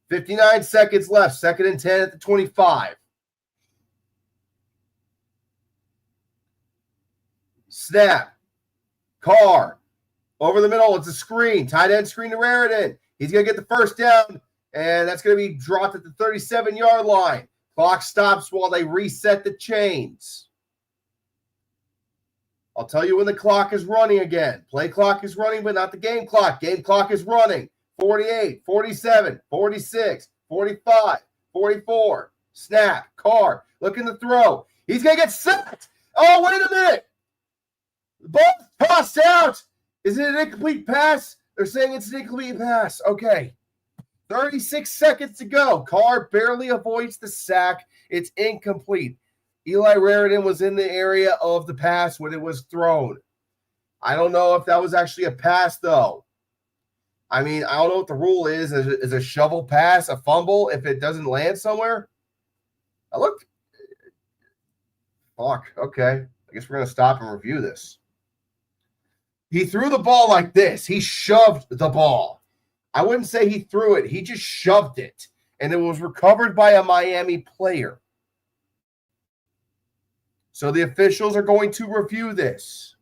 59 seconds left, 2nd and 10 at the 25. Snap. Carr. Over the middle, it's a screen. Tight end screen to Raridan. He's going to get the first down, and that's going to be dropped at the 37-yard line. Clock stops while they reset the chains. I'll tell you when the clock is running again. Play clock is running, but not the game clock. Game clock is running. 48, 47, 46, 45, 44. Snap. Carr. Looking to throw. He's going to get sacked. Oh, wait a minute. The ball tossed out. Is it an incomplete pass? They're saying it's an incomplete pass. Okay. 36 seconds to go. Carr barely avoids the sack. It's incomplete. Eli Raridan was in the area of the pass when it was thrown. I don't know if that was actually a pass, though. I mean, I don't know what the rule is. Is a shovel pass a fumble if it doesn't land somewhere? I looked. Fuck. Okay. I guess we're going to stop and review this. He threw the ball like this. He shoved the ball. I wouldn't say he threw it. He just shoved it. And it was recovered by a Miami player. So the officials are going to review this.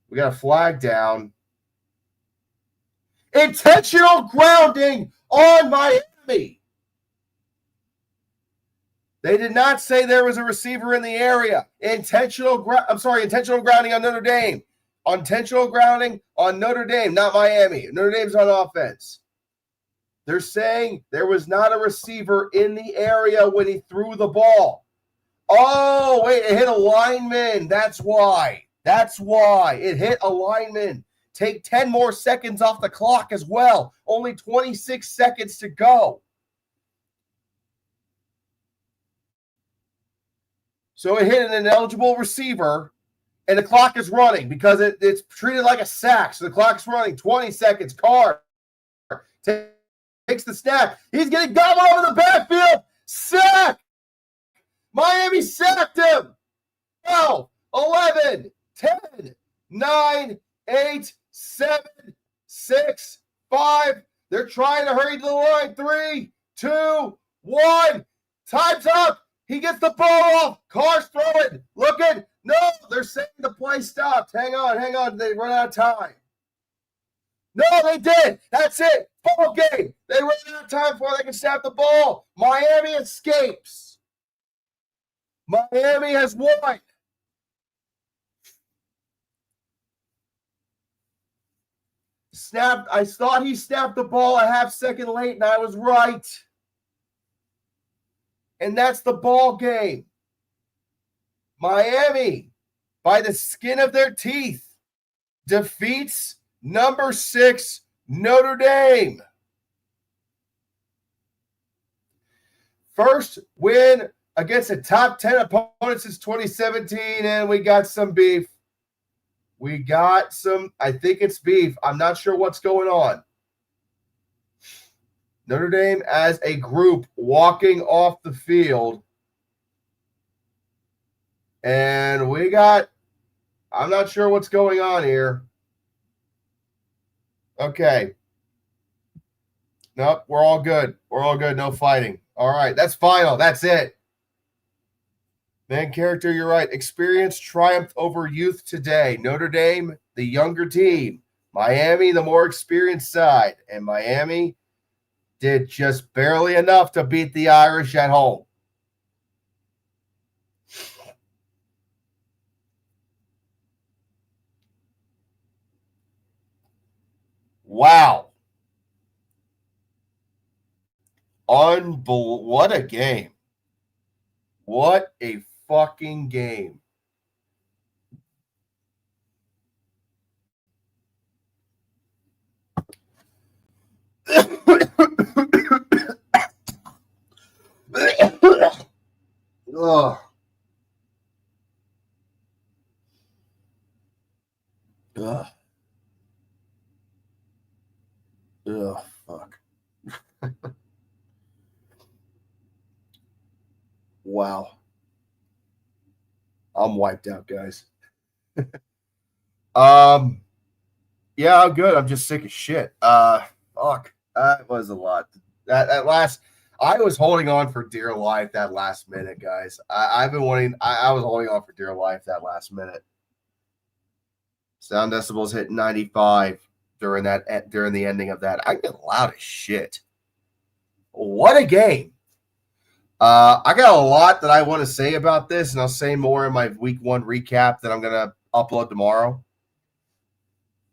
We got a flag down. Intentional grounding on Miami. They did not say there was a receiver in the area. Intentional grounding on Notre Dame. Intentional grounding on Notre Dame, not Miami. Notre Dame's on offense. They're saying there was not a receiver in the area when he threw the ball. Oh, wait, it hit a lineman. That's why. It hit a lineman. Take 10 more seconds off the clock as well. Only 26 seconds to go. So it hit an ineligible receiver, and the clock is running because it's treated like a sack. So the clock's running. 20 seconds. Carr takes the snap. He's getting gobbled over the backfield. Sack! Miami sacked him. 12, 11, 10, 9, 8, 7, 6, 5. They're trying to hurry to the line. 3, 2, 1. Time's up. He gets the ball off. Carr's throwing. Looking. No, they're saying the play stopped. Hang on. They run out of time. No, they did. That's it. Ball game. They ran out of time before they can snap the ball. Miami escapes. Miami has won. I thought he snapped the ball a half second late, and I was right. And that's the ball game. Miami, by the skin of their teeth, defeats number 6 Notre Dame. First win against a top 10 opponent since 2017, and we got some beef We got some, I think it's beef. I'm not sure what's going on. Notre Dame as a group walking off the field. And we got, I'm not sure what's going on here. Okay. Nope, we're all good. We're all good. No fighting. All right, that's final. That's it. Man character, you're right. Experience triumphed over youth today. Notre Dame, the younger team. Miami, the more experienced side. And Miami did just barely enough to beat the Irish at home. Wow. What a game. What a fucking game. Ugh. Ugh. Ugh, fuck. Wow. I'm wiped out, guys. Yeah, I'm good. I'm just sick as shit. Fuck. That was a lot. That last, I was holding on for dear life that last minute, guys. I've been wanting, I was holding on for dear life that last minute. Sound decibels hit 95 during the ending of that. I get loud as shit. What a game. I got a lot that I want to say about this, and I'll say more in my week 1 recap that I'm gonna upload tomorrow.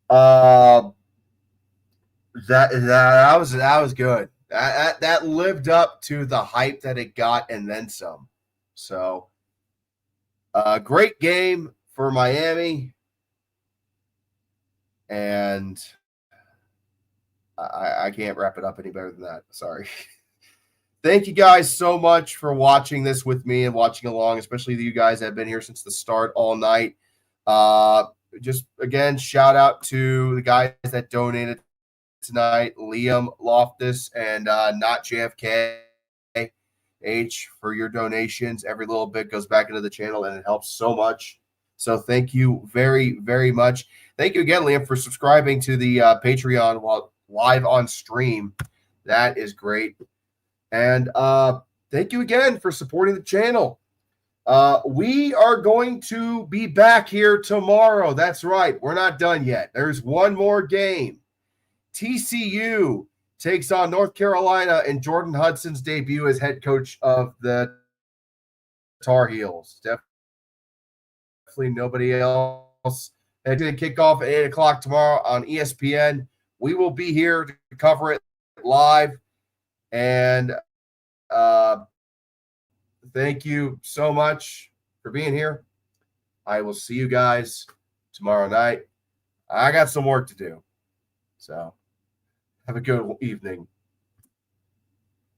That was good. That lived up to the hype that it got and then some. So, great game for Miami, and I can't wrap it up any better than that. Sorry. Thank you guys so much for watching this with me and watching along, especially you guys that have been here since the start all night. Just again, shout out to the guys that donated tonight, Liam Loftus and Not JFK H, for your donations. Every little bit goes back into the channel and it helps so much. So thank you very, very much. Thank you again, Liam, for subscribing to the Patreon while live on stream. That is great. And thank you again for supporting the channel. We are going to be back here tomorrow. That's right. We're not done yet. There's one more game. TCU takes on North Carolina in Jordan Hudson's debut as head coach of the Tar Heels. Definitely nobody else. And it's going to kick off at 8 o'clock tomorrow on ESPN. We will be here to cover it live. And thank you so much for being here. I will see you guys tomorrow night. I got some work to do. So have a good evening.